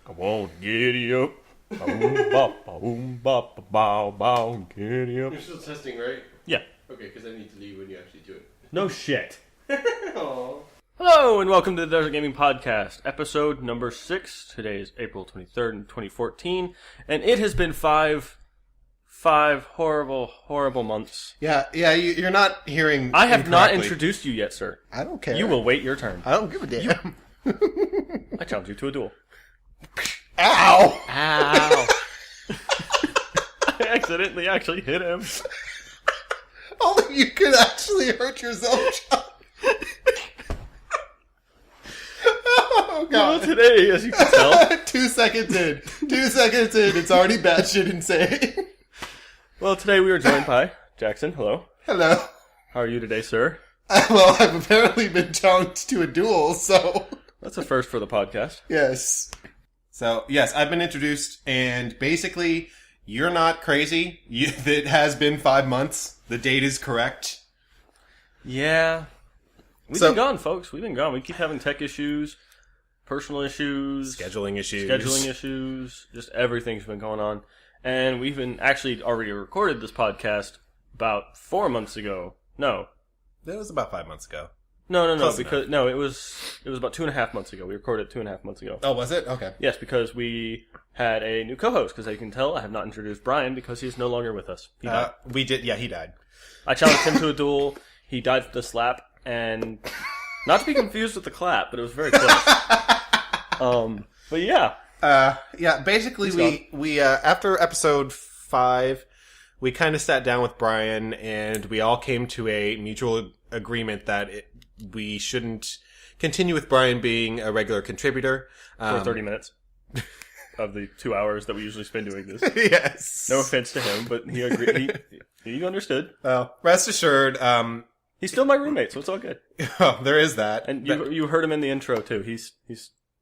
Come on, giddy up. Boom, bop, boom, bop, bow, bow, giddy up. You're still testing, right? Yeah. Okay, because I need to leave when you actually do it. No shit. Aww. Hello, and welcome to the Desert Gaming Podcast, episode number 6. Today is April 23rd, 2014, and it has been five horrible months. Yeah, you're not hearing. I have not introduced you yet, sir. I don't care. You will wait your turn. I don't give a damn. I challenge you to a duel. Ow! Ow! I accidentally actually hit him. Only you could actually hurt yourself, John. Oh, God. Well, today, as you can tell... 2 seconds in. It's already batshit insane. Well, today we are joined by Jackson. Hello. Hello. How are you today, sir? Well, I've apparently been challenged to a duel, so... That's a first for the podcast. Yes. So, yes, I've been introduced, and basically, you're not crazy. It has been 5 months. The date is correct. Yeah. We've been gone, folks. We've been gone. We keep having tech issues, personal issues, Scheduling issues. Just everything's been going on. And we've been actually already recorded this podcast about 4 months ago. No. That was about 5 months ago. No, Close because no, it was about 2.5 months ago. We recorded 2.5 months ago. Oh, was it? Okay. Yes, because we had a new co-host. Because as you can tell, I have not introduced Brian because he's no longer with us. He died. We did. Yeah, he died. I challenged him to a duel. He died with the slap, and not to be confused with the clap, but it was very close. But yeah. Basically, we after episode 5, we kind of sat down with Brian, and we all came to a mutual agreement that we shouldn't continue with Brian being a regular contributor. For 30 minutes of the 2 hours that we usually spend doing this. Yes. No offense to him, but he agreed. He understood. Well, rest assured, he's still my roommate, so it's all good. Oh, there is that. And you heard him in the intro too. He's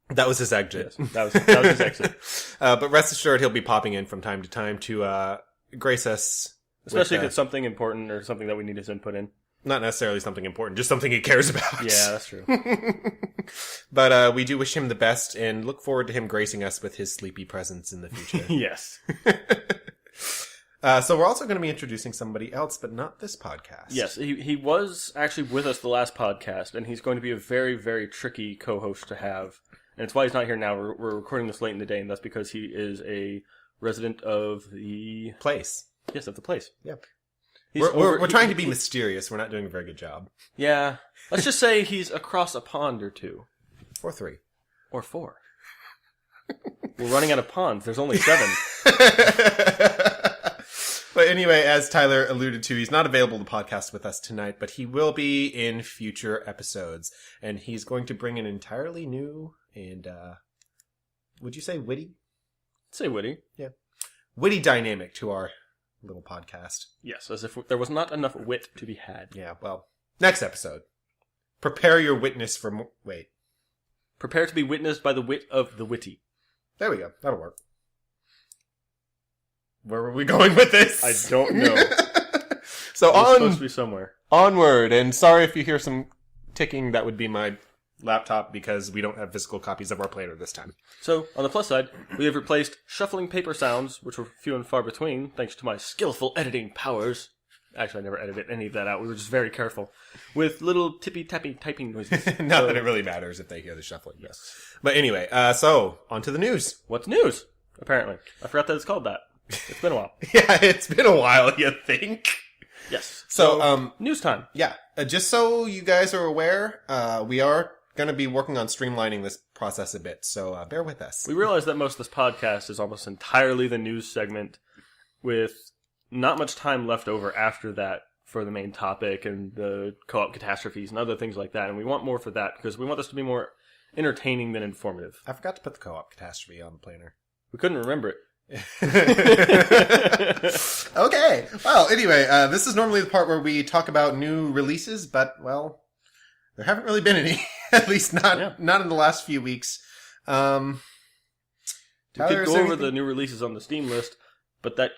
that was his exit. Yes, that was his exit. But rest assured, he'll be popping in from time to time to grace us. Especially if it's something important or something that we need his input in. Not necessarily something important, just something he cares about. Yeah, that's true. But we do wish him the best and look forward to him gracing us with his sleepy presence in the future. Yes. So we're also going to be introducing somebody else, but not this podcast. Yes, he was actually with us the last podcast, and he's going to be a very, very tricky co-host to have. And it's why he's not here now. We're recording this late in the day, and that's because he is a resident of the... place. Yes, of the place. Yep. We're trying to be mysterious. We're not doing a very good job. Yeah. Let's just say he's across a pond or two. Or 3. Or 4. We're running out of ponds. There's only 7. But anyway, as Tyler alluded to, he's not available to podcast with us tonight, but he will be in future episodes. And he's going to bring an entirely new and, would you say witty? Say witty. Yeah. Witty dynamic to our little podcast. Yes, as if there was not enough wit to be had. Yeah, well, next episode. Prepare your witness for more... Wait. Prepare to be witnessed by the wit of the witty. There we go. That'll work. Where were we going with this? I don't know. So it's supposed to be somewhere. Onward, and sorry if you hear some ticking, that would be my laptop because we don't have physical copies of our planner this time. So, on the plus side, we have replaced shuffling paper sounds, which were few and far between, thanks to my skillful editing powers. Actually, I never edited any of that out. We were just very careful. With little tippy-tappy typing noises. Not that it really matters if they hear the shuffling. Yes. But anyway, so, on to the news. What's news? Apparently. I forgot that it's called that. It's been a while. Yeah, it's been a while, you think? Yes. So news time. Yeah. Just so you guys are aware, we are going to be working on streamlining this process a bit, so bear with us. We realize that most of this podcast is almost entirely the news segment, with not much time left over after that for the main topic and the co-op catastrophes and other things like that, and we want more for that because we want this to be more entertaining than informative. I forgot to put the co-op catastrophe on the planner. We couldn't remember it. Okay. Well, anyway, this is normally the part where we talk about new releases, but, well, there haven't really been any. At least not in the last few weeks. We could go over the new releases on the Steam list, but that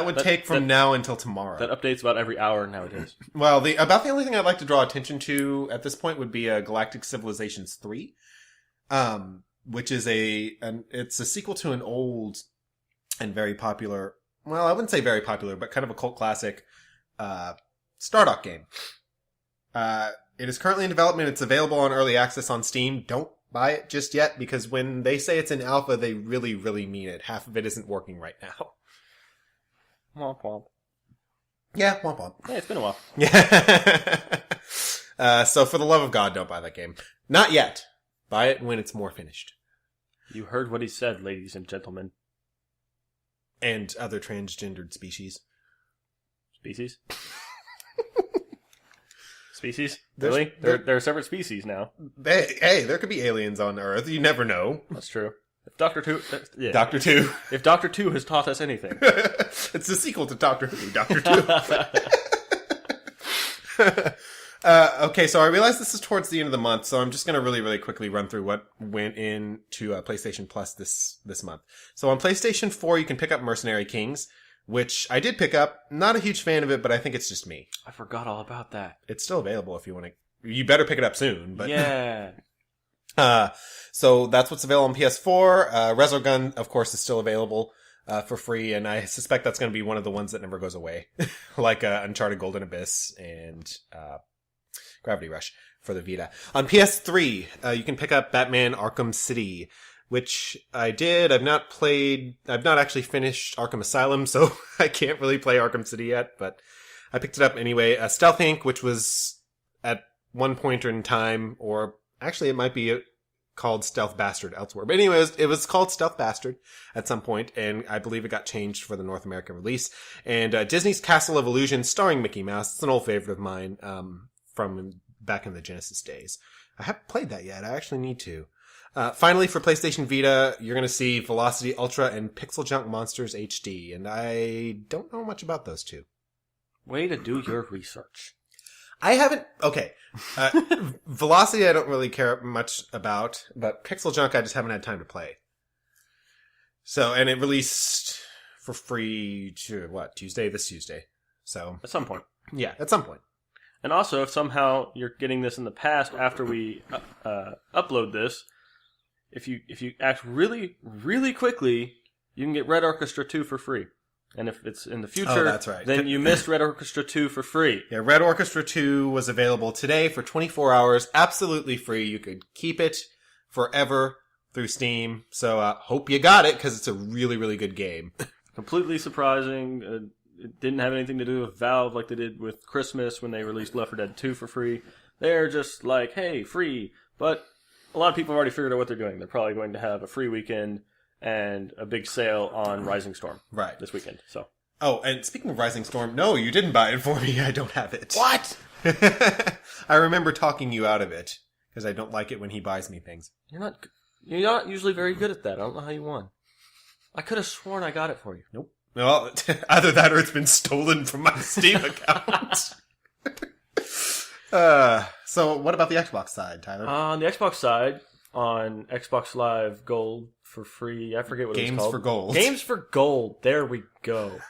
would take from now until tomorrow. That updates about every hour nowadays. Well, about the only thing I'd like to draw attention to at this point would be Galactic Civilizations 3. which is it's a sequel to an old and very popular, well, I wouldn't say very popular, but kind of a cult classic, Stardock game. It is currently in development. It's available on early access on Steam. Don't buy it just yet, because when they say it's in alpha, they really, really mean it. Half of it isn't working right now. Womp womp. Yeah, womp womp. Yeah, it's been a while. Yeah. So for the love of God, don't buy that game. Not yet. Buy it when it's more finished. You heard what he said, ladies and gentlemen. And other transgendered species. Species? Species? Really? They're a separate species now. Hey, there could be aliens on Earth. You never know. That's true. If Doctor Who... Yeah. Doctor Who. If Doctor Who has taught us anything. It's the sequel to Doctor Who, Doctor Who. Okay, so I realize this is towards the end of the month, so I'm just going to really, really quickly run through what went into PlayStation Plus this month. So on PlayStation 4, you can pick up Mercenary Kings, which I did pick up. Not a huge fan of it, but I think it's just me. I forgot all about that. It's still available if you want to. You better pick it up soon. But yeah. So that's what's available on PS4. Resogun, of course, is still available for free, and I suspect that's going to be one of the ones that never goes away, like Uncharted Golden Abyss and Gravity Rush for the Vita. On PS3, you can pick up Batman Arkham City, which I did. I've not actually finished Arkham Asylum, so I can't really play Arkham City yet, but I picked it up anyway. Stealth Inc., which was at one point in time, or actually it might be called Stealth Bastard elsewhere. But anyways, it was called Stealth Bastard at some point, and I believe it got changed for the North American release. And Disney's Castle of Illusion, starring Mickey Mouse. It's an old favorite of mine from back in the Genesis days. I haven't played that yet. I actually need to. Finally, for PlayStation Vita, you're going to see Velocity Ultra and Pixel Junk Monsters HD, and I don't know much about those two. Way to do your research. I haven't... Okay. Velocity I don't really care much about, but Pixel Junk I just haven't had time to play. So, and it released for free, this Tuesday. So... At some point. Yeah, at some point. And also, if somehow you're getting this in the past after we upload this, if you act really, really quickly, you can get Red Orchestra 2 for free. And if it's in the future, that's right. Then you missed Red Orchestra 2 for free. Yeah, Red Orchestra 2 was available today for 24 hours, absolutely free. You could keep it forever through Steam. So hope you got it, because it's a really, really good game. Completely surprising. It didn't have anything to do with Valve like they did with Christmas when they released Left 4 Dead 2 for free. They're just like, hey, free. But a lot of people have already figured out what they're doing. They're probably going to have a free weekend and a big sale on Rising Storm this weekend. So. Oh, and speaking of Rising Storm, no, you didn't buy it for me. I don't have it. What? I remember talking you out of it, because I don't like it when he buys me things. You're not usually very good at that. I don't know how you won. I could have sworn I got it for you. Nope. Well, either that or it's been stolen from my Steam account. So what about the Xbox side, Tyler? On the Xbox side, on Xbox Live Gold for free, I forget what it was called. Games for Gold. Games for Gold. There we go.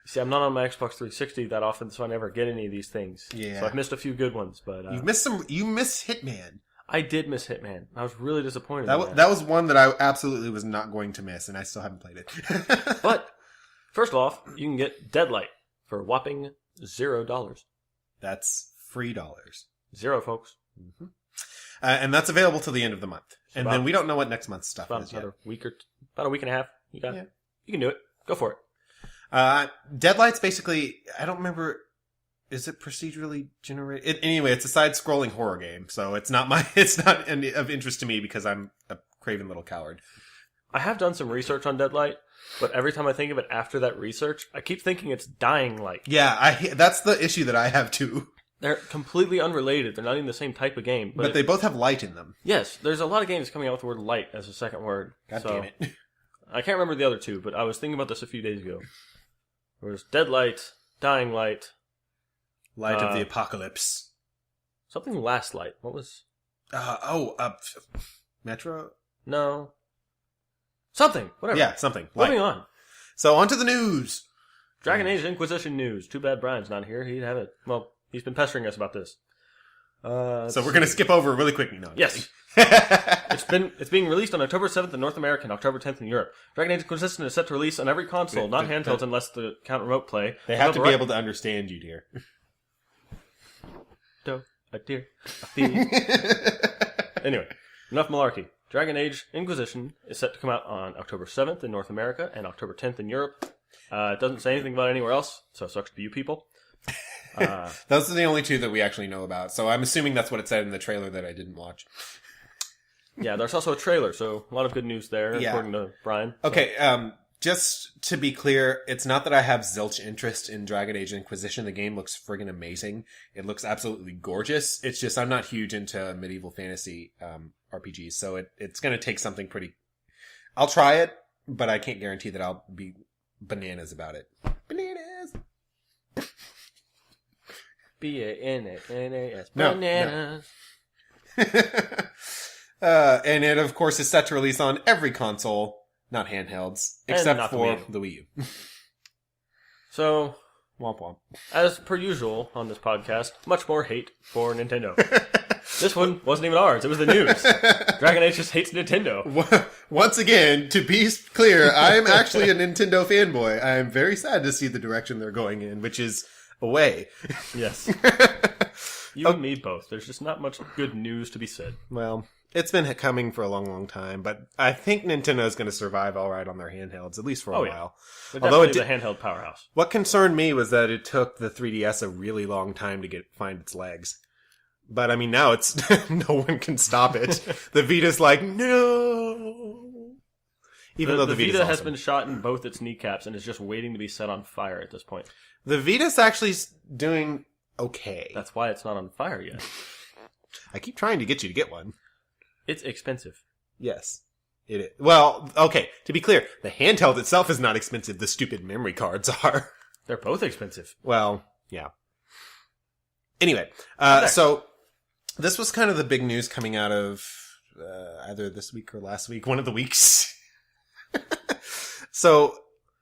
See, I'm not on my Xbox 360 that often, so I never get any of these things. Yeah. So I've missed a few good ones, but You missed Hitman. I did miss Hitman. I was really disappointed. That was one that I absolutely was not going to miss, and I still haven't played it. But first off, you can get Deadlight for a whopping $0. That's $3. 0, folks. Mm-hmm. And that's available till the end of the month. So and then we don't know what next month's stuff is yet. About a week and a half. You got it. You can do it. Go for it. Deadlight's basically, I don't remember, is it procedurally generated? Anyway, it's a side-scrolling horror game, so it's not of interest to me because I'm a craven little coward. I have done some research on Deadlight, but every time I think of it after that research, I keep thinking it's Dying Light. Yeah, that's the issue that I have too. They're completely unrelated. They're not even the same type of game. But they both have light in them. Yes, there's a lot of games coming out with the word light as a second word. God damn it. I can't remember the other two, but I was thinking about this a few days ago. There was Deadlight, Dying Light. Light of the Apocalypse. Something Last Light. What was... Metro? No. Something. Whatever. Yeah, something. Moving on. So, on to the news. Dragon Age Inquisition news. Too bad Brian's not here. He'd have it. Well, he's been pestering us about this. So we're going to skip over really quickly now. Yes. It's being released on October 7th in North America and October 10th in Europe. Dragon Age Inquisition is set to release on every console, not handhelds unless they count remote play. They have to be able to understand you, dear. A deer. A thief. Anyway, enough malarkey. Dragon Age Inquisition is set to come out on October 7th in North America and October 10th in Europe. It doesn't say anything about anywhere else, so it sucks to you people. Those are the only two that we actually know about, so I'm assuming that's what it said in the trailer that I didn't watch. Yeah, there's also a trailer, so a lot of good news there, according to Brian. So. Okay, just to be clear, it's not that I have zilch interest in Dragon Age Inquisition. The game looks friggin' amazing. It looks absolutely gorgeous. It's just I'm not huge into medieval fantasy RPGs, so it's going to take something pretty... I'll try it, but I can't guarantee that I'll be bananas about it. Bananas! B-A-N-A-N-A-S. Bananas. And it, of course, is set to release on every console, not handhelds, except for the Wii U. So, womp womp. As per usual on this podcast, much more hate for Nintendo. This one wasn't even ours. It was the news. Dragon Age just hates Nintendo. Once again, to be clear, I'm actually a Nintendo fanboy. I'm very sad to see the direction they're going in, which is away. Yes. You and me both. There's just not much good news to be said. Well, it's been coming for a long, long time, but I think Nintendo's going to survive all right on their handhelds, at least for a while. They're definitely the handheld powerhouse. What concerned me was that it took the 3DS a really long time to find its legs. But, I mean, now it's... no one can stop it. The Vita's like, no! Even though the Vita Vita's has awesome. been shot in both its kneecaps and is just waiting to be set on fire at this point. The Vita's actually doing okay. That's why it's not on fire yet. I keep trying to get you to get one. It's expensive. Yes, it is. Well, okay, to be clear, the handheld itself is not expensive. The stupid memory cards are. They're both expensive. Well, yeah. Anyway, so this was kind of the big news coming out of either this week or last week, one of the weeks. So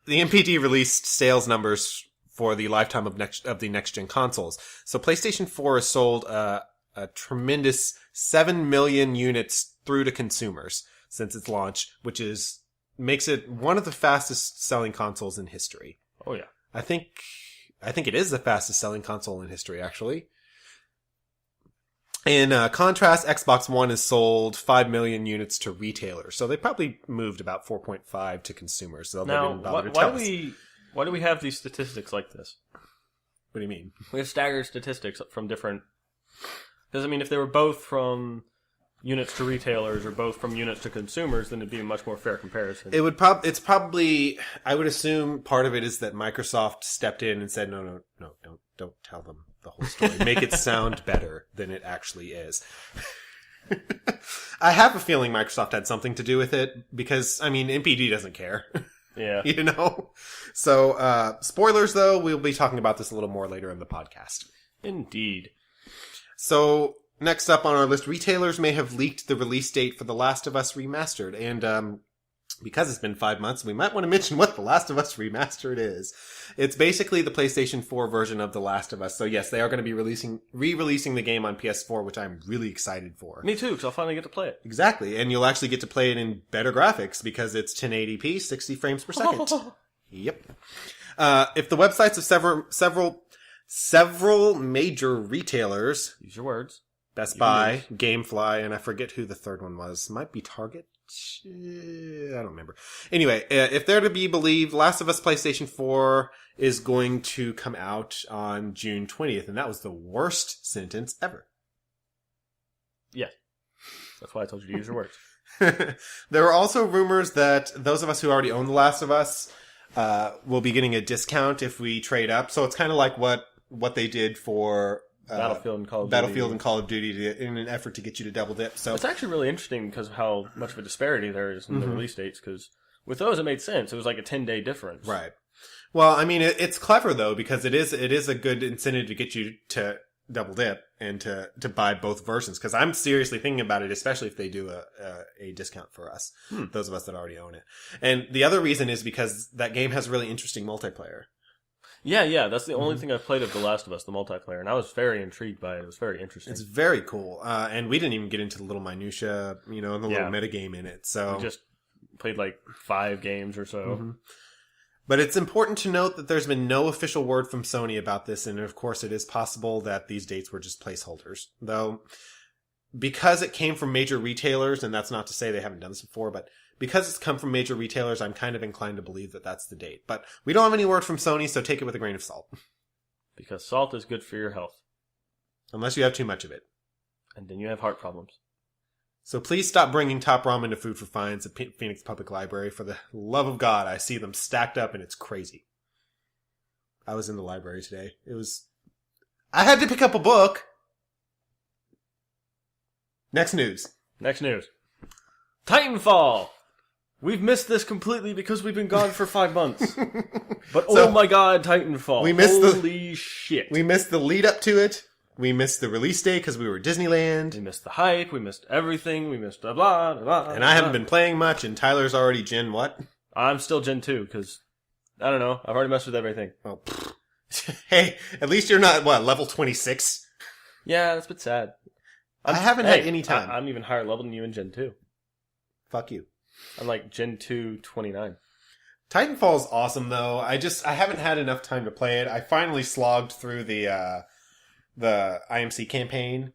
the MPD released sales numbers for the lifetime of the next-gen consoles. So PlayStation 4 has sold a tremendous 7 million units through to consumers since its launch, which makes it one of the fastest-selling consoles in history. Oh, yeah. I think it is the fastest-selling console in history, actually. In contrast, Xbox One has sold 5 million units to retailers, so they probably moved about 4.5 to consumers. So now, why do we have these statistics like this? What do you mean? We have staggered statistics from different... Because, I mean, if they were both from units to retailers or both from units to consumers, then it'd be a much more fair comparison. It's probably... I would assume part of it is that Microsoft stepped in and said, no, don't tell them the whole story. Make it sound better than it actually is. I have a feeling Microsoft had something to do with it because, I mean, MPD doesn't care. Yeah. You know? So, spoilers though, we'll be talking about this a little more later in the podcast. Indeed. So, next up on our list, retailers may have leaked the release date for The Last of Us Remastered. And, because it's been 5 months, we might want to mention what The Last of Us Remastered is. It's basically the PlayStation 4 version of The Last of Us. So yes, they are going to be re-releasing the game on PS4, which I'm really excited for. Me too, because I'll finally get to play it. Exactly, and you'll actually get to play it in better graphics because it's 1080p, 60 frames per second. Yep. If the websites of several major retailers... Use your words. Best Buy, Gamefly, and I forget who the third one was. Might be Target? I don't remember. Anyway, if they're to be believed, Last of Us PlayStation 4 is going to come out on June 20th, and that was the worst sentence ever. Yeah. That's why I told you to use your words. There are also rumors that those of us who already own The Last of Us will be getting a discount if we trade up. So it's kind of like what they did for... Battlefield and Call of Duty in an effort to get you to double dip. So it's actually really interesting because of how much of a disparity there is in the release dates. Because with those, it made sense. It was like a 10-day difference. Right. Well, I mean, it's clever though because it is a good incentive to get you to double dip and to buy both versions. Because I'm seriously thinking about it, especially if they do a discount for us, those of us that already own it. And the other reason is because that game has really interesting multiplayer. Yeah, that's the only thing I've played of The Last of Us, the multiplayer, and I was very intrigued by it. It was very interesting. It's very cool. And we didn't even get into the little minutia, and the little metagame in it. So we just played like 5 games or so. Mm-hmm. But it's important to note that there's been no official word from Sony about this, and of course it is possible that these dates were just placeholders. Though, because it came from major retailers, and that's not to say they haven't done this before, but because it's come from major retailers, I'm kind of inclined to believe that that's the date. But we don't have any word from Sony, so take it with a grain of salt. Because salt is good for your health. Unless you have too much of it. And then you have heart problems. So please stop bringing Top Ramen to Food for Fines at Phoenix Public Library. For the love of God, I see them stacked up and it's crazy. I was in the library today. I had to pick up a book. Next news. Titanfall! We've missed this completely because we've been gone for 5 months. But oh my god, Titanfall. Holy shit. We missed the lead up to it. We missed the release date because we were at Disneyland. We missed the hype. We missed everything. We missed blah, blah, blah. And I haven't been playing much, and Tyler's already Gen what? I'm still Gen 2, because, I don't know, I've already messed with everything. Oh, hey, at least you're not, level 26? Yeah, that's a bit sad. I haven't had any time. I'm even higher level than you in Gen 2. Fuck you. I'm like Gen 2 29. Titanfall's awesome, though. I haven't had enough time to play it. I finally slogged through the IMC campaign.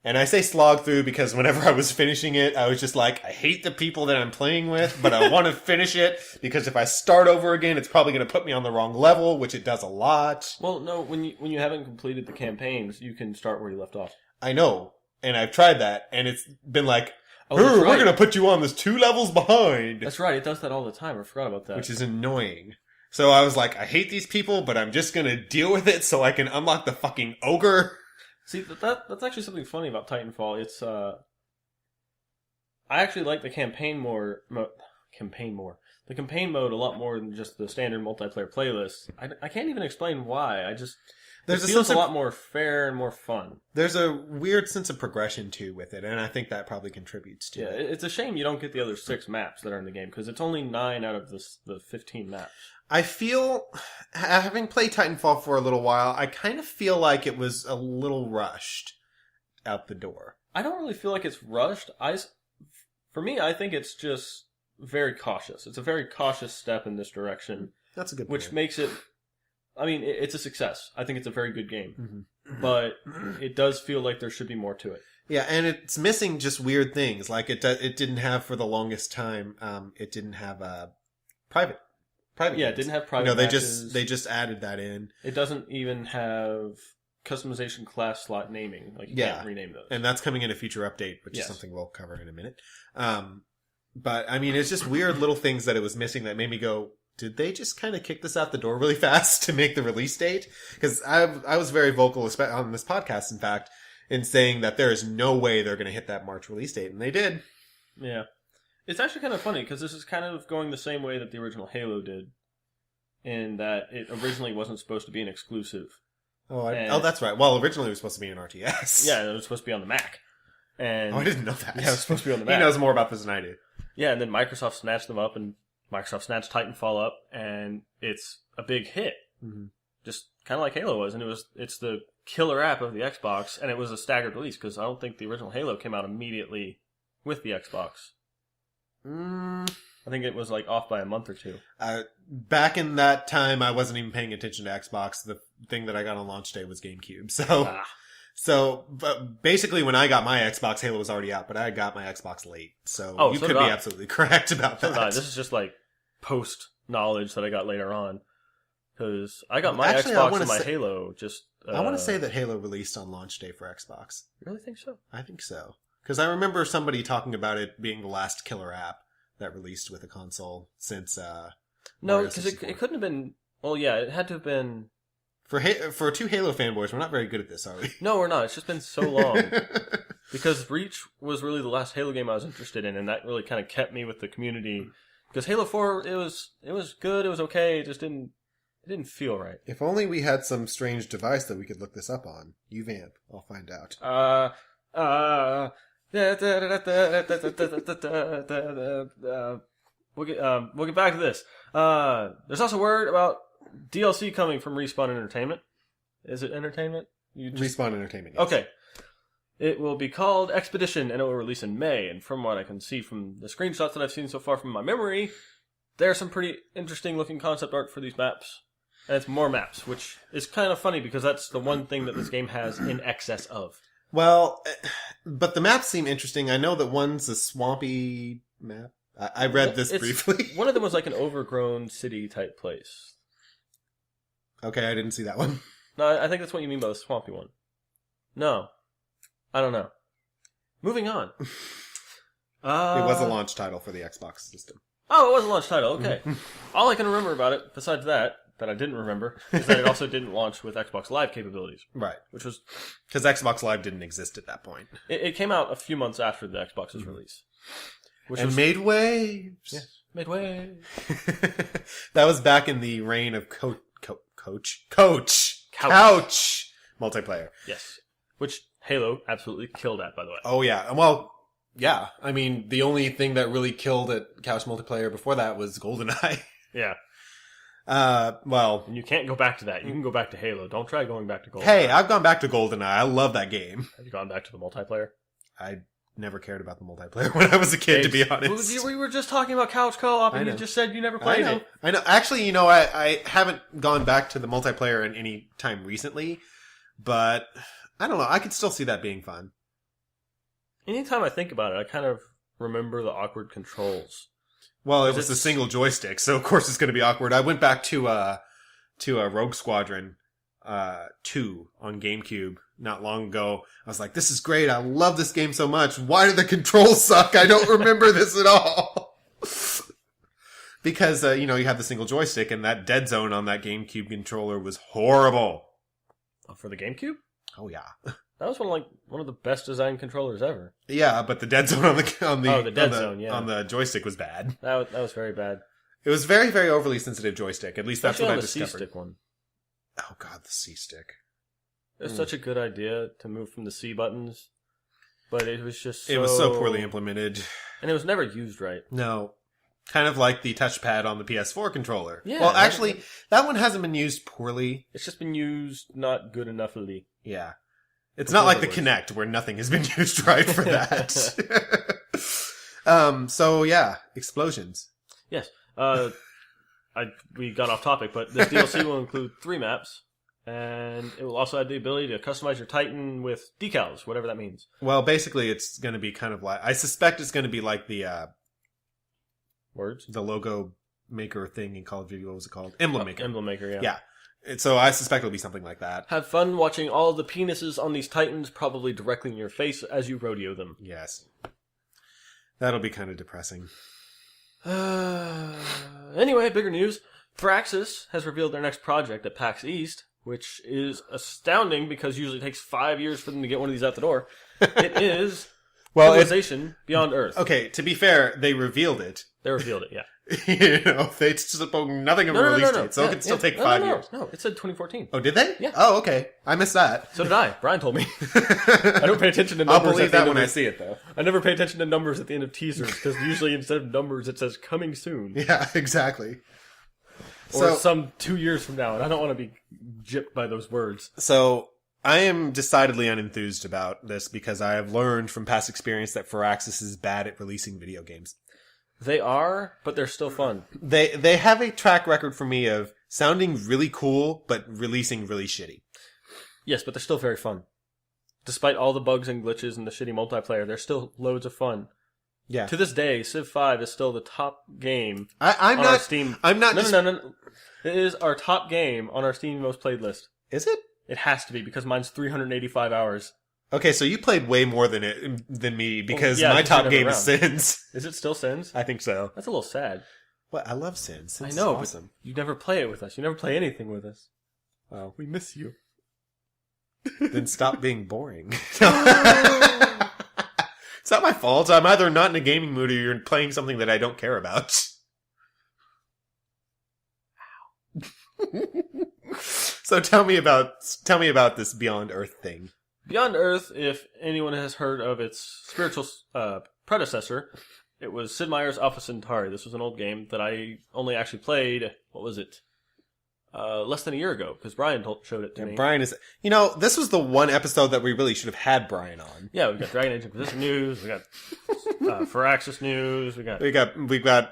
And I say slog through because whenever I was finishing it, I was just like, I hate the people that I'm playing with, but I want to finish it because if I start over again, it's probably going to put me on the wrong level, which it does a lot. Well, no, when you haven't completed the campaigns, you can start where you left off. I know. And I've tried that, and it's been like, we're going to put you on this 2 levels behind. That's right. It does that all the time. I forgot about that. Which is annoying. So I was like, I hate these people, but I'm just going to deal with it so I can unlock the fucking ogre. See, that's actually something funny about Titanfall. It's, I actually like the campaign mode a lot more than just the standard multiplayer playlist. I can't even explain why. It feels a lot more fair and more fun. There's a weird sense of progression, too, with it, and I think that probably contributes to it. It's a shame you don't get the other 6 maps that are in the game, because it's only 9 out of the 15 maps. I feel, having played Titanfall for a little while, I kind of feel like it was a little rushed out the door. I don't really feel like it's rushed. For me, I think it's just very cautious. It's a very cautious step in this direction. That's a good point. Which makes it... I mean, it's a success. I think it's a very good game. Mm-hmm. But it does feel like there should be more to it. Yeah, and it's missing just weird things. Like, it didn't have, for the longest time, it didn't have private games. It didn't have private matches. They just added that in. It doesn't even have customization class slot naming. Like, you can't rename those. And that's coming in a future update, which is something we'll cover in a minute. But, I mean, it's just weird little things that it was missing that made me go... Did they just kind of kick this out the door really fast to make the release date? Because I was very vocal on this podcast, in fact, in saying that there is no way they're going to hit that March release date, and they did. Yeah. It's actually kind of funny, because this is kind of going the same way that the original Halo did, in that it originally wasn't supposed to be an exclusive. Oh, that's right. Well, originally it was supposed to be an RTS. Yeah, it was supposed to be on the Mac. And I didn't know that. Yeah, it was supposed to be on the Mac. He knows more about this than I do. Yeah, and then Microsoft snatched them up, and Microsoft snatched Titanfall up, and it's a big hit. Mm-hmm. Just kind of like Halo was, and it's the killer app of the Xbox, and it was a staggered release, because I don't think the original Halo came out immediately with the Xbox. I think it was like off by a month or 2. Back in that time, I wasn't even paying attention to Xbox. The thing that I got on launch day was GameCube. But basically when I got my Xbox, Halo was already out, but I got my Xbox late. So you could be absolutely correct about that. This is just like post knowledge that I got later on. Because I got my Xbox and my Halo just... I want to say that Halo released on launch day for Xbox. You really think so? I think so. Because I remember somebody talking about it being the last killer app that released with a console since No, because it couldn't have been... Well, yeah, it had to have been... For 2 Halo fanboys, we're not very good at this, are we? No, we're not. It's just been so long. Because Reach was really the last Halo game I was interested in, and that really kind of kept me with the community. Because Halo 4, it was good, it was okay, it didn't feel right. If only we had some strange device that we could look this up on. UVamp. I'll find out. We'll get back to this. There's also word about DLC coming from Respawn Entertainment. Is it Entertainment? Respawn Entertainment, yes. Okay. It will be called Expedition, and it will release in May. And from what I can see from the screenshots that I've seen so far from my memory, there's some pretty interesting looking concept art for these maps. And it's more maps, which is kind of funny because that's the one thing that this game has in excess of. Well, but the maps seem interesting. I know that one's a swampy map. I read this briefly. One of them was like an overgrown city type place. Okay, I didn't see that one. No, I think that's what you mean by the swampy one. No. I don't know. Moving on. It was a launch title for the Xbox system. Oh, it was a launch title. Okay. All I can remember about it, besides that I didn't remember, is that it also didn't launch with Xbox Live capabilities. Right. Which was... Because Xbox Live didn't exist at that point. It came out a few months after the Xbox's release. And made waves. Yes, made waves. That was back in the reign of Couch multiplayer. Yes. Which Halo absolutely killed at, by the way. Oh, yeah. Well, yeah. I mean, the only thing that really killed at couch multiplayer before that was GoldenEye. Yeah. Well... And you can't go back to that. You can go back to Halo. Don't try going back to GoldenEye. Hey, I've gone back to GoldenEye. I love that game. Have you gone back to the multiplayer? I never cared about the multiplayer when I was a kid, to be honest. We were just talking about couch co-op, and you just said you never played it. I know. Actually, I haven't gone back to the multiplayer in any time recently, but... I don't know. I could still see that being fun. Anytime I think about it, I kind of remember the awkward controls. Well, it was a single joystick, so of course it's going to be awkward. I went back to Rogue Squadron 2 on GameCube not long ago. I was like, this is great. I love this game so much. Why do the controls suck? I don't remember this at all. Because, you have the single joystick, and that dead zone on that GameCube controller was horrible. Oh, for the GameCube? Oh yeah, that was one of the best designed controllers ever. Yeah, but the dead zone on the joystick was bad. That was very bad. It was very, very overly sensitive joystick. At least that's what I discovered. The C-stick one. Oh god, the C-stick. It was such a good idea to move from the C buttons, but it was just it was so poorly implemented, and it was never used right. No. Kind of like the touchpad on the PS4 controller. Yeah. Well, actually, that one hasn't been used poorly. It's just been used not good enoughly. Yeah. It's not like the Kinect, where nothing has been used right for that. So, yeah. Explosions. Yes. We got off topic, but this DLC will include 3 maps, and it will also have the ability to customize your Titan with decals, whatever that means. Well, basically, it's going to be kind of like... I suspect it's going to be like the... Words? The logo maker thing in Call of Duty. What was it called? Emblem Maker. Emblem Maker, yeah. Yeah. So I suspect it'll be something like that. Have fun watching all the penises on these Titans probably directly in your face as you rodeo them. Yes. That'll be kind of depressing. Anyway, bigger news. Firaxis has revealed their next project at PAX East, which is astounding because usually it takes 5 years for them to get one of these out the door. It is Civilization Beyond Earth. Okay, to be fair, they revealed it. They revealed it, yeah. They spoke nothing of a release date, so it could still take 5 years. No, it said 2014. Oh, did they? Yeah. Oh, okay. I missed that. So did I. Brian told me. I don't pay attention to numbers. I'll believe that when I see it, though. I never pay attention to numbers at the end of teasers, because usually instead of numbers, it says coming soon. Yeah, exactly. Or some 2 years from now, and I don't want to be gypped by those words. So... I am decidedly unenthused about this because I have learned from past experience that Firaxis is bad at releasing video games. They are, but they're still fun. They have a track record for me of sounding really cool, but releasing really shitty. Yes, but they're still very fun. Despite all the bugs and glitches and the shitty multiplayer, they're still loads of fun. Yeah. To this day, Civ 5 is still the top game on our Steam. No. It is our top game on our Steam most played list. Is it? It has to be, because mine's 385 hours. Okay, so you played way more than me, because my top game is Sins. Is it still Sins? I think so. That's a little sad. What? I love Sins. Sins I know, is awesome. But you never play it with us. You never play anything with us. Well, we miss you. Then stop being boring. It's not my fault. I'm either not in a gaming mood or you're playing something that I don't care about. So tell me about this Beyond Earth thing. Beyond Earth, if anyone has heard of its spiritual predecessor, it was Sid Meier's Alpha Centauri. This was an old game that I only actually played, what was it? less than a year ago, because Brian showed it to me. Brian is... this was the one episode that we really should have had Brian on. Yeah, we got Dragon Age Inquisition news, we got Firaxis news, we got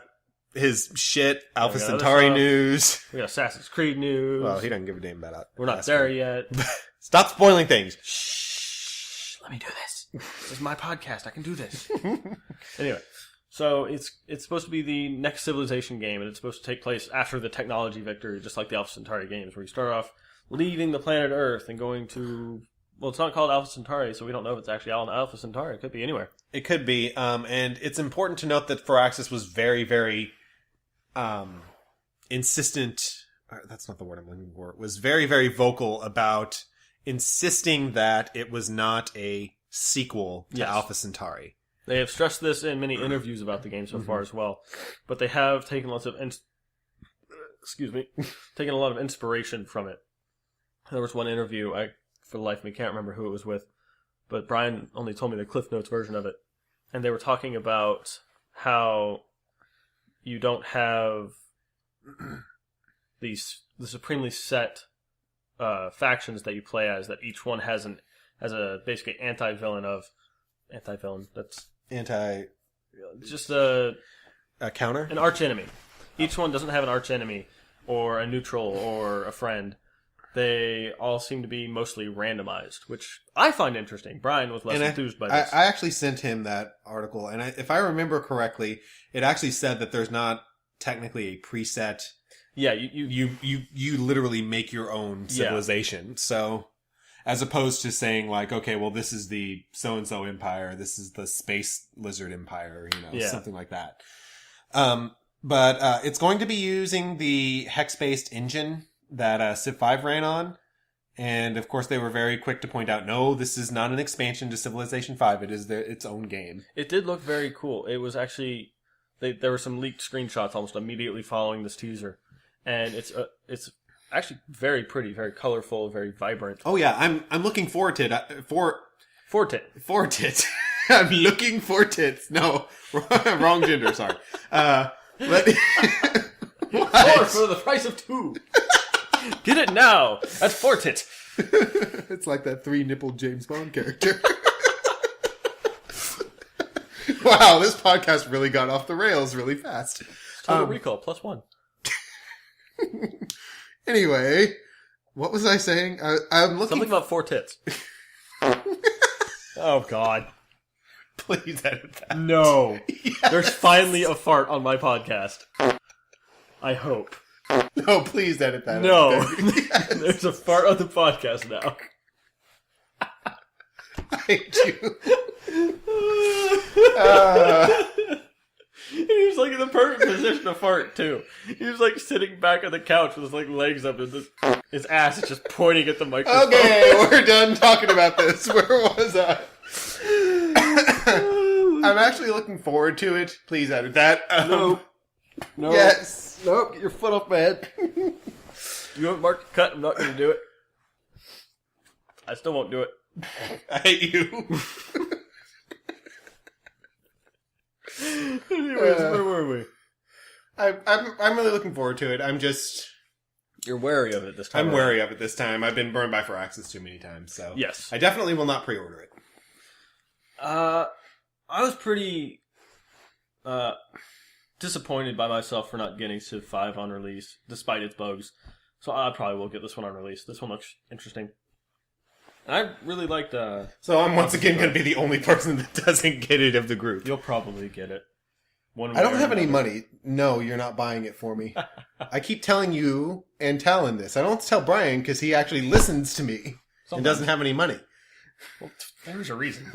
his shit, Alpha Centauri news. We got Assassin's Creed news. Well, he doesn't give a damn about it. We're not there yet. Stop spoiling things. Shh, let me do this. This is my podcast. I can do this. Anyway, so it's supposed to be the next Civilization game, and it's supposed to take place after the technology victory, just like the Alpha Centauri games, where you start off leaving the planet Earth and going to... Well, it's not called Alpha Centauri, so we don't know if it's actually on Alpha Centauri. It could be anywhere. It could be, and it's important to note that Firaxis was very, very insistent... That's not the word I'm looking for. Was very, very vocal about insisting that it was not a sequel to Alpha Centauri. They have stressed this in many interviews about the game so far as well, but they have taken lots of taken a lot of inspiration from it. There was one interview, for the life of me can't remember who it was with, but Brian only told me the Cliff Notes version of it, and they were talking about how you don't have the supremely set factions that you play as, that each one has a basically anti-villain. That's just a counter? An arch-enemy. Each one doesn't have an arch-enemy, or a neutral, or a friend. They all seem to be mostly randomized, which I find interesting. Brian was less enthused by this. I actually sent him that article, and if I remember correctly, it actually said that there's not technically a preset... Yeah, you literally make your own civilization. Yeah. So, as opposed to saying like, okay, well, this is the so-and-so empire, this is the space lizard empire, something like that. But it's going to be using the hex-based engine that Civ 5 ran on. And, of course, they were very quick to point out, no, this is not an expansion to Civilization 5. It is its own game. It did look very cool. It was actually... There were some leaked screenshots almost immediately following this teaser. And it's actually very pretty, very colorful, very vibrant. Oh yeah, I'm looking forward to it. For tits. I'm looking for tits. No, wrong gender. Sorry. But Four for the price of two. Get it now at Fortit. It's like that 3-nipple James Bond character. Wow, this podcast really got off the rails really fast. Total Recall +1. Anyway, what was I saying? I'm looking... Something about 4 tits. Oh, God. Please edit that. No. Yes. There's finally a fart on my podcast. I hope. No, please edit that. No. Yes. There's a fart on the podcast now. I do. He was like in the perfect position to fart too. He was like sitting back on the couch with his like legs up and his ass is just pointing at the microphone. Okay, we're done talking about this. Where was I? I'm actually looking forward to it. Please edit that. No. Yes. Nope. Get your foot off my head. You want Mark to cut? I'm not going to do it. I still won't do it. I hate you. Anyways, where were we? I'm really looking forward to it. I'm just... You're wary of it this time. I'm wary of it this time. I've been burned by Firaxis too many times, so... Yes. I definitely will not pre-order it. I was pretty disappointed by myself for not getting Civ 5 on release, despite its bugs. So I probably will get this one on release. This one looks interesting. And I really liked... So I'm once again going to be the only person that doesn't get it of the group. You'll probably get it. I don't have any money. No, you're not buying it for me. I keep telling you and Talon this. I don't have to tell Brian because he actually listens to me and doesn't have any money. Well, there's a reason.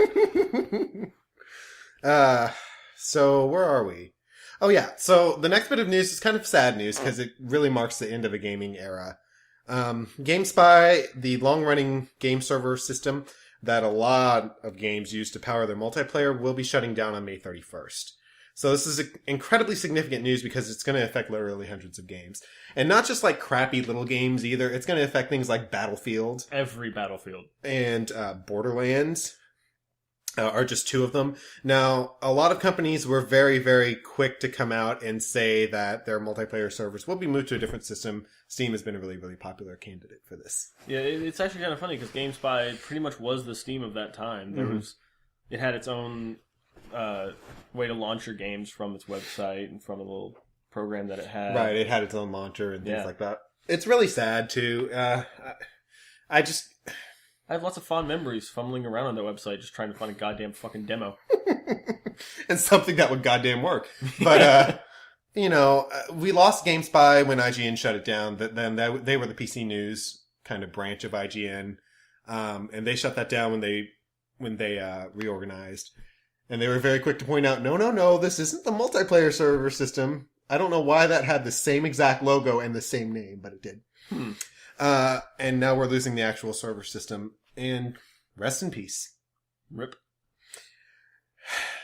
So where are we? Oh yeah. So the next bit of news is kind of sad news because it really marks the end of a gaming era. GameSpy, the long-running game server system that a lot of games use to power their multiplayer, will be shutting down on May 31st. So this is incredibly significant news because it's going to affect literally hundreds of games. And not just like crappy little games either. It's going to affect things like Battlefield. Every Battlefield. And Borderlands. are just two of them. Now, a lot of companies were very, very quick to come out and say that their multiplayer servers will be moved to a different system. Steam has been a really, really popular candidate for this. Yeah, it's actually kind of funny because GameSpy pretty much was the Steam of that time. It had its own way to launch your games from its website and from a little program that it had. Right, it had its own launcher and things like that. It's really sad, too. I have lots of fond memories fumbling around on their website just trying to find a goddamn fucking demo. And something that would goddamn work. But, we lost GameSpy when IGN shut it down. Then they were the PC News kind of branch of IGN. And they shut that down when they reorganized. And they were very quick to point out, no, this isn't the multiplayer server system. I don't know why that had the same exact logo and the same name, but it did. And now we're losing the actual server system. And rest in peace. RIP.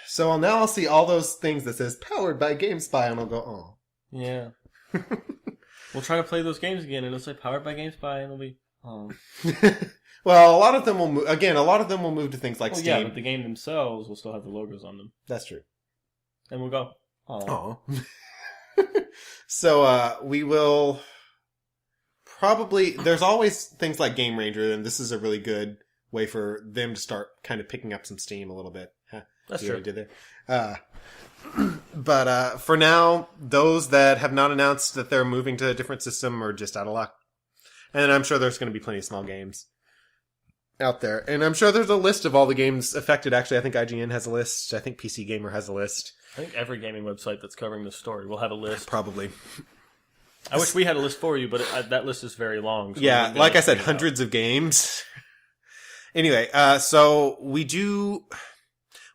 So now I'll see all those things that says powered by GameSpy, and I'll go, oh. Yeah. We'll try to play those games again, and it'll say powered by GameSpy, and it'll be, oh. Well, a lot of them will move. Again, a lot of them will move to things like Steam. Yeah, but the game themselves will still have the logos on them. That's true. And we'll go, oh. So, we will probably... There's always things like Game Ranger, and this is a really good way for them to start kind of picking up some steam a little bit. Huh, that's true. Did there. But for now, those that have not announced that they're moving to a different system are just out of luck. And I'm sure there's going to be plenty of small games out there. And I'm sure there's a list of all the games affected. Actually, I think IGN has a list. I think PC Gamer has a list. I think every gaming website that's covering this story will have a list. Probably. I wish we had a list for you, but that list is very long. So yeah, like I said, hundreds of games. Anyway, so we do...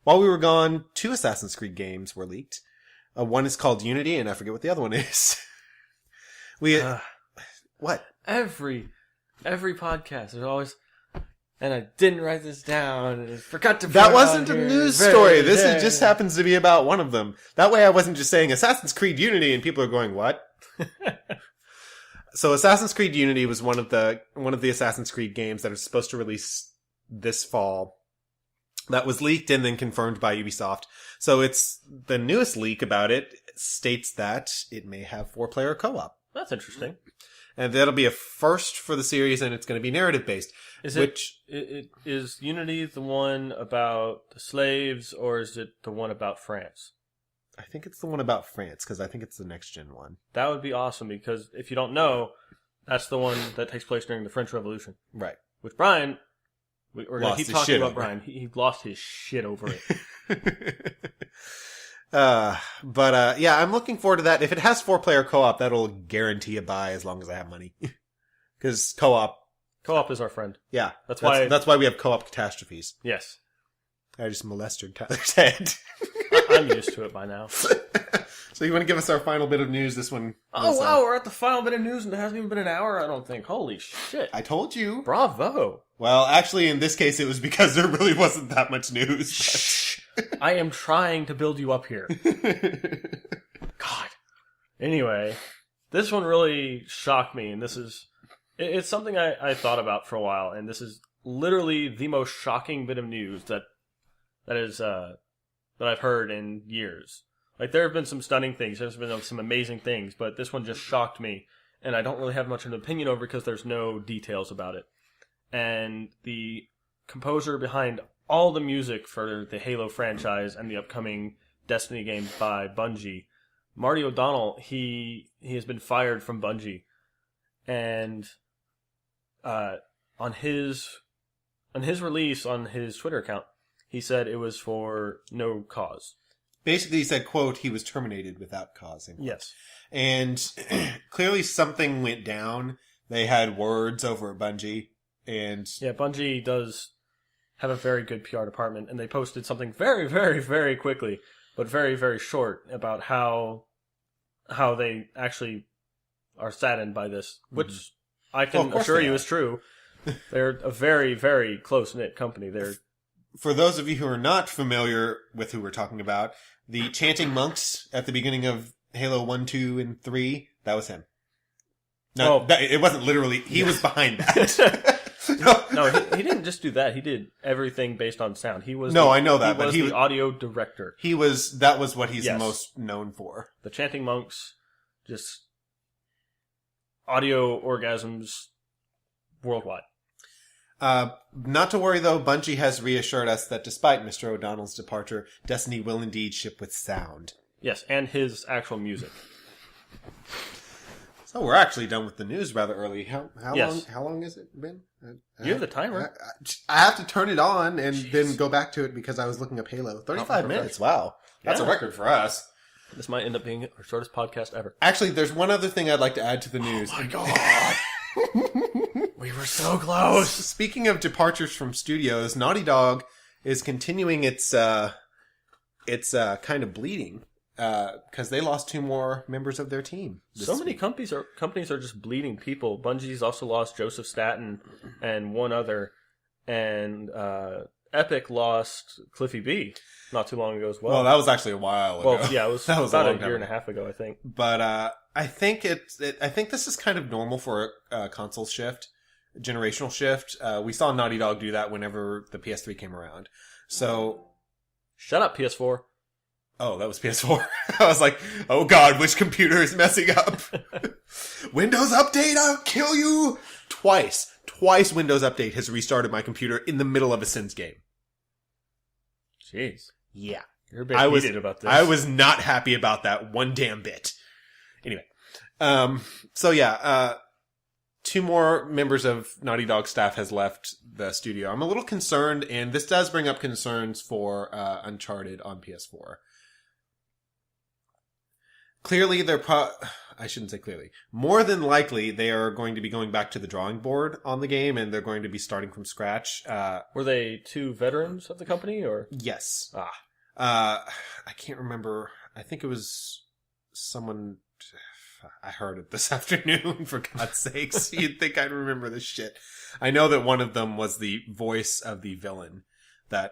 While we were gone, 2 Assassin's Creed games were leaked. One is called Unity, and I forget what the other one is. What? Every podcast, there's always... And I didn't write this down, and I forgot to put That it wasn't on a here. news story. This just happens to be about one of them. That way I wasn't just saying Assassin's Creed Unity, and people are going, what? So Assassin's Creed Unity was one of the Assassin's Creed games that are supposed to release this fall. That was leaked and then confirmed by Ubisoft. So it's the newest leak about it states that it may have 4-player co-op. That's interesting. And that'll be a first for the series, and it's going to be narrative-based. Is Unity the one about the slaves, or is it the one about France? I think it's the one about France, because I think it's the next-gen one. That would be awesome, because if you don't know, that's the one that takes place during the French Revolution. Right. Which Brian... We're going to keep talking about Brian. It. He lost his shit over it. Yeah, I'm looking forward to that. If it has 4-player co-op, that'll guarantee a buy as long as I have money. Because co-op is our friend. Yeah. That's why we have co-op catastrophes. Yes. I just molested Tyler's head. I'm used to it by now. So you want to give us our final bit of news? This one. Oh, wow, we're at the final bit of news and it hasn't even been an hour, I don't think. Holy shit. I told you. Bravo. Well, actually, in this case, it was because there really wasn't that much news. I am trying to build you up here. God. Anyway, this one really shocked me, and it's something I thought about for a while, and this is literally the most shocking bit of news that I've heard in years. Like, there have been some stunning things, there's been some amazing things, but this one just shocked me, and I don't really have much of an opinion over because there's no details about it. And the composer behind all the music for the Halo franchise and the upcoming Destiny game by Bungie, Marty O'Donnell, he has been fired from Bungie. And on his release on his Twitter account, he said it was for no cause. Basically, he said, quote, he was terminated without cause. Yes. And clearly something went down. They had words over at Bungie. And yeah, Bungie does have a very good PR department, and they posted something very, very, very quickly, but very, very short about how they actually are saddened by this, which I can assure you is true. They're a very, very close-knit company. For those of you who are not familiar with who we're talking about, the chanting monks at the beginning of Halo 1, 2, and 3, that was him. No, it wasn't literally. He was behind that. No, he didn't just do that. He did everything based on sound. He was I know that, he but was the audio director. That was what he's Yes. most known for. The Chanting Monks, just audio orgasms worldwide. Not to worry though, Bungie has reassured us that despite Mr. O'Donnell's departure, Destiny will indeed ship with sound. Yes, and his actual music. So we're actually done with the news rather early. How Yes. long has it been? You have the timer. I have to turn it on and then go back to it because I was looking up Halo. 35 minutes. Wow. That's a Yeah. record for us. This might end up being our shortest podcast ever. Actually, there's one other thing I'd like to add to the news. Oh my god! We were so close! Speaking of departures from studios, Naughty Dog is continuing its kind of bleeding because they lost 2 more members of their team. So many companies are just bleeding people. Bungie's also lost Joseph Staten and one other, and Epic lost Cliffy B not too long ago as well. Well, that was actually a while ago. Well, yeah, it was, That was about a a long year time and a ago. half ago, I think. But I think I think this is kind of normal for a console shift, generational shift. We saw Naughty Dog do that whenever the PS3 came around. So, Shut up, PS4. oh, that was PS4. I was like, oh god, which computer is messing up? Windows Update, I'll kill you! Twice Windows Update has restarted my computer in the middle of a Sims game. Jeez. Yeah. You're a bit heated about this. I was not happy about that one damn bit. Anyway. So yeah, 2 more members of Naughty Dog staff has left the studio. I'm a little concerned, and this does bring up concerns for Uncharted on PS4. Clearly, I shouldn't say clearly. More than likely, they are going to be going back to the drawing board on the game, and they're going to be starting from scratch. Were they 2 veterans of the company, or? Yes. Ah. I can't remember. I think it was someone. I heard it this afternoon, for God's sakes. You'd think I'd remember this shit. I know that one of them was the voice of the villain that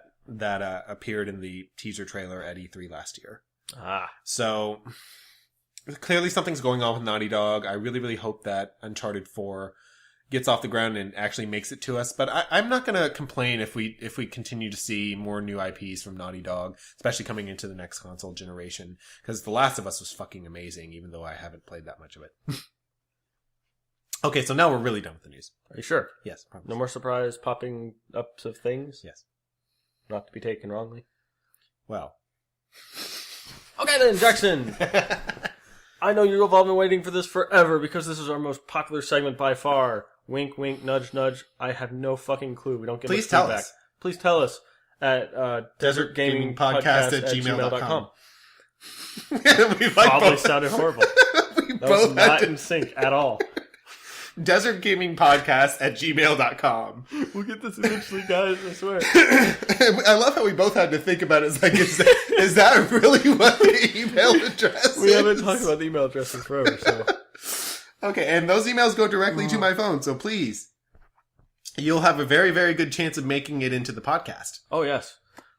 appeared in the teaser trailer at E3 last year. Ah. So, clearly something's going on with Naughty Dog. I really, really hope that Uncharted 4 gets off the ground and actually makes it to us. But I'm not going to complain if we continue to see more new IPs from Naughty Dog, especially coming into the next console generation. Because The Last of Us was fucking amazing, even though I haven't played that much of it. Okay, so now we're really done with the news. Are you sure? Yes, promise. No more surprise popping ups of things? Yes. Not to be taken wrongly? Well. Okay then, Jackson! I know you've all been waiting for this forever because this is our most popular segment by far. Wink, wink, nudge, nudge. I have no fucking clue. We don't get Please much tell feedback. us. Please tell us at desertgamingpodcast@gmail.com. We like Probably both. sounded horrible. We That was both not had in sync at all. desertgamingpodcast@gmail.com. We'll get this eventually, guys, I swear. I love how we both had to think about it. It's like, is that really what the email address We is? haven't talked about the email address in forever, so... Okay, and those emails go directly to my phone, so please. You'll have a very, very good chance of making it into the podcast. Oh, yes.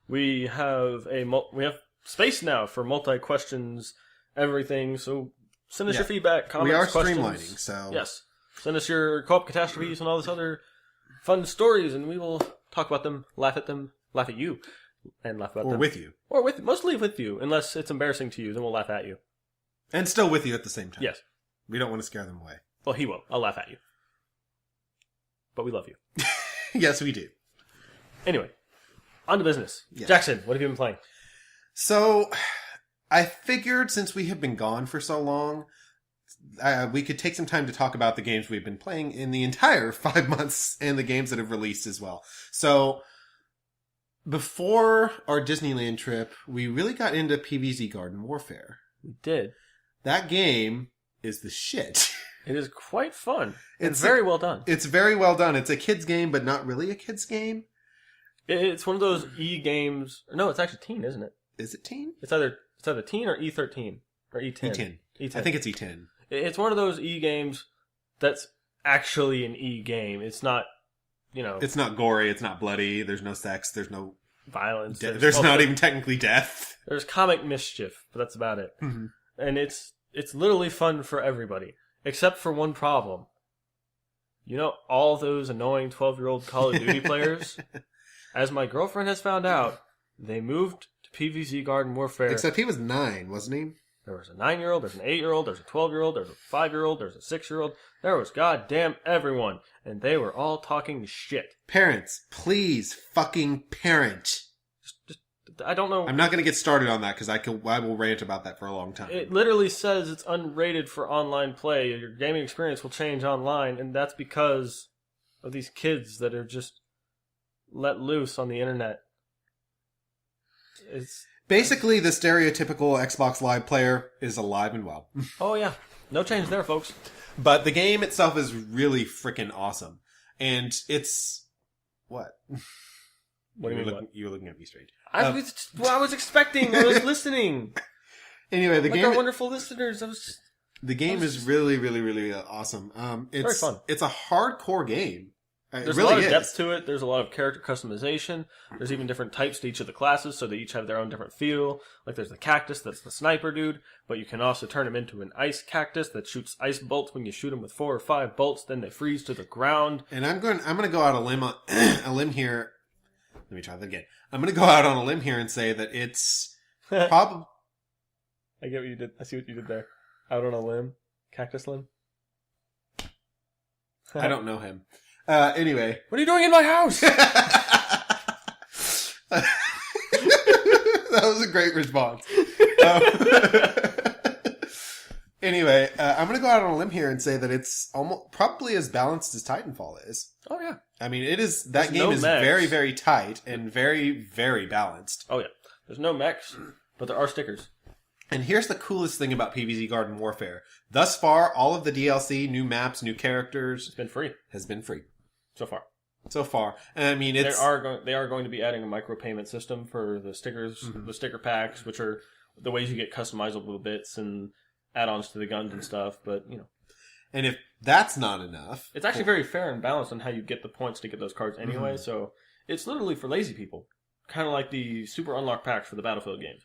We have we have space now for multi-questions, everything, so send us your feedback, comments, We are questions. streamlining, so... Yes. Send us your co-op catastrophes and all this other fun stories, and we will talk about them, laugh at you, and laugh about Or them. with you. Or mostly with you, unless it's embarrassing to you, then we'll laugh at you. And still with you at the same time. Yes. We don't want to scare them away. Well, he will. I'll laugh at you. But we love you. Yes, we do. Anyway, on to business. Yes. Jackson, what have you been playing? So, I figured since we have been gone for so long, we could take some time to talk about the games we've been playing in the entire 5 months and the games that have released as well. So, before our Disneyland trip, we really got into PvZ Garden Warfare. We did. That game is the shit. It is quite fun. It's It's very well done. It's very well done. It's a kid's game, but not really a kid's game. It's one of those E-games. No, it's actually teen, isn't it? Is it teen? It's either teen or E13. Or E10. E10. E10. I think it's E10. It's one of those E-games that's actually an E-game. It's not, It's not gory. It's not bloody. There's no sex. There's no... violence. There's not even technically death. There's comic mischief, but that's about it. You know, all those annoying 12-year-old Call of Duty players, as my girlfriend has found out, they moved to PvZ Garden Warfare. Except he was 9, wasn't he? There was a 9-year-old, there's an 8-year-old, there's a 12-year-old, there's a 5-year-old, there's a 6-year-old. There was goddamn everyone. And they were all talking shit. Parents, please fucking parent. I don't know. I'm not going to get started on that because I will rant about that for a long time. It literally says it's unrated for online play. Your gaming experience will change online, and that's because of these kids that are just let loose on the internet. It's basically the stereotypical Xbox Live player is alive and well. Oh yeah, no change there, folks. But the game itself is really freaking awesome, and it's what? What do you mean? You were looking at me straight. I was expecting. I was listening. Anyway, the game. Our wonderful listeners. The game is really, really, really awesome. It's very fun. It's a hardcore game. There's a lot of depth to it. There's a lot of character customization. There's even different types to each of the classes, so they each have their own different feel. Like there's the cactus, that's the sniper dude, but you can also turn him into an ice cactus that shoots ice bolts when you shoot him with 4 or 5 bolts. Then they freeze to the ground. And I'm going to go out a limb here. Let me try that again. I'm going to go out on a limb here and say that it's probably. I get what you did. I see what you did there. Out on a limb, cactus limb. I don't know him. Anyway. What are you doing in my house? That was a great response. Anyway, I'm going to go out on a limb here and say that it's probably as balanced as Titanfall is. Oh, yeah. I mean, that game is very, very tight and very, very balanced. Oh, yeah. There's no mechs, but there are stickers. And here's the coolest thing about PvZ Garden Warfare. Thus far, all of the DLC, new maps, new characters... It's been free. Has been free. So far. And I mean, it's... They are going to be adding a micropayment system for the stickers, the sticker packs, which are the ways you get customizable bits and add-ons to the guns and stuff, but, you know. And if that's not enough... It's actually very fair and balanced on how you get the points to get those cards anyway, so it's literally for lazy people. Kind of like the super unlock packs for the Battlefield games.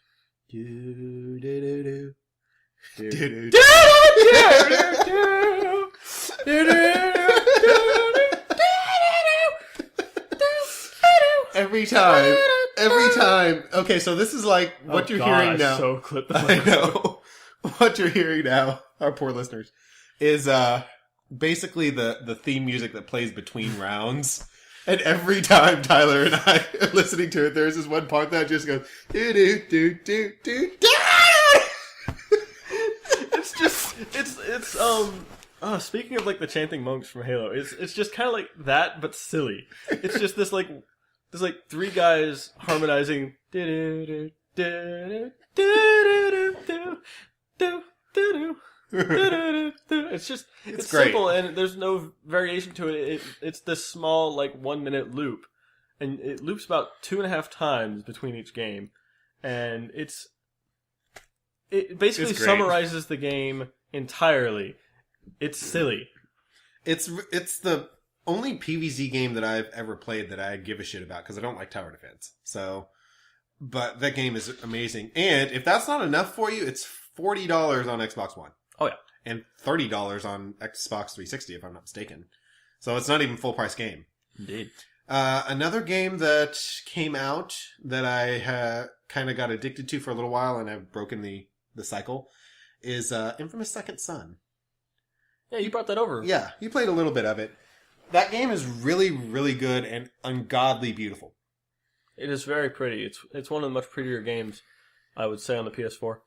Every time. Okay, so this is like what you're hearing now. So clip the I know. What you're hearing now, our poor listeners, is basically the theme music that plays between rounds. And every time Tyler and I are listening to it, there's this one part that just goes do do do do do do. Speaking of like the chanting monks from Halo, it's just kind of like that, but silly. It's just this like 3 guys harmonizing. It's great. Simple and there's no variation to it. It's this small like 1-minute loop, and it loops about 2.5 times between each game, and it basically summarizes the game entirely. It's silly. It's the only PvZ game that I've ever played that I give a shit about because I don't like tower defense. So, but that game is amazing. And if that's not enough for you, it's $40 on Xbox One. Oh yeah, and $30 on Xbox 360 if I'm not mistaken. So it's not even full price game. Indeed. Another game that came out that I kind of got addicted to for a little while and I've broken the cycle is Infamous Second Son. Yeah, you brought that over. Yeah, you played a little bit of it. That game is really, really good and ungodly beautiful. It is very pretty. It's one of the much prettier games, I would say, on the PS4.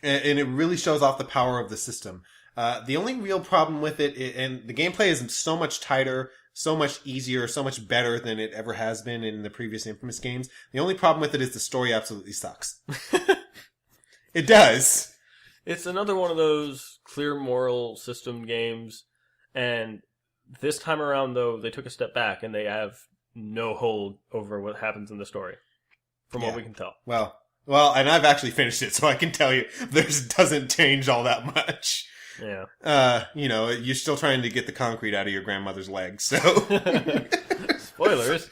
And it really shows off the power of the system. The only real problem with it, and the gameplay is so much tighter, so much easier, so much better than it ever has been in the previous Infamous games. The only problem with it is the story absolutely sucks. It does. It's another one of those clear moral system games, and this time around, though, they took a step back, and they have no hold over what happens in the story, from what we can tell. Well, and I've actually finished it, so I can tell you, this doesn't change all that much. Yeah. You're still trying to get the concrete out of your grandmother's legs, so... Spoilers.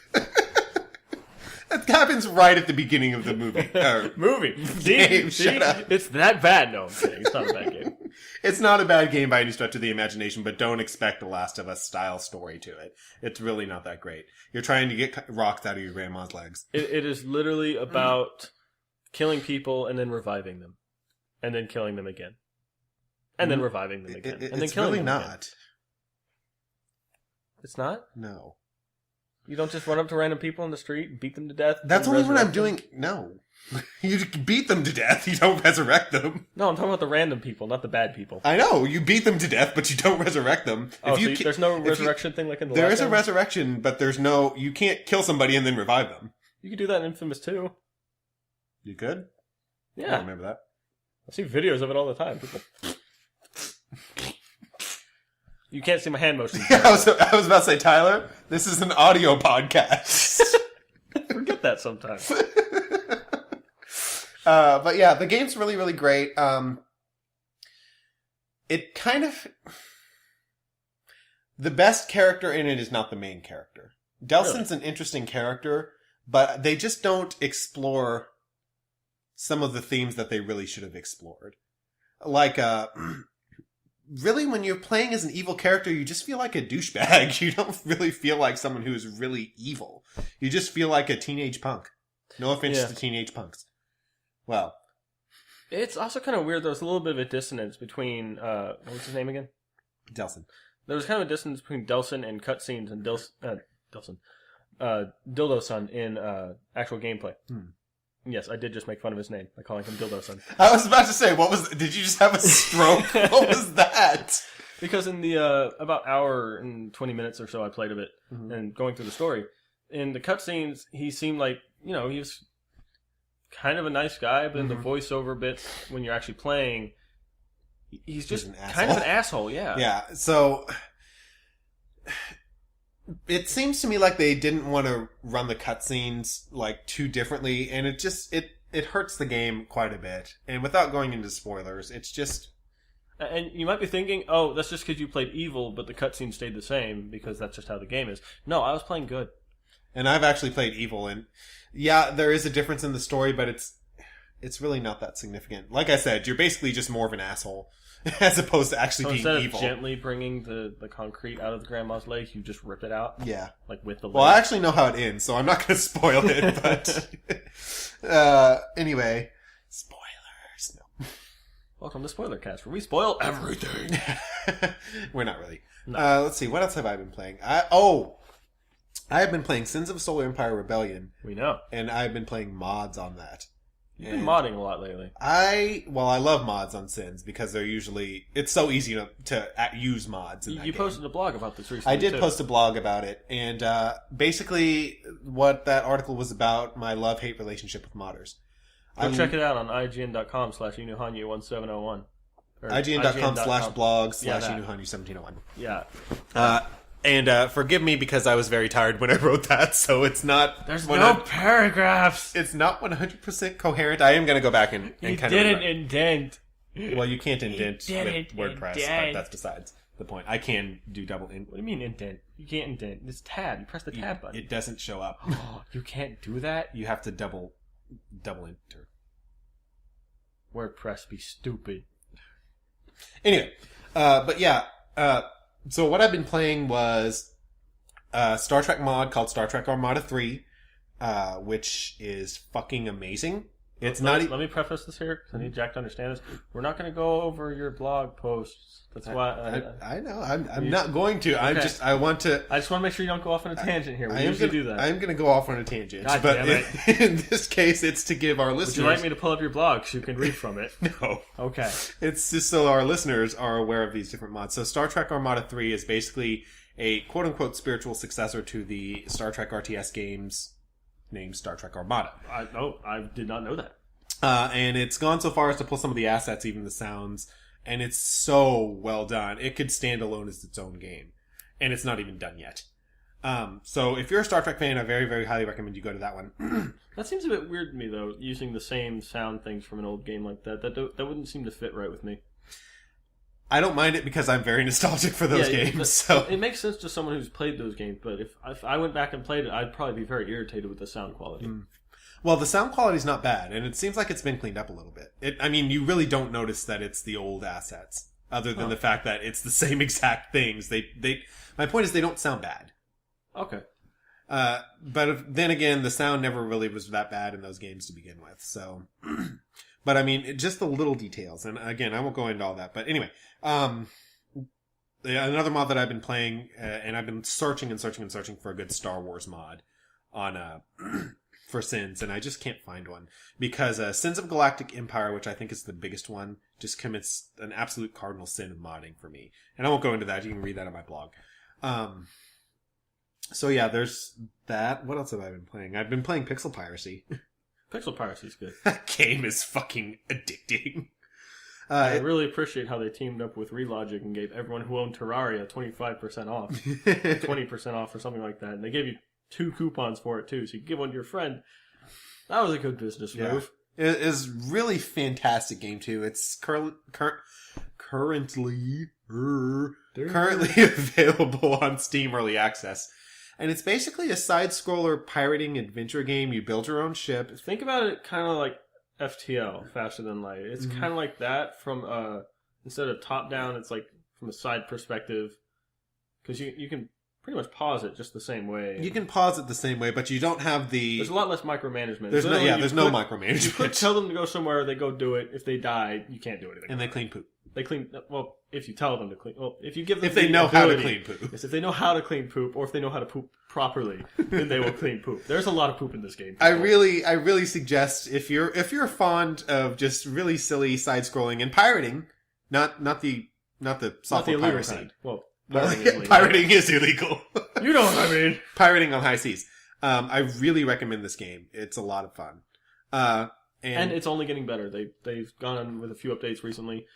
That happens right at the beginning of the movie. Movie. Game, See? shut up. It's that bad. No, I'm kidding. It's not a bad game. It's not a bad game by any stretch of the imagination, but don't expect a Last of Us style story to it. It's really not that great. You're trying to get rocks out of your grandma's legs. It is literally about killing people and then reviving them. And then killing them again. And then reviving them again. And then killing really them not. again. It's not? No. You don't just run up to random people in the street and beat them to death? That's only when I'm doing... No. You beat them to death. You don't resurrect them. No, I'm talking about the random people, not the bad people. I know. You beat them to death, but you don't resurrect them. There's no resurrection thing like in the There is a lockdown? resurrection, but there's no... You can't kill somebody and then revive them. You could do that in Infamous 2. You could? I Yeah. don't remember that. I see videos of it all the time. People... You can't see my hand motions. Yeah, I was about to say, Tyler, this is an audio podcast. I forget that sometimes. But yeah, the game's really, really great. It kind of... The best character in it is not the main character. Delson's an interesting character, but they just don't explore some of the themes that they really should have explored. Like, really, when you're playing as an evil character, you just feel like a douchebag. You don't really feel like someone who's really evil. You just feel like a teenage punk. No offense to teenage punks. Well, it's also kind of weird. There was a little bit of a dissonance between what was his name again? Delson. There was kind of a dissonance between Delson and cutscenes and Dildo Son in actual gameplay. Yes, I did just make fun of his name by calling him Dildo Son. I was about to say, did you just have a stroke? What was that? Because in the about hour and 20 minutes or so I played of it, and going through the story, in the cutscenes, he seemed like, he was kind of a nice guy, but in the voiceover bits, when you're actually playing, he's just kind of an asshole, yeah. Yeah, so... It seems to me like they didn't want to run the cutscenes like too differently, and it just it hurts the game quite a bit. And without going into spoilers, it's just... And you might be thinking, oh, that's just because you played evil, but the cutscene stayed the same because that's just how the game is. No, I was playing good. And I've actually played evil, and yeah, there is a difference in the story, but it's really not that significant. Like I said, you're basically just more of an asshole. As opposed to actually being evil. Instead of gently bringing the concrete out of the grandma's leg, you just rip it out? Yeah. Like with the leg? Well, I actually know how it ends, so I'm not going to spoil it, but... anyway. Spoilers. No. Welcome to Spoiler Cast, where we spoil everything. We're not really. No. Let's see, what else have I been playing? I have been playing Sins of Solar Empire Rebellion. We know. And I've been playing mods on that. You've been modding a lot lately. I love mods on Sins because they're usually... It's so easy to use mods in that You game. posted a blog about this recently, I did post a blog about it, and basically what that article was about, my love-hate relationship with modders. Go check it out on ign.com/inuhanyu1701. ign.com/blog/inuhanyu1701. Yeah. And forgive me because I was very tired when I wrote that, so it's not... There's no paragraphs! It's not 100% coherent. I am going to go back and you kind of... You didn't indent. Well, you can't indent with WordPress, but that's besides the point. I can do double indent. What do you mean indent? You can't indent. It's tab. You press the tab button. It doesn't show up. You can't do that? You have to double enter. WordPress be stupid. Anyway, but yeah... So what I've been playing was a Star Trek mod called Star Trek Armada 3, which is fucking amazing. It's Let me preface this here, because I need Jack to understand this. We're not going to go over your blog posts. That's why... I know. I'm not going to. Okay. I want to... I just want to make sure you don't go off on a tangent here. We usually do that. I'm going to go off on a tangent. God but damn it. In this case, it's to give our listeners... Would you like me to pull up your blog so you can read from it? No. Okay. It's just so our listeners are aware of these different mods. So Star Trek Armada 3 is basically a quote-unquote spiritual successor to the Star Trek RTS games named Star Trek Armada. I did not know that. And it's gone so far as to pull some of the assets, even the sounds, and it's so well done. It could stand alone as its own game. And it's not even done yet. So if you're a Star Trek fan, I very, very highly recommend you go to that one. That seems a bit weird to me, though, using the same sound things from an old game like that. That wouldn't seem to fit right with me. I don't mind it because I'm very nostalgic for those games. So it makes sense to someone who's played those games, but if I went back and played it, I'd probably be very irritated with the sound quality. Well, the sound quality's not bad, and it seems like it's been cleaned up a little bit. You really don't notice that it's the old assets. other than the fact that it's the same exact things. My point is they don't sound bad. Okay. Then again, the sound never really was that bad in those games to begin with. So, but I mean, just the little details. And again, I won't go into all that. But anyway, another mod that I've been playing, and I've been searching for a good Star Wars mod on for Sins, and I just can't find one because Sins of Galactic Empire, which I think is the biggest one, just commits an absolute cardinal sin of modding for me. And I won't go into that. You can read that on my blog. So yeah, there's that. What else have I been playing? I've been playing Pixel Piracy. Pixel Piracy is good. That game is fucking addicting. I really appreciate how they teamed up with Relogic and gave everyone who owned Terraria 25% off. 20% off or something like that. And they gave you 2 coupons for it too, so you can give one to your friend. That was a good business move. It is really fantastic game too. It's currently available on Steam Early Access. And it's basically a side-scroller pirating adventure game. You build your own ship. Think about it kind of like FTL, Faster Than Light. It's kind of like that from, instead of top-down, it's like from a side perspective. Because you can pretty much pause it just the same way. You can pause it the same way, but you don't have the... There's a lot less micromanagement. There's no micromanagement. You tell them to go somewhere, they go do it. If they die, you can't do anything. And they clean poop. They clean... Well, if you tell them to clean... Well, if you give them if they know how to clean poop. Yes, if they know how to clean poop, or if they know how to poop properly, then they will clean poop. There's a lot of poop in this game. I really suggest if you're fond of just really silly side-scrolling and pirating, not the software piracy. Kind. Well, pirating is illegal. You know what I mean. Pirating on high seas. I really recommend this game. It's a lot of fun. And it's only getting better. They've gone on with a few updates recently,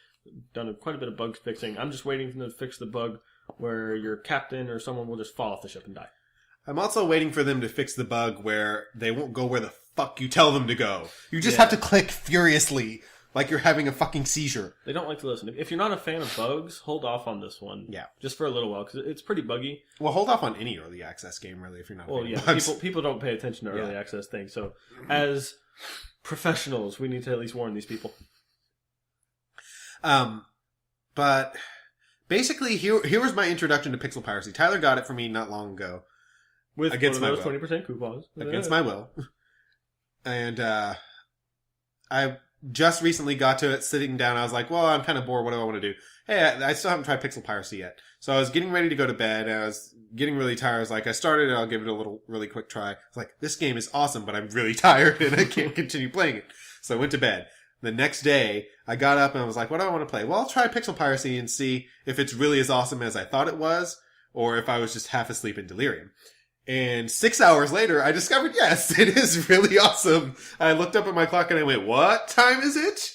done quite a bit of bug fixing. I'm just waiting for them to fix the bug where your captain or someone will just fall off the ship and die. I'm also waiting for them to fix the bug where they won't go where the fuck you tell them to go. You just have to click furiously like you're having a fucking seizure. They don't like to listen. If you're not a fan of bugs, hold off on this one. Yeah. Just for a little while, because it's pretty buggy. Well, hold off on any early access game, really, if you're not a fan of bugs. People don't pay attention to early access things. So, as professionals, we need to at least warn these people. But basically, here was my introduction to Pixel Piracy. Tyler got it for me not long ago. With against one of my those will. 20% coupons. Against my will. And I just recently got to it, sitting down. I was like, well, I'm kind of bored. What do I want to do? Hey, I still haven't tried Pixel Piracy yet. So I was getting ready to go to bed. And I was getting really tired. I was like, I started it. I'll give it a really quick try. I was like, this game is awesome, but I'm really tired and I can't continue playing it. So I went to bed. The next day, I got up and I was like, what do I want to play? Well, I'll try Pixel Piracy and see if it's really as awesome as I thought it was, or if I was just half asleep in delirium. And 6 hours later, I discovered, yes, it is really awesome. I looked up at my clock and I went, what time is it?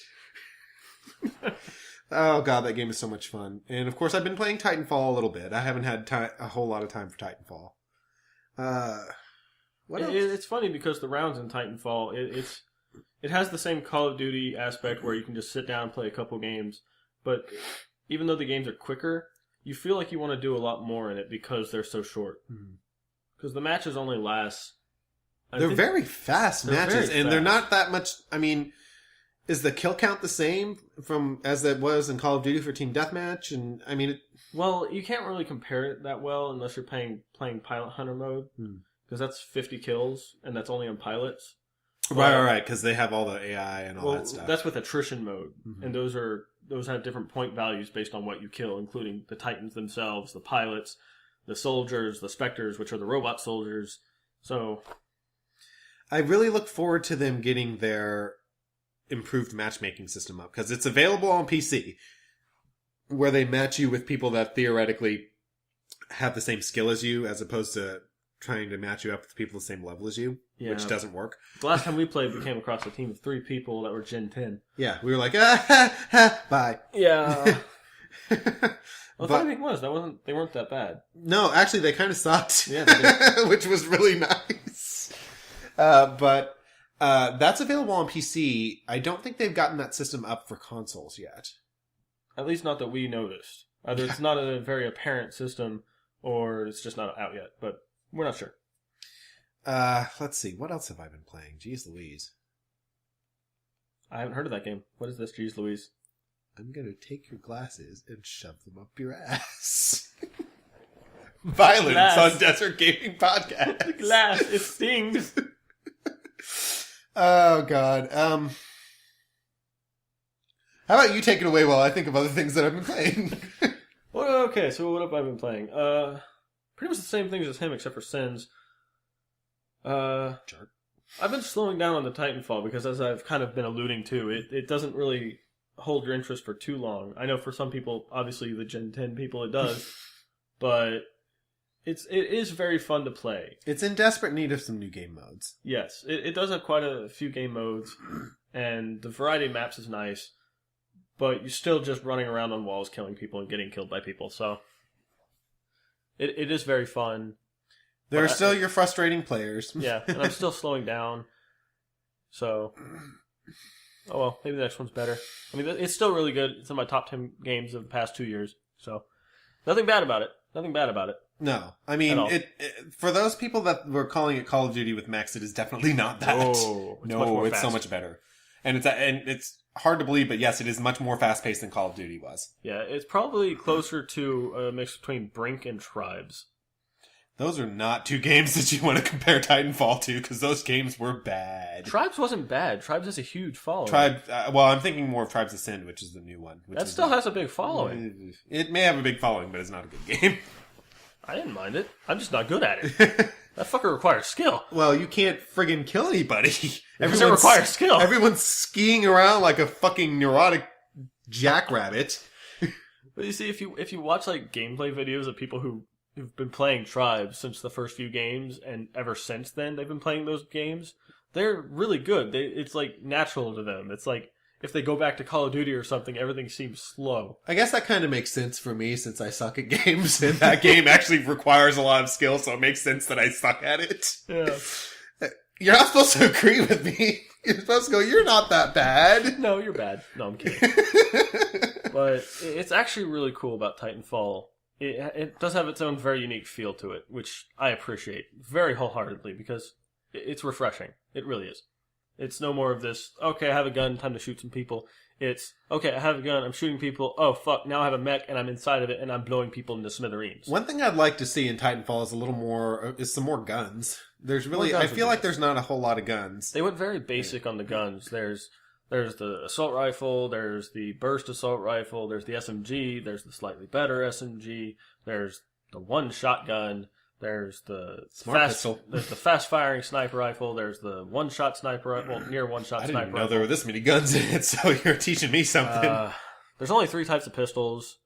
Oh god, that game is so much fun. And of course, I've been playing Titanfall a little bit. I haven't had a whole lot of time for Titanfall. What else? It's funny because the rounds in Titanfall, it has the same Call of Duty aspect where you can just sit down and play a couple games. But even though the games are quicker, you feel like you want to do a lot more in it because they're so short. Because the matches only last... They're very fast matches, and they're not that much... I mean, is the kill count the same as it was in Call of Duty for Team Deathmatch? And I mean... Well, you can't really compare it that well unless you're playing Pilot Hunter mode. Because that's 50 kills, and that's only on pilots. Right, because they have all the AI and all that stuff. That's with attrition mode, and those have different point values based on what you kill, including the Titans themselves, the pilots, the soldiers, the Spectres, which are the robot soldiers. So, I really look forward to them getting their improved matchmaking system up, because it's available on PC, where they match you with people that theoretically have the same skill as you, as opposed to trying to match you up with people the same level as you, which doesn't work. The last time we played, we came across a team of 3 people that were Gen 10. Yeah, we were like, bye. Yeah. Well, the funny thing was, they weren't that bad. No, actually, they kind of sucked. Yeah, they did. Which was really nice. But that's available on PC. I don't think they've gotten that system up for consoles yet. At least not that we noticed. Either it's not a very apparent system, or it's just not out yet, but we're not sure. Let's see. What else have I been playing? Jeez Louise. I haven't heard of that game. What is this, Jeez Louise? I'm going to take your glasses and shove them up your ass. Violence Glass. on Desert Gaming Podcast. Glass, it stings. Oh, God. How about you take it away while I think of other things that I've been playing? Well, okay, so what have I been playing? Pretty much the same things as him, except for Sins. Jerk. I've been slowing down on the Titanfall because, as I've kind of been alluding to, it doesn't really hold your interest for too long. I know for some people, obviously the Gen 10 people, it does, but it is very fun to play. It's in desperate need of some new game modes. Yes, it does have quite a few game modes, and the variety of maps is nice, but you're still just running around on walls killing people and getting killed by people, so it is very fun. There are still your frustrating players. Yeah, and I'm still slowing down, so... Oh well, maybe the next one's better. I mean, it's still really good. It's in my top 10 games of the past 2 years, so nothing bad about it. Nothing bad about it. No, I mean, it for those people that were calling it Call of Duty with mechs, it is definitely not that. Oh, it's so much better, and it's hard to believe, but yes, it is much more fast paced than Call of Duty was. Yeah, it's probably closer to a mix between Brink and Tribes. Those are not two games that you want to compare Titanfall to, because those games were bad. Tribes wasn't bad. Tribes has a huge following. Well, I'm thinking more of Tribes Ascend, which is the new one. That still has a big following. It may have a big following, but it's not a good game. I didn't mind it. I'm just not good at it. That fucker requires skill. Well, you can't friggin' kill anybody. It requires skill. Everyone's skiing around like a fucking neurotic jackrabbit. But you see, if you watch like gameplay videos of people who've been playing Tribes since the first few games, and ever since then they've been playing those games, they're really good. It's like natural to them. It's like if they go back to Call of Duty or something, everything seems slow. I guess that kind of makes sense for me since I suck at games, and that game actually requires a lot of skill, so it makes sense that I suck at it. Yeah. You're not supposed to agree with me. You're supposed to go, you're not that bad. No, you're bad. No, I'm kidding. But it's actually really cool about Titanfall. It does have its own very unique feel to it, which I appreciate very wholeheartedly because it's refreshing. It really is. It's no more of this, okay, I have a gun, time to shoot some people. It's, okay, I have a gun, I'm shooting people, oh fuck, now I have a mech and I'm inside of it and I'm blowing people into smithereens. One thing I'd like to see in Titanfall is some more guns. There's really, I feel like there's not a whole lot of guns. They went very basic on the guns. There's the assault rifle, there's the burst assault rifle, there's the SMG, there's the slightly better SMG, there's the one shotgun, there's the pistol. There's the fast firing sniper rifle, there's the one shot sniper rifle, near one shot sniper rifle. I didn't know there were this many guns in it, so you're teaching me something. There's only 3 types of pistols.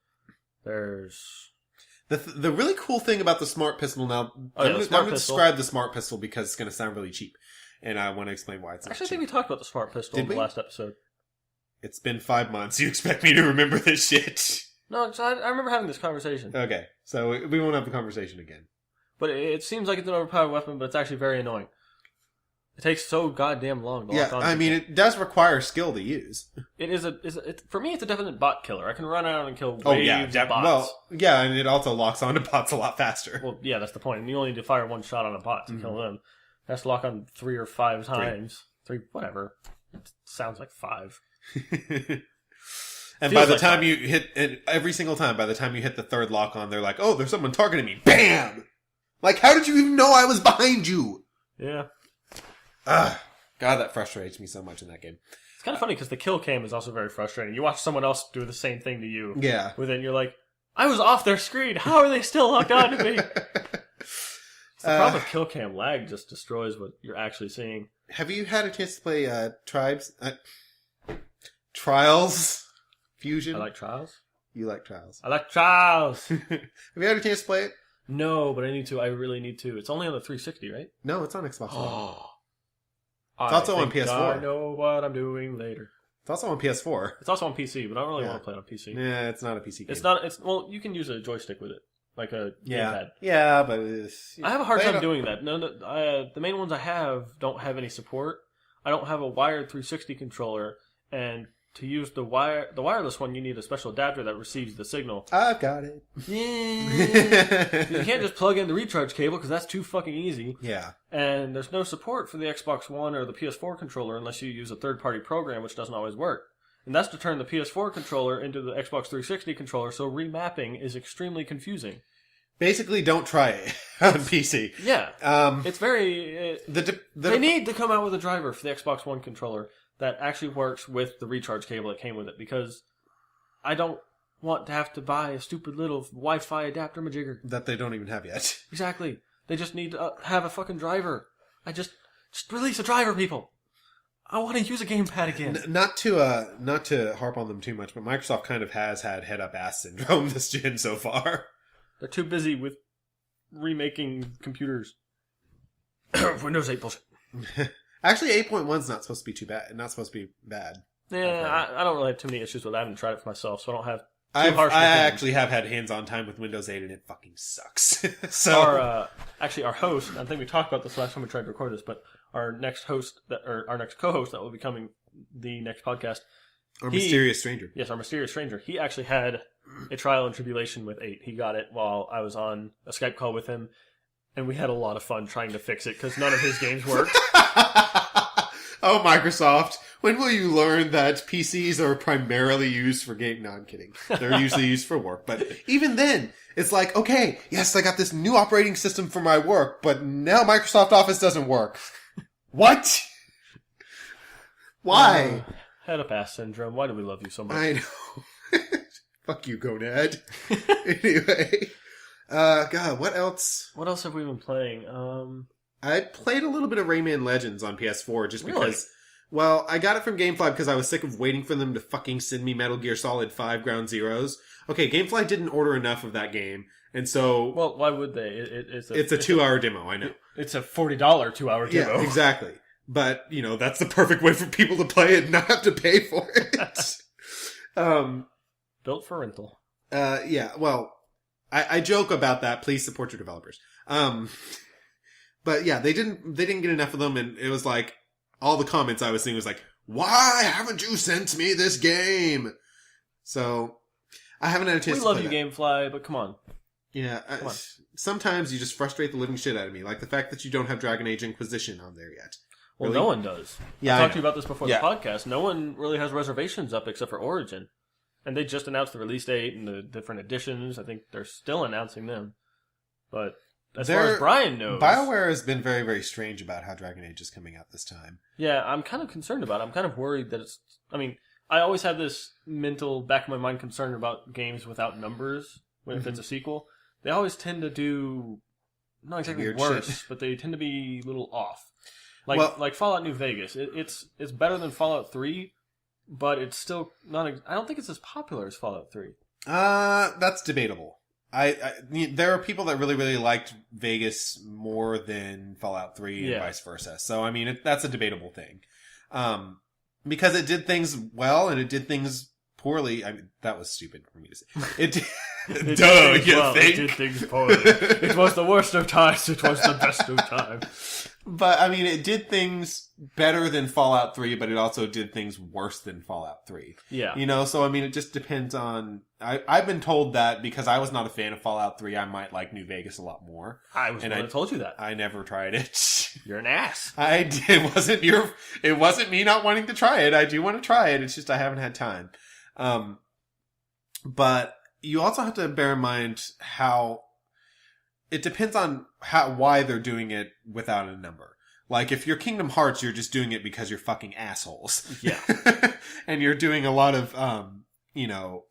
There's the really cool thing about the smart pistol now. I'm going to describe the smart pistol because it's going to sound really cheap. And I want to explain why it's not Actually, I cheap. think we talked about the smart pistol in the last episode. It's been 5 months. You expect me to remember this shit? No, I remember having this conversation. Okay, so we won't have the conversation again. But it seems like it's an overpowered weapon, but it's actually very annoying. It takes so goddamn long to lock on. I mean, it does require skill to use. For me, it's a definite bot killer. I can run out and kill waves of bots. Well, yeah, and it also locks onto bots a lot faster. Well, yeah, that's the point. And you only need to fire one shot on a bot to kill them. It has to lock on 3 or 5 times. 3, whatever. It sounds like 5. And by the time you hit, and every single time, by the time you hit the 3rd lock on, they're like, oh, there's someone targeting me. BAM! Like, how did you even know I was behind you? Yeah. God, that frustrates me so much in that game. It's kind of funny because the kill cam is also very frustrating. You watch someone else do the same thing to you. Yeah. Within you're like, I was off their screen. How are they still locked on to me? The problem with kill cam lag just destroys what you're actually seeing. Have you had a chance to play Trials Fusion? I like Trials. You like Trials. I like Trials. Have you had a chance to play it? No, but I need to. I really need to. It's only on the 360, right? No, it's on Xbox One. It's also on PS4. I know what I'm doing later. It's also on PS4. It's also on PC, but I don't really want to play it on PC. Yeah, it's not a PC game. It's not. Well, you can use a joystick with it, like a gamepad. Yeah, but I have a hard time doing that. No, the main ones I have don't have any support. I don't have a wired 360 controller, and to use the wireless one, you need a special adapter that receives the signal. I've got it. Yeah. You can't just plug in the recharge cable because that's too fucking easy. Yeah. And there's no support for the Xbox One or the PS4 controller unless you use a third-party program, which doesn't always work. And that's to turn the PS4 controller into the Xbox 360 controller, so remapping is extremely confusing. Basically, don't try it on PC. Yeah. It's very... they need to come out with a driver for the Xbox One controller that actually works with the recharge cable that came with it, because I don't want to have to buy a stupid little Wi-Fi adapter majigger. That they don't even have yet. Exactly. They just need to have a fucking driver. Just release a driver, people. I want to use a gamepad again. Not to harp on them too much, but Microsoft kind of has had head-up-ass syndrome this gen so far. They're too busy with remaking computers. Windows 8 bullshit. Actually, 8.1's not supposed to be too bad. Not supposed to be bad. Yeah, I don't really have too many issues with that. I haven't tried it for myself, so I don't have I actually have had hands-on time with Windows 8, and it fucking sucks. So our host, I think we talked about this last time we tried to record this, but our next host, our next co-host that will be coming the next podcast. Our mysterious stranger. Yes, our mysterious stranger. He actually had a trial and tribulation with 8. He got it while I was on a Skype call with him, and we had a lot of fun trying to fix it because none of his games worked. Oh, Microsoft, when will you learn that PCs are primarily used for game? No, I'm kidding. They're usually used for work. But even then, it's like, okay, yes, I got this new operating system for my work, but now Microsoft Office doesn't work. What? Why? Head-up-ass syndrome. Why do we love you so much? I know. Fuck you, Gonad. Anyway. God, what else? What else have we been playing? I played a little bit of Rayman Legends on PS4 just because, well, I got it from Gamefly because I was sick of waiting for them to fucking send me Metal Gear Solid 5 Ground Zeroes. Okay, Gamefly didn't order enough of that game, and so... Well, why would they? It's a 2-hour demo, I know. It's a $40 2-hour demo. Yeah, exactly. But, you know, that's the perfect way for people to play it and not have to pay for it. Built for rental. Yeah, well, I joke about that. Please support your developers. But yeah, they didn't get enough of them, and it was like, all the comments I was seeing was like, why haven't you sent me this game? So, I haven't had a chance to play that. We love you, Gamefly, but come on. Yeah, Come on. Sometimes you just frustrate the living shit out of me, like the fact that you don't have Dragon Age Inquisition on there yet. Well, Really? no one does. Yeah, I I talked to know. you about this before the podcast. No one really has reservations up except for Origin. And they just announced the release date and the different editions. I think they're still announcing them. But as far as Brian knows... BioWare has been very, very strange about how Dragon Age is coming out this time. Yeah, I'm kind of concerned about it. I'm kind of worried that it's... I mean, I always have this mental, back of my mind concern about games without numbers, if it's a sequel. They always tend to do... Not exactly Weird worse, shit. but they tend to be a little off. Like Fallout New Vegas. It's better than Fallout 3, but it's still not... I don't think it's as popular as Fallout 3. That's debatable. There are people that really, really liked Vegas more than Fallout 3 and vice versa. So, I mean, that's a debatable thing. Because it did things well and it did things poorly. I mean, that was stupid for me to say. It think? It did things poorly. It was the worst of times. It was the best of times. But, I mean, it did things better than Fallout 3, but it also did things worse than Fallout 3. Yeah. You know, so, I mean, it just depends on... I've been told that because I was not a fan of Fallout 3, I might like New Vegas a lot more. I was the one that told you that. I never tried it. You're an ass. It wasn't me not wanting to try it. I do want to try it. It's just I haven't had time. But you also have to bear in mind how it depends on why they're doing it without a number. Like, if you're Kingdom Hearts, you're just doing it because you're fucking assholes. Yeah. And you're doing a lot of,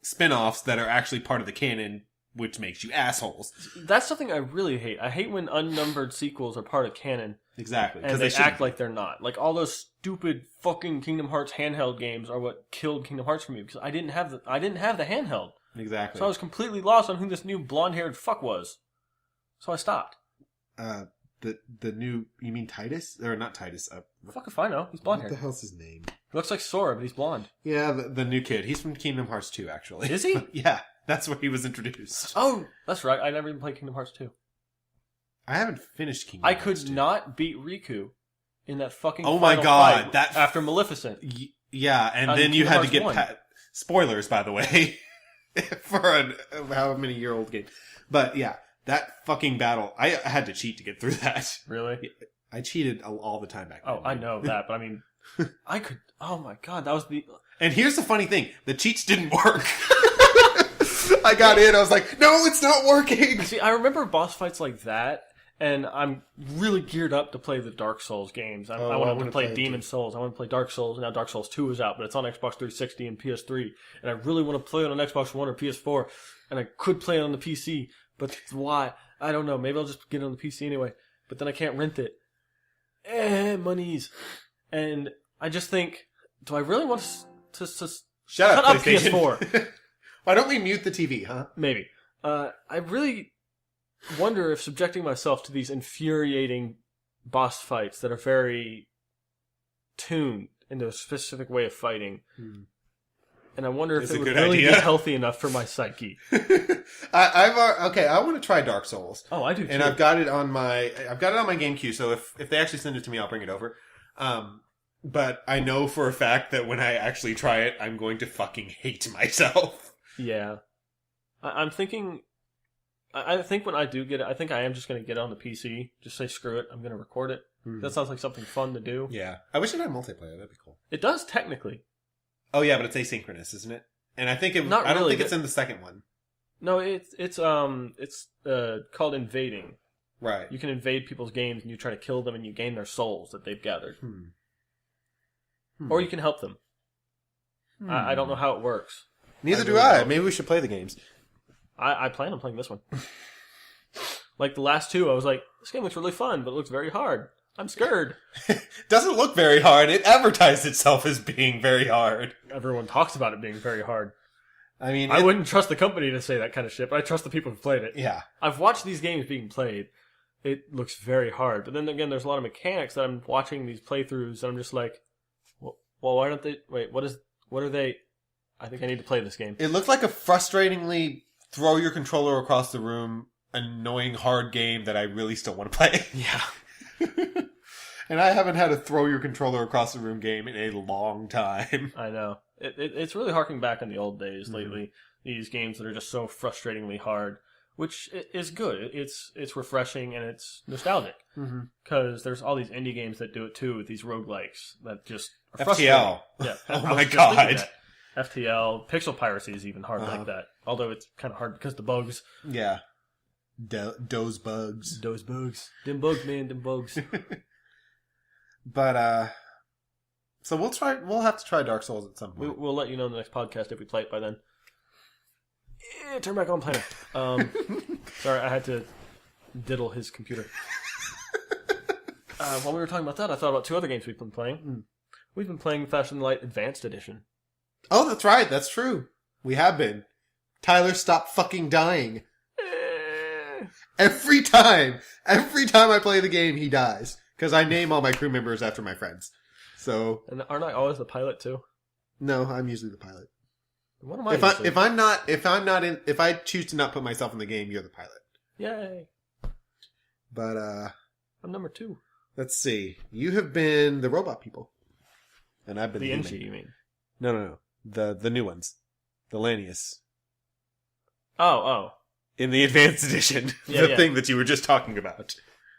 spin-offs that are actually part of the canon, which makes you assholes. That's something I really hate. I hate when unnumbered sequels are part of canon. Exactly. And they act like they're not. Like, all those stupid fucking Kingdom Hearts handheld games are what killed Kingdom Hearts for me, because I didn't have the handheld. Exactly. So I was completely lost on who this new blonde-haired fuck was. So I stopped. The new, you mean Titus? Or not Titus. Fuck if I know. He's blonde-haired. What the hell's his name? He looks like Sora, but he's blonde. Yeah, the new kid. He's from Kingdom Hearts 2, actually. Is he? Yeah, that's where he was introduced. Oh, that's right. I never even played Kingdom Hearts 2. I haven't finished Kingdom Hearts 2. I could not beat Riku in that fucking Oh my final god, fight that after Maleficent. Yeah, and then you had to get spoilers, by the way, for how many year old game. But yeah, that fucking battle, I had to cheat to get through that. Really? I cheated all the time back then. Oh, I know that, but I mean, I could. Oh my god, that was And here's the funny thing. The cheats didn't work. I got in. I was like, no, it's not working. See, I remember boss fights like that, and I'm really geared up to play the Dark Souls games. I wanted to play Demon Souls. I want to play Dark Souls. And now Dark Souls 2 is out, but it's on Xbox 360 and PS3. And I really want to play it on Xbox One or PS4. And I could play it on the PC. But why? I don't know. Maybe I'll just get it on the PC anyway. But then I can't rent it. Monies. And I just think, do I really want to Shut up PS4? Why don't we mute the TV, huh? Maybe. I really wonder if subjecting myself to these infuriating boss fights that are very tuned into a specific way of fighting, and I wonder if it would really be healthy enough for my psyche. I want to try Dark Souls. Oh, I do too. And I've got it on my game queue, so if they actually send it to me, I'll bring it over. But I know for a fact that when I actually try it, I'm going to fucking hate myself. Yeah. I'm thinking... I think when I do get it, I think I am just going to get it on the PC. Just say, screw it, I'm going to record it. That sounds like something fun to do. Yeah. I wish it had multiplayer, that'd be cool. It does, technically. Oh yeah, but it's asynchronous, isn't it? And I think I don't think it's in the second one. No, it's called invading. Right. You can invade people's games and you try to kill them and you gain their souls that they've gathered. Or you can help them. I don't know how it works. Neither do I. Maybe we should play the games. I plan on playing this one. Like the last two, I was like, this game looks really fun, but it looks very hard. I'm scared. Doesn't look very hard. It advertised itself as being very hard. Everyone talks about it being very hard. I mean, I wouldn't trust the company to say that kind of shit, but I trust the people who played it. Yeah. I've watched these games being played. It looks very hard. But then again, there's a lot of mechanics that I'm watching these playthroughs, and I'm just like, well, why don't they... Wait, what are they... I think I need to play this game. It looked like a frustratingly throw your controller across the room, annoying hard game that I really still want to play. Yeah. And I haven't had a throw your controller across the room game in a long time. I know. It's really harking back on the old days lately. These games that are just so frustratingly hard, which is good. It's refreshing and it's nostalgic. Because there's all these indie games that do it too with these roguelikes that just are FTL. Yeah. Oh my god. FTL. Pixel piracy is even hard like that. Although it's kind of hard because the bugs. Yeah. Those bugs. Those bugs. Them bugs, man. Them bugs. But, so we'll have to try Dark Souls at some point. We'll let you know in the next podcast if we play it by then. Turn back on, planner. Sorry, I had to diddle his computer. While we were talking about that, I thought about two other games we've been playing. We've been playing Faster Than Light Advanced Edition. Oh, that's right. That's true. We have been. Tyler, stop fucking dying. Every time I play the game, he dies. Because I name all my crew members after my friends. So. And aren't I always the pilot too? No, I'm usually the pilot. What am I? If I choose to not put myself in the game, you're the pilot. Yay. But I'm number 2. Let's see. You have been the robot people. And I've been the Enchi, you mean? No. The new ones. The Lanius. Oh. In the Advanced Edition. The thing that you were just talking about.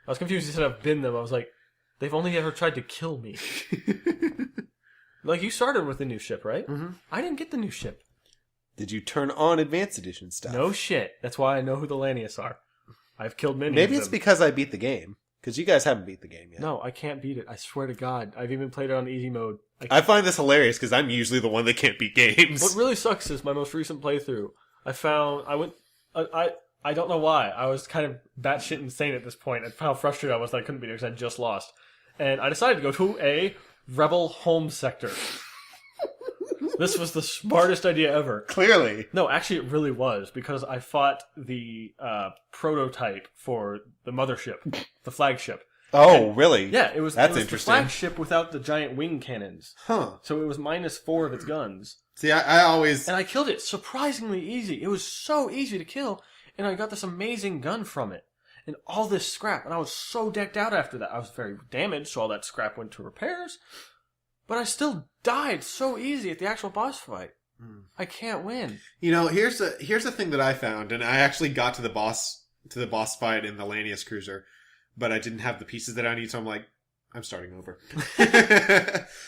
I was confused. You said I've been them. I was like, they've only ever tried to kill me. Like, you started with the new ship, right? Mm-hmm. I didn't get the new ship. Did you turn on Advanced Edition stuff? No shit. That's why I know who the Lanius are. I've killed many Maybe of it's them. because I beat the game. Because you guys haven't beat the game yet. No, I can't beat it. I swear to God. I've even played it on easy mode. I find this hilarious because I'm usually the one that can't beat games. What really sucks is my most recent playthrough. I don't know why. I was kind of batshit insane at this point and how frustrated I was that I couldn't beat it because I just lost. And I decided to go to a rebel home sector. This was the smartest idea ever. Clearly. No, actually it really was, because I fought the prototype for the mothership, the flagship. Oh, really? Yeah, it was interesting. The flagship without the giant wing cannons. Huh. So it was -4 of its guns. See, I always... And I killed it surprisingly easy. It was so easy to kill, and I got this amazing gun from it. And all this scrap, and I was so decked out after that. I was very damaged, so all that scrap went to repairs. But I still died so easy at the actual boss fight. I can't win. You know, here's the thing that I found, and I actually got to the boss fight in the Lanius Cruiser, but I didn't have the pieces that I need, so I'm like, I'm starting over.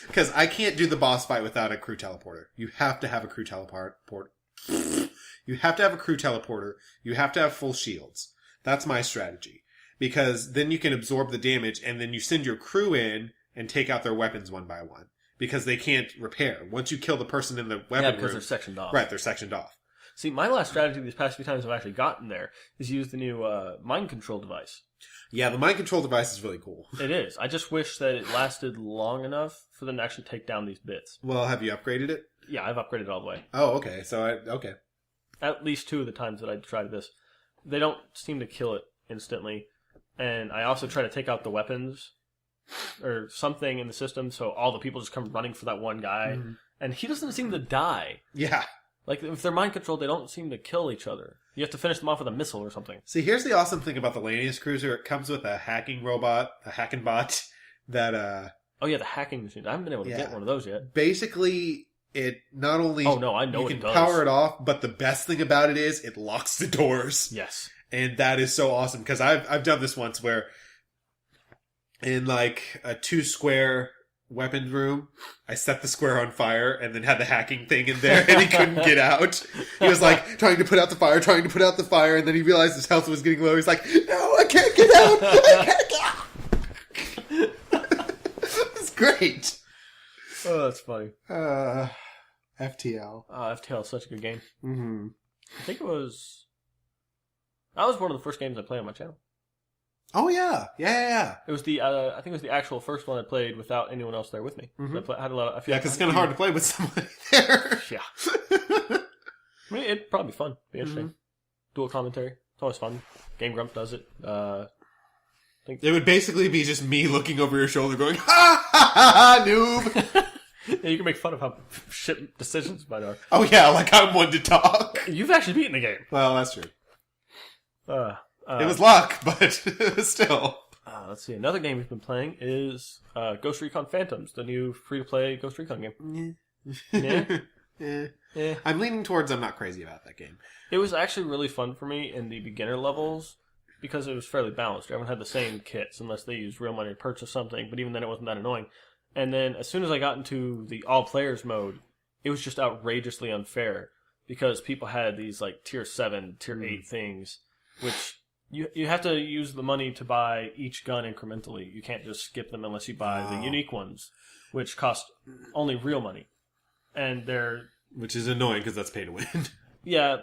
Because I can't do the boss fight without a crew teleporter. You have to have a crew teleport. You have to have a crew teleporter. You have to have full shields. That's my strategy. Because then you can absorb the damage, and then you send your crew in and take out their weapons one by one. Because they can't repair. Once you kill the person in the weapon because room, they're sectioned off. Right, they're sectioned off. See, my last strategy these past few times I've actually gotten there is use the new mind control device. Yeah, the mind control device is really cool. It is. I just wish that it lasted long enough for them to actually take down these bits. Well, have you upgraded it? Yeah, I've upgraded all the way. Oh, okay. Okay. At least 2 of the times that I tried this. They don't seem to kill it instantly. And I also try to take out the weapons or something in the system, so all the people just come running for that one guy. Mm-hmm. And he doesn't seem to die. Yeah. Like, if they're mind controlled, they don't seem to kill each other. You have to finish them off with a missile or something. See, here's the awesome thing about the Lanius Cruiser. It comes with a hacking robot, a hacking bot, that, Oh, yeah, the hacking machine. I haven't been able to get one of those yet. Basically, it not only... Oh, no, I know you it can does. power it off, but the best thing about it is it locks the doors. Yes. And that is so awesome, because I've done this once where in, like, a 2-square... weapons room, I set the square on fire and then had the hacking thing in there and he couldn't get out. He was like trying to put out the fire, and then he realized his health was getting low. He's like, no, I can't get out! I can't get out! It's great. Oh, that's funny. FTL. FTL is such a good game. Mm-hmm. I think it was... That was one of the first games I played on my channel. Oh, yeah. Yeah. It was the, I think it was the actual first one I played without anyone else there with me. Mm-hmm. I had a lot of, because it's kind of hard to play with somebody there. Yeah. I mean, it'd probably be fun. Be interesting. Mm-hmm. Dual commentary. It's always fun. Game Grumps does it. It would basically be just me looking over your shoulder going, ha ha ha, noob! Yeah, you can make fun of how shit decisions mine are. Oh, yeah, like I'm one to talk. You've actually beaten the game. Well, that's true. It was luck, but still. Let's see. Another game we've been playing is Ghost Recon Phantoms, the new free-to-play Ghost Recon game. Yeah. I'm leaning towards I'm not crazy about that game. It was actually really fun for me in the beginner levels because it was fairly balanced. Everyone had the same kits unless they used real money to purchase something, but even then it wasn't that annoying. And then as soon as I got into the all-players mode, it was just outrageously unfair because people had these like tier 7, tier 8 things, which... You have to use the money to buy each gun incrementally. You can't just skip them unless you buy the unique ones, which cost only real money. And which is annoying because that's pay to win. Yeah,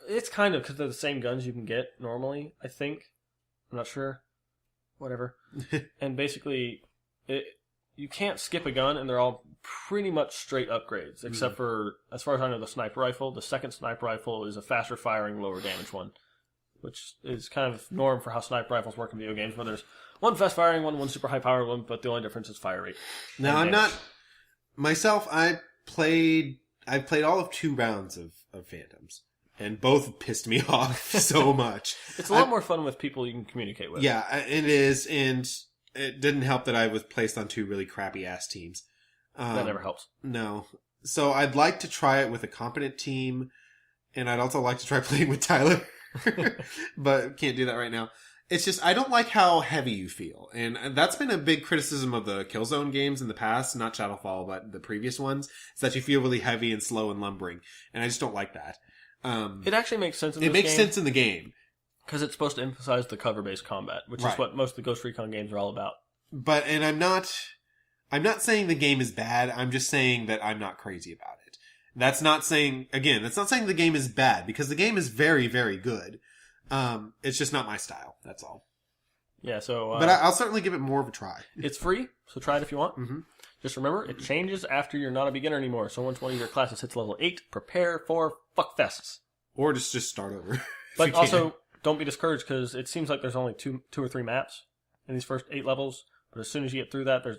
it's kind of because they're the same guns you can get normally, I think. I'm not sure. Whatever. And basically, you can't skip a gun, and they're all pretty much straight upgrades, except for, as far as I know, the sniper rifle. The second sniper rifle is a faster firing, lower damage one, which is kind of norm for how sniper rifles work in video games, where there's one fast firing one super high powered one, but the only difference is fire rate. Now, I'm not... Myself, I've played all of 2 rounds of Phantoms, and both pissed me off so much. It's a lot more fun with people you can communicate with. Yeah, it is, and it didn't help that I was placed on 2 really crappy-ass teams. That never helps. No. So I'd like to try it with a competent team, and I'd also like to try playing with Tyler. But can't do that right now. It's just, I don't like how heavy you feel. And that's been a big criticism of the Killzone games in the past, not Shadowfall, but the previous ones, is that you feel really heavy and slow and lumbering. And I just don't like that. It actually makes sense in this game. It makes sense in the game. Because it's supposed to emphasize the cover-based combat, which is what most of the Ghost Recon games are all about. And I'm not saying the game is bad, I'm just saying that I'm not crazy about it. That's not saying the game is bad, because the game is very, very good. It's just not my style, that's all. Yeah, so... but I'll certainly give it more of a try. It's free, so try it if you want. Mm-hmm. Just remember, it changes after you're not a beginner anymore, so once one of your classes hits level 8, prepare for fuckfests. Or just start over. But also, don't be discouraged, because it seems like there's only two or three maps in these first 8 levels, but as soon as you get through that, there's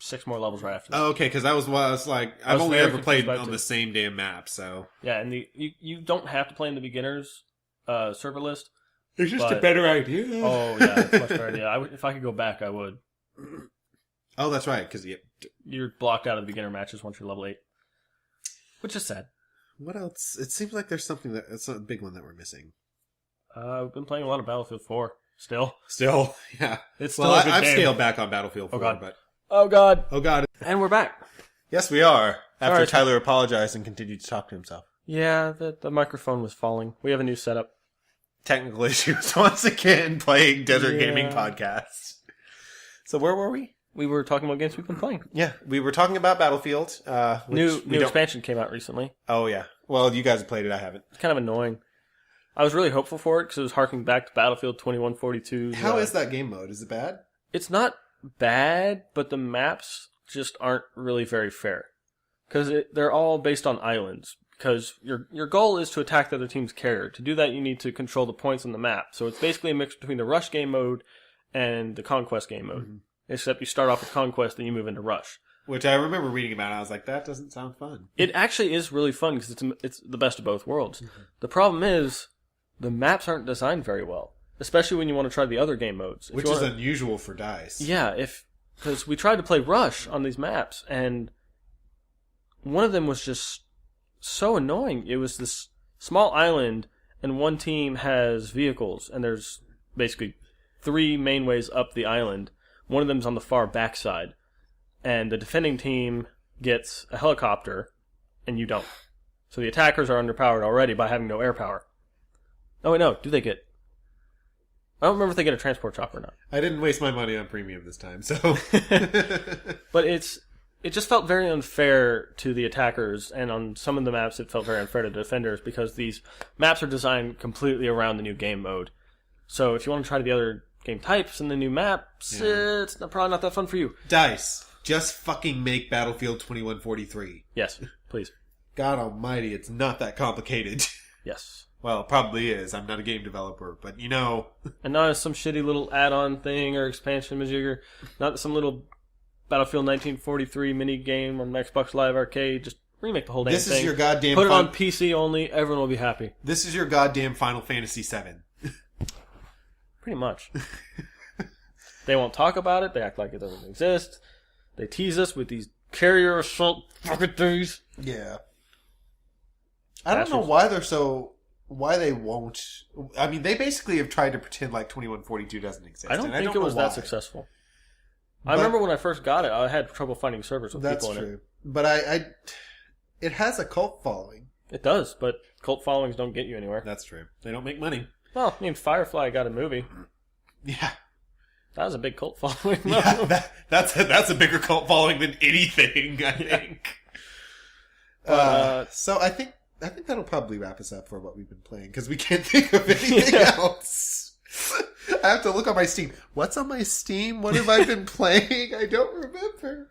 6 more levels right after that. Oh, okay, because that was what I was like. I've only ever played on the same damn map, so... Yeah, and you don't have to play in the beginners server list. It's just a better idea. Oh, yeah, it's a much better idea. If I could go back, I would. Oh, that's right, because you're blocked out of the beginner matches once you're level 8. Which is sad. What else? It seems like there's something it's a big one that we're missing. I've been playing a lot of Battlefield 4. Still, yeah. it's still Well, a good I've game. scaled back on Battlefield 4, God. but Oh God! oh god. And we're back. Yes, we are. After Sorry. Tyler apologized and continued to talk to himself. Yeah, the microphone was falling. We have a new setup. Technical issues once again. Playing Desert Yeah. Gaming Podcast. So where were we? We were talking about games we've been playing. Yeah, we were talking about Battlefield. Which New we don't- expansion came out recently. Oh yeah. Well, you guys have played it. I haven't. It's kind of annoying. I was really hopeful for it because it was harking back to Battlefield 2142. How is that game mode? Is it bad? It's not bad, but the maps just aren't really very fair. Because they're all based on islands. Because your goal is to attack the other team's carrier. To do that, you need to control the points on the map. So it's basically a mix between the Rush game mode and the Conquest game mode. Mm-hmm. Except you start off with Conquest, then you move into Rush. Which I remember reading about, and I was like, that doesn't sound fun. It actually is really fun because it's the best of both worlds. Mm-hmm. The problem is, the maps aren't designed very well. Especially when you want to try the other game modes. Which is unusual for DICE. Yeah, because we tried to play Rush on these maps, and one of them was just so annoying. It was this small island, and one team has vehicles, and there's basically 3 main ways up the island. One of them's on the far backside, and the defending team gets a helicopter, and you don't. So the attackers are underpowered already by having no air power. Oh wait, no, do they get... I don't remember if they get a transport chopper or not. I didn't waste my money on premium this time, so... But it just felt very unfair to the attackers, and on some of the maps it felt very unfair to the defenders, because these maps are designed completely around the new game mode. So if you want to try the other game types and the new maps, it's probably not that fun for you. DICE, just fucking make Battlefield 2143. Yes, please. God almighty, it's not that complicated. Yes. Well, it probably is. I'm not a game developer, but you know... And not some shitty little add-on thing or expansion majigger. Not some little Battlefield 1943 mini game on Xbox Live Arcade. Just remake the whole damn thing. This is your goddamn... Put it on PC only. Everyone will be happy. This is your goddamn Final Fantasy VII. Pretty much. They won't talk about it. They act like it doesn't exist. They tease us with these carrier assault fucking things. Yeah. I don't know why they're so... Why they won't... I mean, they basically have tried to pretend like 2142 doesn't exist. I don't think it was that successful. I remember when I first got it, I had trouble finding servers with people in it. That's true. But it has a cult following. It does, but cult followings don't get you anywhere. That's true. They don't make money. Well, I mean, Firefly got a movie. Yeah. That was a big cult following. Yeah, that's a bigger cult following than anything, I think. So I think that'll probably wrap us up for what we've been playing, because we can't think of anything else. I have to look on my Steam. What's on my Steam? What have I been playing? I don't remember.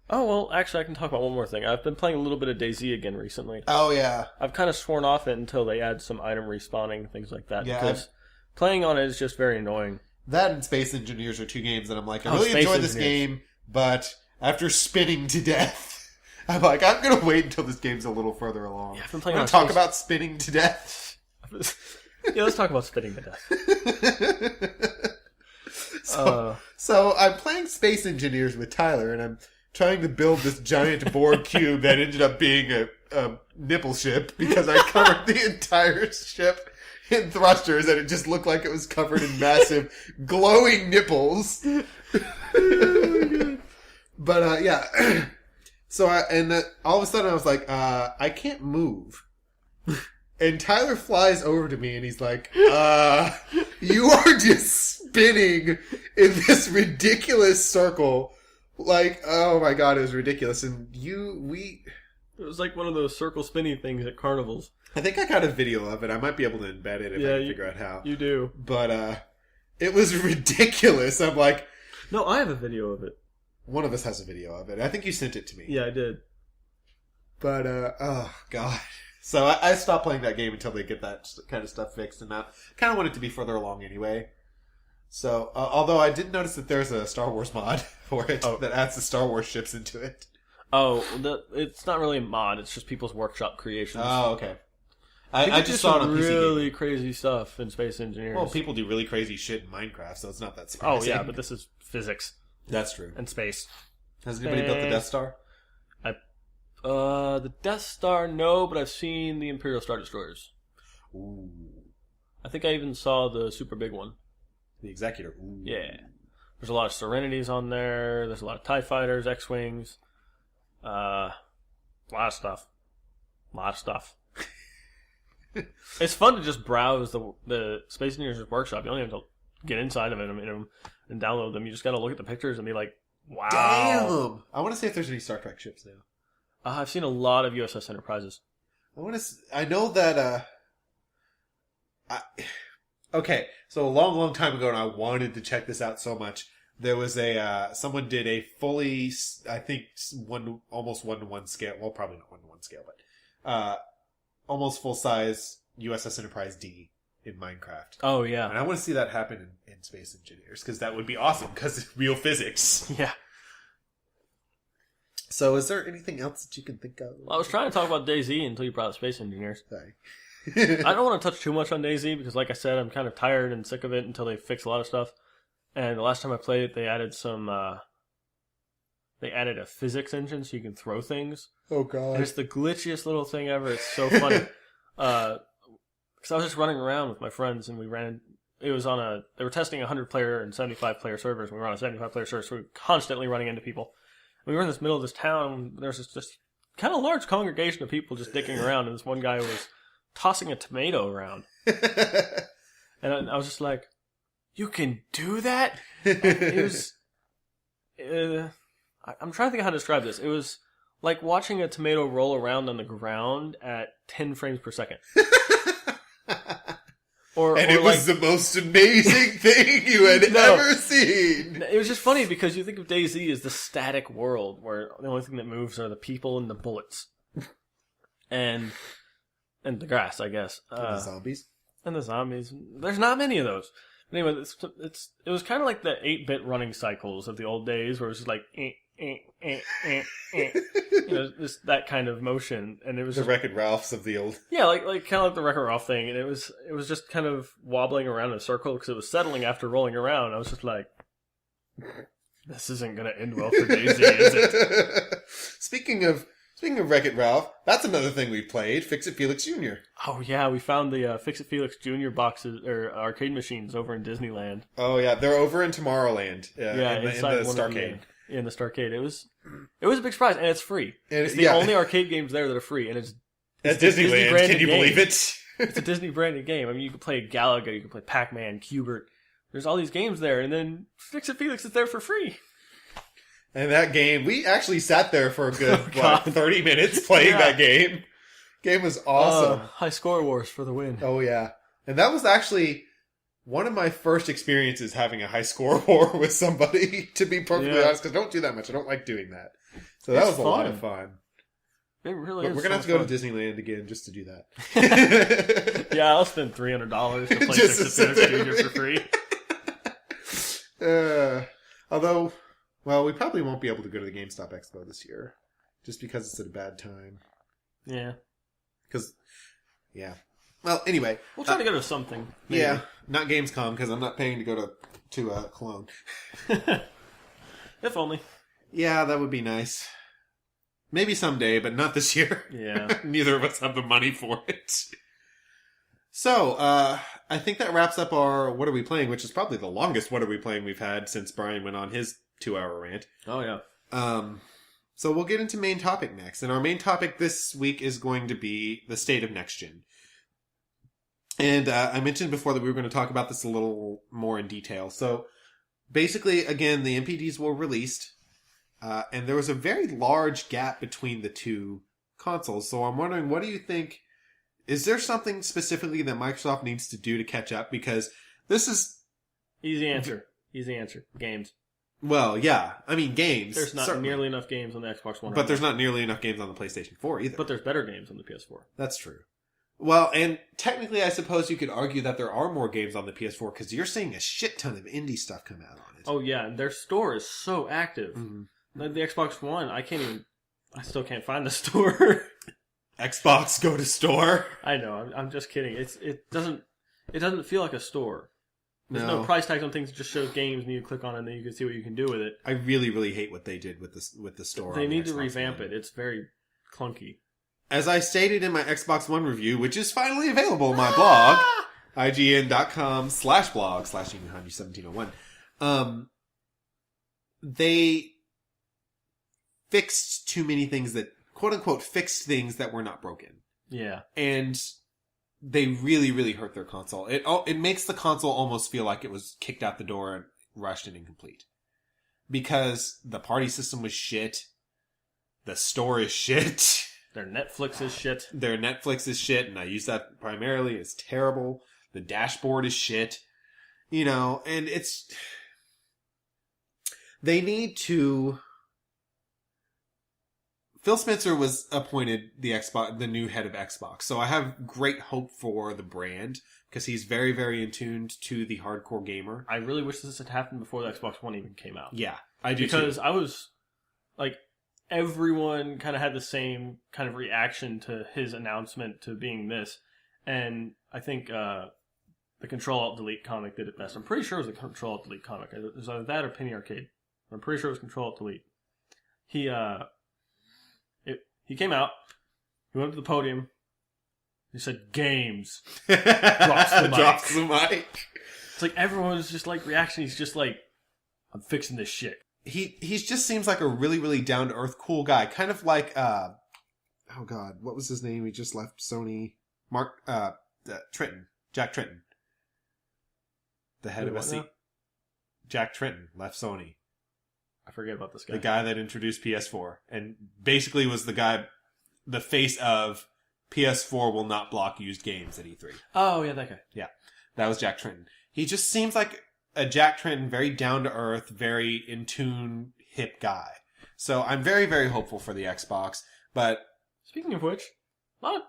Oh, well, actually, I can talk about one more thing. I've been playing a little bit of DayZ again recently. Oh, yeah. I've kind of sworn off it until they add some item respawning, things like that. Yeah, because playing on it is just very annoying. That and Space Engineers are 2 games that I'm like, I really enjoy this game, but after spinning to death... I'm like, I'm going to wait until this game's a little further along. Yeah, I've been playing on talk about spinning to death. Yeah, let's talk about spinning to death. So I'm playing Space Engineers with Tyler, and I'm trying to build this giant Borg cube that ended up being a nipple ship, because I covered the entire ship in thrusters, and it just looked like it was covered in massive glowing nipples. But, yeah... So, all of a sudden I was like, I can't move. And Tyler flies over to me and he's like, you are just spinning in this ridiculous circle. Like, oh my god, it was ridiculous. And it was like one of those circle spinny things at carnivals. I think I got a video of it. I might be able to embed it if I can figure out how. You do. But, it was ridiculous. I'm like... No, I have a video of it. One of us has a video of it. I think you sent it to me. Yeah, I did. But, oh, God. So I stopped playing that game until they get that kind of stuff fixed, and I kind of want it to be further along anyway. So, although I did notice that there's a Star Wars mod for it that adds the Star Wars ships into it. Oh, it's not really a mod, it's just people's workshop creations. Oh, okay. I just saw it on PC. Really crazy stuff in Space Engineers. Well, people do really crazy shit in Minecraft, so it's not that surprising. Oh, yeah, but this is physics. That's true. And space. Has anybody built the Death Star? The Death Star, no, but I've seen the Imperial Star Destroyers. Ooh. I think I even saw the super big one. The Executor. Ooh. Yeah. There's a lot of Serenities on there. There's a lot of TIE Fighters, X-Wings. A lot of stuff. It's fun to just browse the Space Engineers Workshop. You don't even have to get inside of it and download them. You just got to look at the pictures and be like, wow. Damn! I want to see if there's any Star Trek ships now. I've seen a lot of USS Enterprises. I know that, okay, so a long, long time ago, and I wanted to check this out so much. There was someone did a fully, I think, almost 1-to-1 scale. Well, probably not 1-to-1 scale, but almost full-size USS Enterprise D in Minecraft. Oh, yeah. And I want to see that happen in Space Engineers, because that would be awesome, because it's real physics. Yeah. So is there anything else that you can think of? Well, I was trying to talk about DayZ until you brought up Space Engineers. Sorry. I don't want to touch too much on DayZ because, like I said, I'm kind of tired and sick of it until they fix a lot of stuff. And the last time I played it, they added they added a physics engine so you can throw things. Oh, God. And it's the glitchiest little thing ever. It's so funny. Because I was just running around with my friends and they were testing 100-player and 75-player servers. And we were on a 75-player server, so we were constantly running into people. We were in this middle of this town. There's this just kind of large congregation of people just dicking around, and this one guy was tossing a tomato around. And I was just like, you can do that? It was... I'm trying to think of how to describe this. It was like watching a tomato roll around on the ground at 10 frames per second. It was the most amazing thing you had ever seen. It was just funny because you think of DayZ as the static world where the only thing that moves are the people and the bullets. And the grass, I guess. And the zombies. And the zombies. There's not many of those. But anyway, it was kind of like the 8-bit running cycles of the old days where it was just like, just that kind of motion, and it was the Wreck-It Ralphs of the old. Yeah, like kind of like the Wreck-It Ralph thing, and it was just kind of wobbling around in a circle because it was settling after rolling around. I was just like, this isn't gonna end well for DayZ, is it? Speaking of Wreck-It Ralph, that's another thing we played. Fix-It Felix Jr. Oh yeah, we found the Fix-It Felix Jr. boxes or arcade machines over in Disneyland. Oh yeah, they're over in Tomorrowland. In the Starcade. In the Starcade. It was a big surprise, and it's free. And it's the only arcade games there that are free, and it's Disneyland. Can you believe it? It's a Disney branded game. I mean, you can play Galaga, you can play Pac-Man, Q*bert. There's all these games there, and then Fix-It Felix is there for free. And that game, we actually sat there for a good 30 minutes playing that game. Game was awesome. High score wars for the win. Oh yeah, and that was actually one of my first experiences having a high score war with somebody, to be perfectly honest, because I don't do that much. I don't like doing that. So that was a lot of fun. It really is. We're going to have to go to Disneyland again just to do that. Yeah, I'll spend $300 to play Fix-It Felix Jr. for free. Although, well, we probably won't be able to go to the GameStop Expo this year, just because it's at a bad time. Yeah. Because, yeah. Well, anyway. We'll try to go to something. Maybe. Yeah, not Gamescom, because I'm not paying to go to Cologne. If only. Yeah, that would be nice. Maybe someday, but not this year. Yeah. Neither of us have the money for it. So, I think that wraps up our What Are We Playing, which is probably the longest What Are We Playing we've had since Brian went on his 2-hour rant. Oh, yeah. So we'll get into main topic next. And our main topic this week is going to be the state of next gen. And I mentioned before that we were going to talk about this a little more in detail. So basically, again, the MPDs were released. And there was a very large gap between the two consoles. So I'm wondering, what do you think? Is there something specifically that Microsoft needs to do to catch up? Because this is... Easy answer. Games. Well, yeah. I mean, games. There's not nearly enough games on the Xbox One. But there's not nearly enough games on the PlayStation 4 either. But there's better games on the PS4. That's true. Well, and technically I suppose you could argue that there are more games on the PS4 because you're seeing a shit ton of indie stuff come out on it. Oh, yeah. Their store is so active. Mm-hmm. The Xbox One, I still can't find the store. Xbox go to store. I know. I'm just kidding. It doesn't feel like a store. There's No. no price tags on things. It just shows games and you click on it and then you can see what you can do with it. I really, really hate what they did with the store. They on need the to Xbox revamp One. it. It's very clunky. As I stated in my Xbox One review, which is finally available on my blog, IGN.com/blog/JamieHanji1701. They fixed too many things that, quote unquote, fixed things that were not broken. Yeah. And they really, really hurt their console. It makes the console almost feel like it was kicked out the door and rushed and incomplete. Because the party system was shit. The store is shit. Their Netflix is shit. And I use that primarily. It's terrible. The dashboard is shit. And it's... They need to... Phil Spencer was appointed the new head of Xbox, so I have great hope for the brand, because he's very, very in tune to the hardcore gamer. I really wish this had happened before the Xbox One even came out. Yeah, I do because too. I was, everyone kind of had the same kind of reaction to his announcement to being this, and I think the Control-Alt-Delete comic did it best. I'm pretty sure it was a Control-Alt-Delete comic. It was either that or Penny Arcade. I'm pretty sure it was Control-Alt-Delete. He came out, he went up to the podium, he said, games. Drops the mic. It's like everyone's just reaction, he's just I'm fixing this shit. He just seems like a really, really down-to-earth, cool guy. Kind of like, oh god, what was his name? He just left Sony. Trenton. Jack Trenton. The head of SC. Jack Trenton left Sony. I forget about this guy. The guy that introduced PS4. And basically was the face of PS4 will not block used games at E3. Oh, yeah, that guy. Yeah. That was Jack Trenton. He just seems like a Jack Trenton, very down-to-earth, very in-tune, hip guy. So I'm very, very hopeful for the Xbox. But speaking of which, I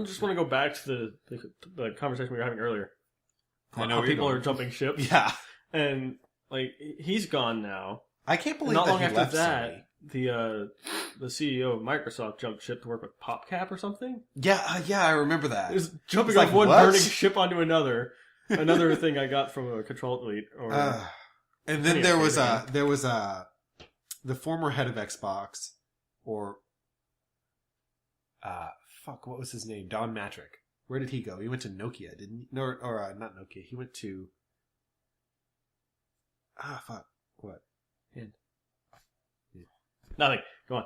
just want to go back to the conversation we were having earlier. I know how people are jumping ship. Yeah. And, he's gone now. I can't believe not that long he after left that, Sony. the CEO of Microsoft jumped ship to work with PopCap or something. Yeah, I remember that. It was jumping It's off one what? burning ship onto another. Another thing I got from a Control-Delete. And then there was the former head of Xbox, or what was his name? Don Matrick. Where did he go? He went to Nokia, didn't he? No, or not Nokia. He went to what? Hint. Nothing. Go on.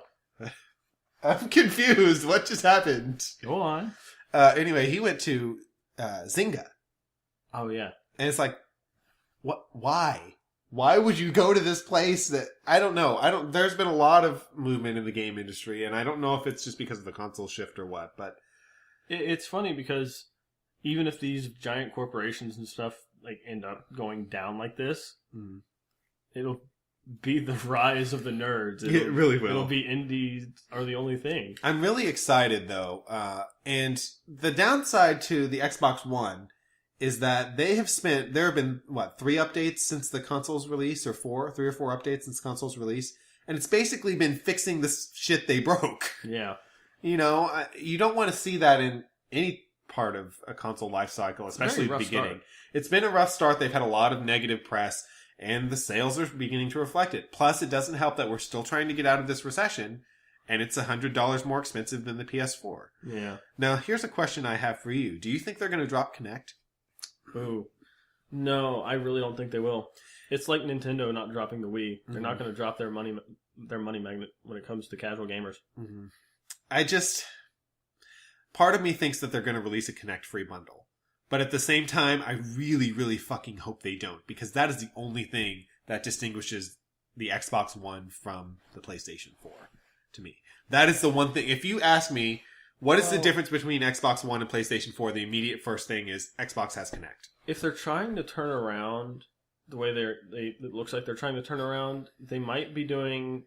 I'm confused. What just happened? Go on. Anyway, he went to Zynga. Oh, yeah. And it's what? Why? Why would you go to this place that... I don't know. There's been a lot of movement in the game industry, and I don't know if it's just because of the console shift or what, but... It's funny because even if these giant corporations and stuff end up going down like this, it'll be the rise of the nerds. It really will. It'll be indies are the only thing. I'm really excited, though. And the downside to the Xbox One is that there have been, 3 updates since the console's release, or 3 or 4 updates since console's release, and it's basically been fixing this shit they broke. Yeah. You don't want to see that in any part of a console life cycle, especially the beginning. Start. It's been a rough start. They've had a lot of negative press, and the sales are beginning to reflect it. Plus, it doesn't help that we're still trying to get out of this recession, and it's $100 more expensive than the PS4. Yeah. Now, here's a question I have for you. Do you think they're going to drop Kinect? Ooh. No, I really don't think they will. It's like Nintendo not dropping the Wii. They're not going to drop their money magnet when it comes to casual gamers. Mm-hmm. Part of me thinks that they're going to release a Kinect free bundle. But at the same time, I really, really fucking hope they don't, because that is the only thing that distinguishes the Xbox One from the PlayStation 4 to me. That is the one thing. If you ask me, what is the difference between Xbox One and PlayStation 4, the immediate first thing is Xbox has Kinect. If they're trying to turn around the way it looks like they're trying to turn around, they might be following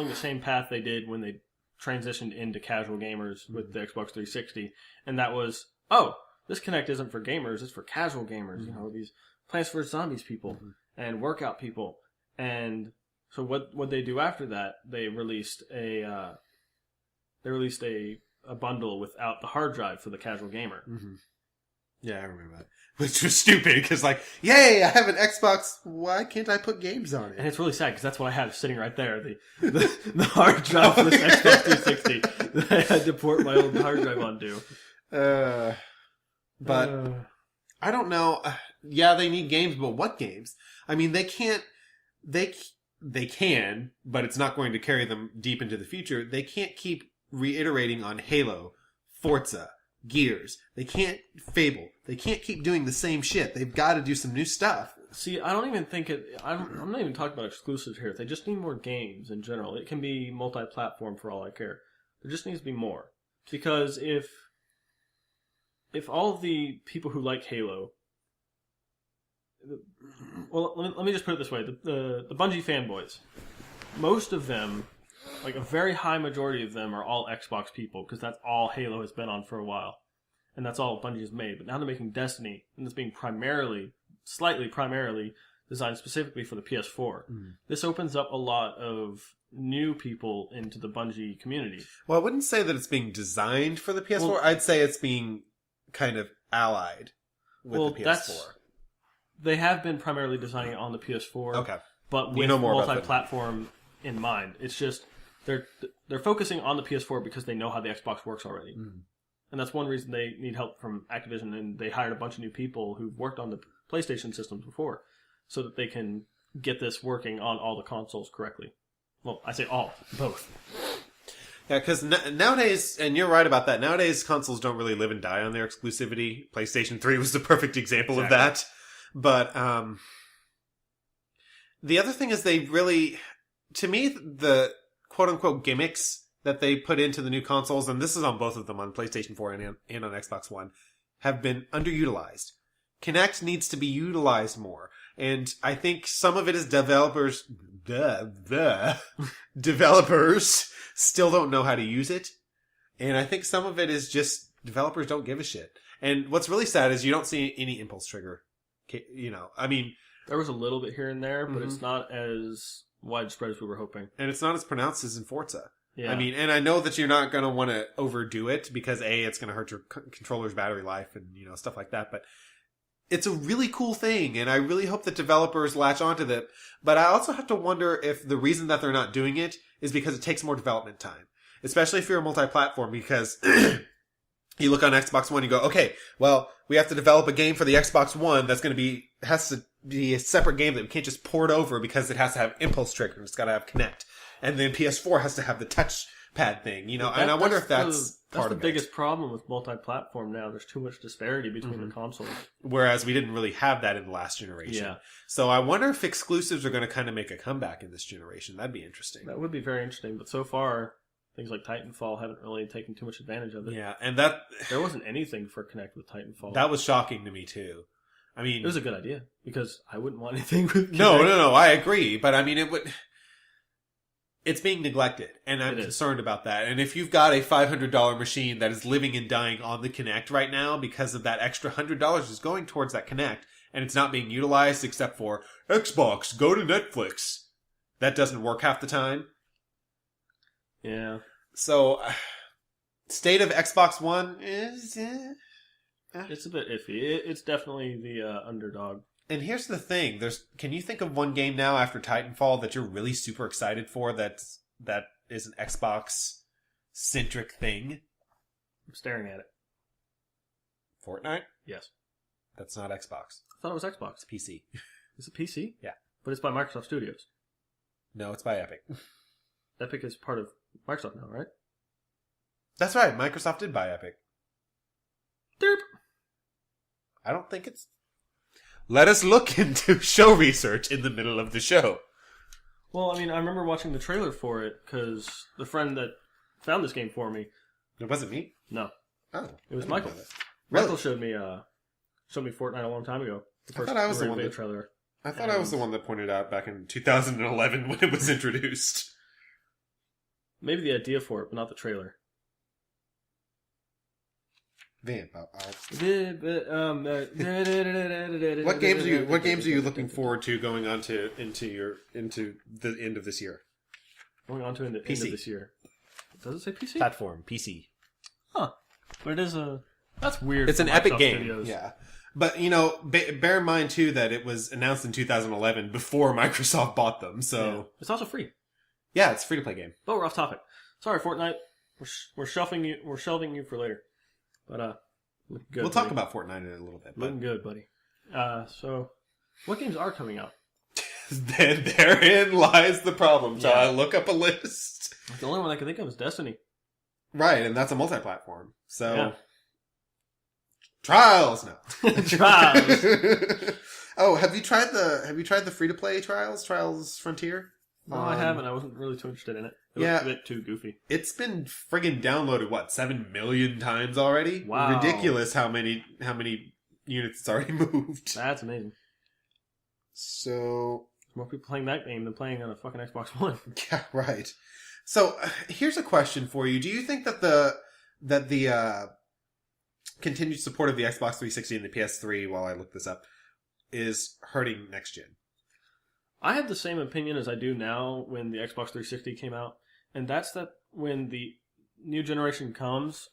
the same path they did when they transitioned into casual gamers with the Xbox 360, and that was, this Kinect isn't for gamers, it's for casual gamers, these Plants vs. Zombies people and workout people. And so what they do after that, they released a bundle without the hard drive for the casual gamer. Mm-hmm. Yeah, I remember that. Which was stupid, because yay, I have an Xbox, why can't I put games on it? And it's really sad, because that's what I have sitting right there, the hard drive for this Xbox 360 that I had to port my old hard drive onto. But I don't know. Yeah, they need games, but what games? I mean, they can't. They can, but it's not going to carry them deep into the future. They can't keep reiterating on Halo, Forza, Gears. They can't Fable. They can't keep doing the same shit. They've got to do some new stuff. See, I don't even think it... I'm not even talking about exclusives here. They just need more games in general. It can be multi-platform for all I care. There just needs to be more. Because if all of the people who like Halo... Well, let me just put it this way. The Bungie fanboys, most of them, like a very high majority of them, are all Xbox people, because that's all Halo has been on for a while. And that's all Bungie has made. But now they're making Destiny, and it's being slightly primarily designed specifically for the PS4. This opens up a lot of new people into the Bungie community. Well, I wouldn't say that it's being designed for the PS4. Well, I'd say it's being kind of allied with the PS4. They have been primarily designing it on the PS4. Okay. But with multi-platform in mind. It's just they're focusing on the PS4 because they know how the Xbox works already. And that's one reason they need help from Activision, and they hired a bunch of new people who've worked on the PlayStation systems before so that they can get this working on all the consoles correctly. Well, I say all, both. Yeah, because nowadays, and you're right about that, nowadays consoles don't really live and die on their exclusivity. PlayStation 3 was the perfect example of that. But the other thing is they really, to me, the quote-unquote gimmicks that they put into the new consoles, and this is on both of them, on PlayStation 4 and on Xbox One, have been underutilized. Kinect needs to be utilized more. And I think some of it is developers still don't know how to use it. And I think some of it is just developers don't give a shit. And what's really sad is you don't see any impulse trigger. You know, I mean... There was a little bit here and there, but it's not as widespread as we were hoping. And it's not as pronounced as in Forza. Yeah. I mean, and I know that you're not going to want to overdo it because A, it's going to hurt your controller's battery life and, you know, stuff like that. But it's a really cool thing, and I really hope that developers latch onto that. But I also have to wonder if the reason that they're not doing it is because it takes more development time. Especially if you're a multi-platform, because... You look on Xbox One, you go, okay, well, we have to develop a game for the Xbox One that's going to has to be a separate game that we can't just port over because it has to have impulse trigger. It's got to have Kinect. And then PS4 has to have the touchpad thing, you know, and I wonder if that's part of it. That's the biggest problem with multi-platform now. There's too much disparity between the consoles. Whereas we didn't really have that in the last generation. Yeah. So I wonder if exclusives are going to kind of make a comeback in this generation. That'd be interesting. That would be very interesting, but so far... Things like Titanfall haven't really taken too much advantage of it. Yeah, and that... There wasn't anything for Kinect with Titanfall. That was shocking to me, too. I mean... It was a good idea, because I wouldn't want anything with Kinect. No, I agree. But, I mean, it's being neglected, and I'm concerned about that. And if you've got a $500 machine that is living and dying on the Kinect right now because of that extra $100 is going towards that Kinect, and it's not being utilized except for, Xbox, go to Netflix. That doesn't work half the time. Yeah. So, state of Xbox One is... It's a bit iffy. It's definitely the underdog. And here's the thing. Can you think of one game now after Titanfall that you're really super excited for that is an Xbox-centric thing? I'm staring at it. Fortnite? Yes. That's not Xbox. I thought it was Xbox. It's PC. Is it PC? Yeah. But it's by Microsoft Studios. No, it's by Epic. Epic is part of Microsoft now, right? That's right. Microsoft did buy Epic. Derp. I don't think it's... Let us look into show research in the middle of the show. Well, I mean, I remember watching the trailer for it because the friend that found this game for me... It wasn't me? No. Oh. It was Michael. Really? Michael showed me Fortnite a long time ago. I thought I was the one that pointed out back in 2011 when it was introduced. Maybe the idea for it, but not the trailer. What games are you looking forward to going on to into the end of this year? Going on to the end of this year. Does it say PC? Platform PC. Huh? But it is that's weird. It's an Epic game. Studios. Yeah. But, you know, bear in mind, too, that it was announced in 2011 before Microsoft bought them, so... Yeah. It's also free. Yeah, it's a free-to-play game. But we're off topic. Sorry, Fortnite. We're shelving you for later. But, Looking good, We'll buddy. talk about Fortnite in a little bit. Looking good, buddy. So, what games are coming out? Therein lies the problem. So Yeah. I look up a list. The only one I can think of is Destiny. Right, and that's a multi-platform. So Yeah. Trials now. Trials. Oh, have you tried the free-to-play Trials Frontier? No, I haven't. I wasn't really too interested in it. It Yeah. was a bit too goofy. It's been friggin' downloaded 7 million times already? Wow. Ridiculous how many units it's already moved. That's amazing. So More people playing that game than playing on a fucking Xbox One. yeah, right. So here's a question for you. Do you think that the continued support of the Xbox 360 and the PS3, while I look this up, is hurting next gen? I have the same opinion as I do now when the Xbox 360 came out, and that's that when the new generation comes,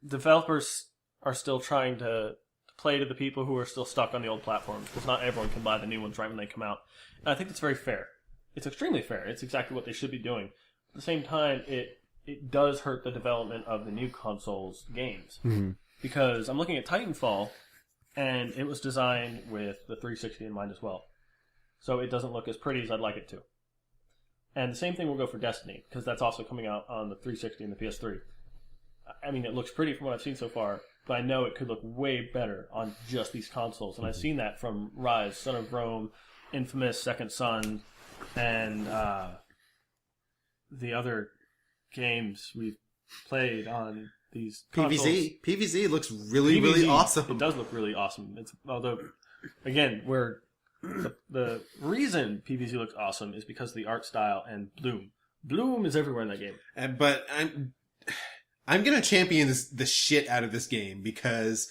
developers are still trying to play to the people who are still stuck on the old platforms, because not everyone can buy the new ones right when they come out. And I think that's very fair. It's extremely fair. It's exactly what they should be doing. At the same time, it does hurt the development of the new consoles games. Mm-hmm. Because I'm looking at Titanfall, and it was designed with the 360 in mind as well. So it doesn't look as pretty as I'd like it to. And the same thing will go for Destiny, because that's also coming out on the 360 and the PS3. I mean, it looks pretty from what I've seen so far, but I know it could look way better on just these consoles. And I've seen that from Rise, Son of Rome, Infamous, Second Son, and the other games we've played on these consoles. PvZ looks really awesome. It does look really awesome. Although, again, the reason PvZ looks awesome is because of the art style and Bloom. Bloom is everywhere in that game. But I'm gonna champion the shit out of this game because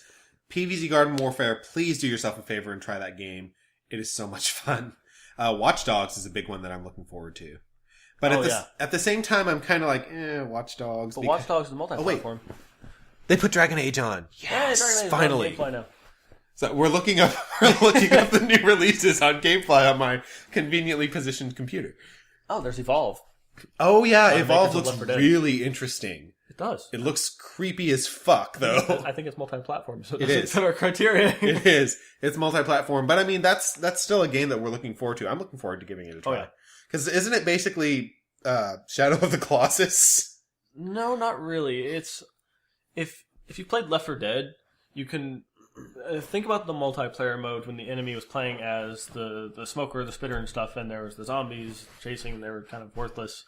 PvZ Garden Warfare. Please do yourself a favor and try that game. It is so much fun. Watch Dogs is a big one that I'm looking forward to. But at the same time, I'm kind of like, Watch Dogs. But Watch Dogs is multi-platform. They put Dragon Age on. Yes, Dragon Age finally. is on Gamefly now. So we're looking up the new releases on Gamefly on my conveniently positioned computer. Oh, there's Evolve. Oh yeah, Makers Evolve of looks Left 4 Dead. really interesting. It does. It looks creepy as fuck, though. I think it's multi-platform, so It doesn't is. fit our criteria. It is. It's multi-platform, but I mean that's still a game that we're looking forward to. I'm looking forward to giving it a try. Oh, yeah. Because isn't it basically Shadow of the Colossus? No, not really. It's if you played Left 4 Dead, you can think about the multiplayer mode when the enemy was playing as the smoker, the spitter, and stuff, and there was the zombies chasing, and they were kind of worthless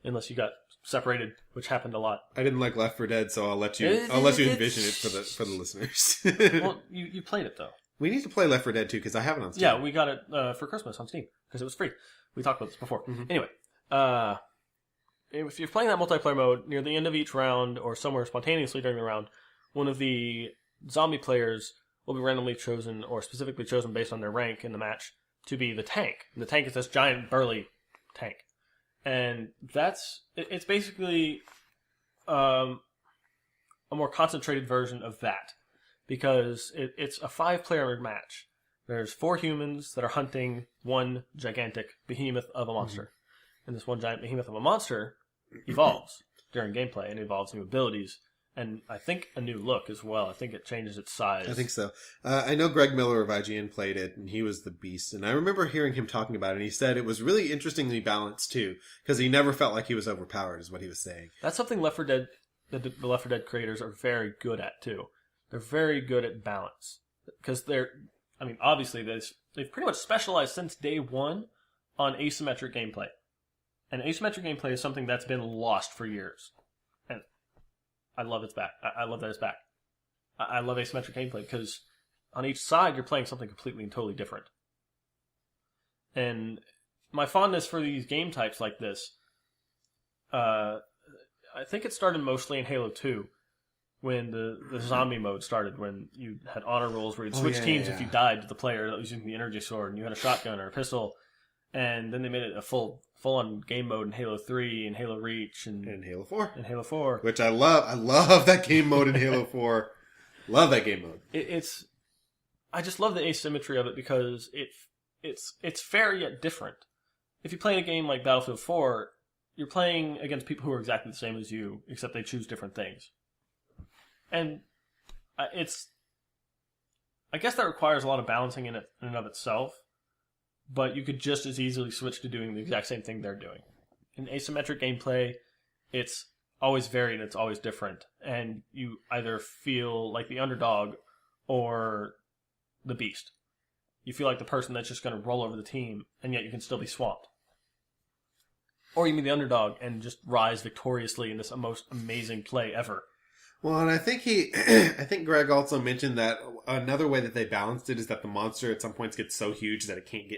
unless you got separated, which happened a lot. I didn't like Left 4 Dead, so I'll let you envision it for the listeners. Well, you played it though. We need to play Left 4 Dead 2 because I have it on Steam. Yeah, we got it for Christmas on Steam because it was free. We talked about this before. Mm-hmm. Anyway, if you're playing that multiplayer mode, near the end of each round or somewhere spontaneously during the round, one of the zombie players will be randomly chosen or specifically chosen based on their rank in the match to be the tank. And the tank is this giant, burly tank. And it's basically a more concentrated version of that because it's a 5-player match. There's 4 humans that are hunting one gigantic behemoth of a monster. Mm-hmm. And this one giant behemoth of a monster evolves during gameplay and evolves new abilities. And I think a new look as well. I think it changes its size. I think so. I know Greg Miller of IGN played it, and he was the beast. And I remember hearing him talking about it, and he said it was really interestingly balanced, too. Because he never felt like he was overpowered, is what he was saying. That's something Left 4 Dead, the Left 4 Dead creators are very good at, too. They're very good at balance. Because obviously, they've pretty much specialized since day one on asymmetric gameplay. And asymmetric gameplay is something that's been lost for years. And I love it's back. I love that it's back. I love asymmetric gameplay because on each side you're playing something completely and totally different. And my fondness for these game types like this, I think it started mostly in Halo 2 when the zombie mode started, when you had honor rolls where you'd switch teams if you died to the player that was using the energy sword and you had a shotgun or a pistol. And then they made it a full-on game mode in Halo 3 and Halo Reach and Halo 4. And Halo 4. Which I love. I love that game mode in Halo 4. Love that game mode. I just love the asymmetry of it because it's fair yet different. If you play a game like Battlefield 4, you're playing against people who are exactly the same as you, except they choose different things. And it's... I guess that requires a lot of balancing in and of itself, but you could just as easily switch to doing the exact same thing they're doing. In asymmetric gameplay, it's always varied, it's always different, and you either feel like the underdog or the beast. You feel like the person that's just going to roll over the team, and yet you can still be swamped. Or you mean the underdog and just rise victoriously in this most amazing play ever. Well, and I think Greg also mentioned that another way that they balanced it is that the monster at some points gets so huge that it can't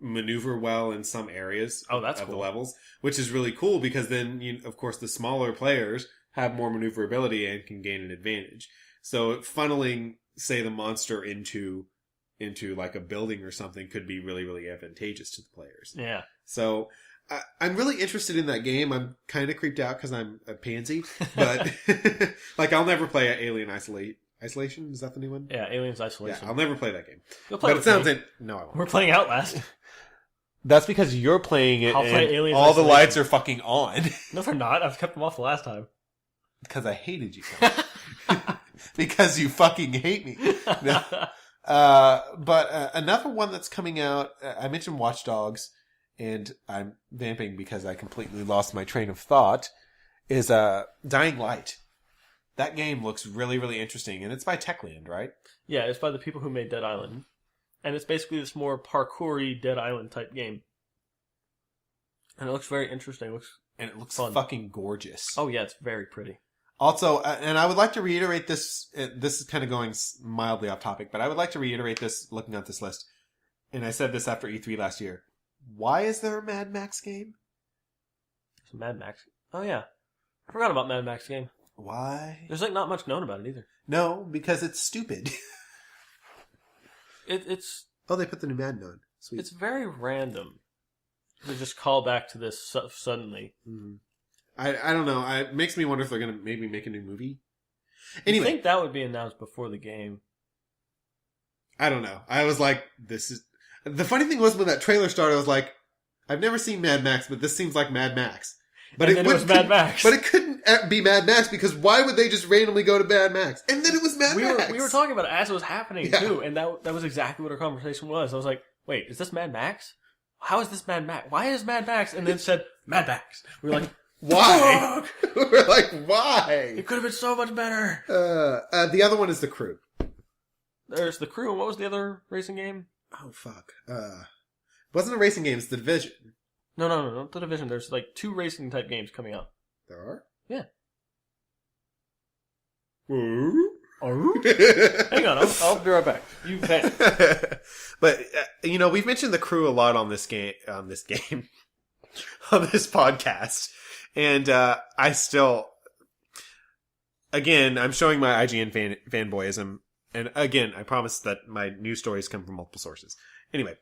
maneuver well in some areas of the levels, which is really cool because then, of course, the smaller players have more maneuverability and can gain an advantage. So funneling, say, the monster into like a building or something could be really, really advantageous to the players. Yeah. So I'm really interested in that game. I'm kind of creeped out because I'm a pansy, but like I'll never play Alien Isolation. Is that the new one? Yeah, Aliens Isolation. Yeah, I'll never play that game. You'll play but it sounds no, I won't. We're playing Outlast. That's because you're playing it. I'll play Aliens all Isolation. the lights are fucking on. No, they're not. I've kept them off the last time. Because I hated you. Because you fucking hate me. No. But another one that's coming out, I mentioned Watch Dogs, and I'm vamping because I completely lost my train of thought, is Dying Light. That game looks really, really interesting, and it's by Techland, right? Yeah, it's by the people who made Dead Island. And it's basically this more parkour-y Dead Island type game. And it looks very interesting. It looks fun. Fucking gorgeous. Oh yeah, it's very pretty. Also, and I would like to reiterate this, this is kind of going mildly off topic, but I would like to reiterate this looking at this list. And I said this after E3 last year. Why is there a Mad Max game? It's Mad Max. Oh yeah. I forgot about Mad Max game. Why? There's like not much known about it either. No, because it's stupid. It's... Oh, they put the new Madden on. Sweet. It's very random. They just call back to this suddenly. Mm-hmm. I don't know. It makes me wonder if they're going to maybe make a new movie. Anyway. I think that would be announced before the game. I don't know. I was like, this is... The funny thing was when that trailer started, I was like, I've never seen Mad Max, but this seems like Mad Max. But it was Mad Max. But it couldn't be Mad Max because why would they just randomly go to Mad Max? And then it was Mad Max. We were talking about it as it was happening too, and that was exactly what our conversation was. I was like, wait, is this Mad Max? How is this Mad Max? Why is Mad Max? And then it said Mad Max. We were like, why? We're like, why? It could have been so much better. The other one is The Crew. There's The Crew, and what was the other racing game? Oh, fuck. Wasn't a racing game, it's The Division. No, not The Division. There's like 2 racing type games coming out. There are? Yeah. Ooh. Hang on, I'll be right back. You bet. But, we've mentioned The Crew a lot on this game, on this podcast. And I still, again, I'm showing my IGN fanboyism. And again, I promise that my news stories come from multiple sources. Anyway,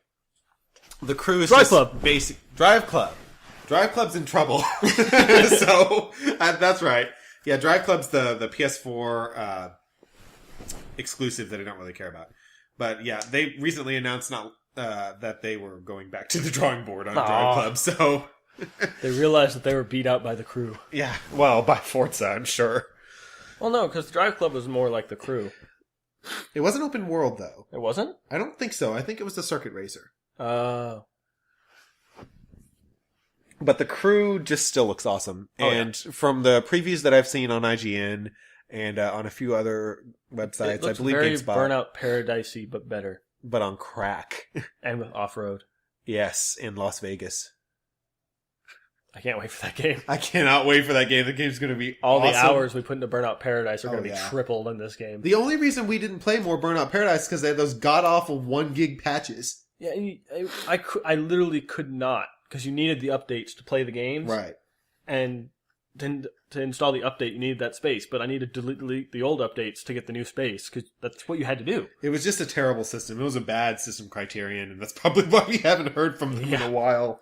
The Crew is Drive Club. Basic Drive Club. Drive Club's in trouble. So that's right. Yeah, Drive Club's the PS4 exclusive that I don't really care about. But yeah, they recently announced that they were going back to the drawing board on Drive Club. So they realized that they were beat out by The Crew. Yeah, well, by Forza, I'm sure. Well, no, because Drive Club was more like The Crew. It wasn't open world, though. It wasn't? I don't think so. I think it was the Circuit Racer. Oh. But The Crew just still looks awesome. And from the previews that I've seen on IGN and on a few other websites, I believe very GameSpot. Burnout Paradise-y, but better. But on crack. And with off-road. Yes, in Las Vegas. I can't wait for that game. I cannot wait for that game. The game's going to be all awesome. The hours we put into Burnout Paradise are going to be tripled in this game. The only reason we didn't play more Burnout Paradise is because they had those god-awful 1 gig patches. Yeah, I literally could not, because you needed the updates to play the games. Right. And then to install the update, you needed that space. But I needed to delete the old updates to get the new space, because that's what you had to do. It was just a terrible system. It was a bad system criterion, and that's probably why we haven't heard from them in a while.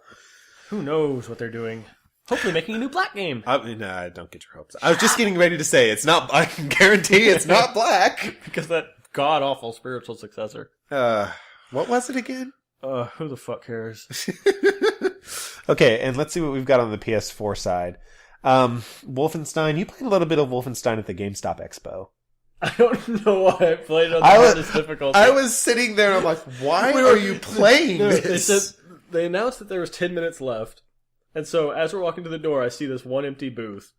Who knows what they're doing? Hopefully making a new Black game. No, don't get your hopes up. I was just getting ready to say, it's not, I can guarantee it's not Black. Because that god-awful spiritual successor. What was it again? Who the fuck cares? Okay, and let's see what we've got on the PS4 side. Wolfenstein, you played a little bit of Wolfenstein at the GameStop Expo. I don't know why I played on the hardest difficulty. I was sitting there and I'm like, why are you playing this? They announced that there was 10 minutes left. And so as we're walking to the door, I see this one empty booth.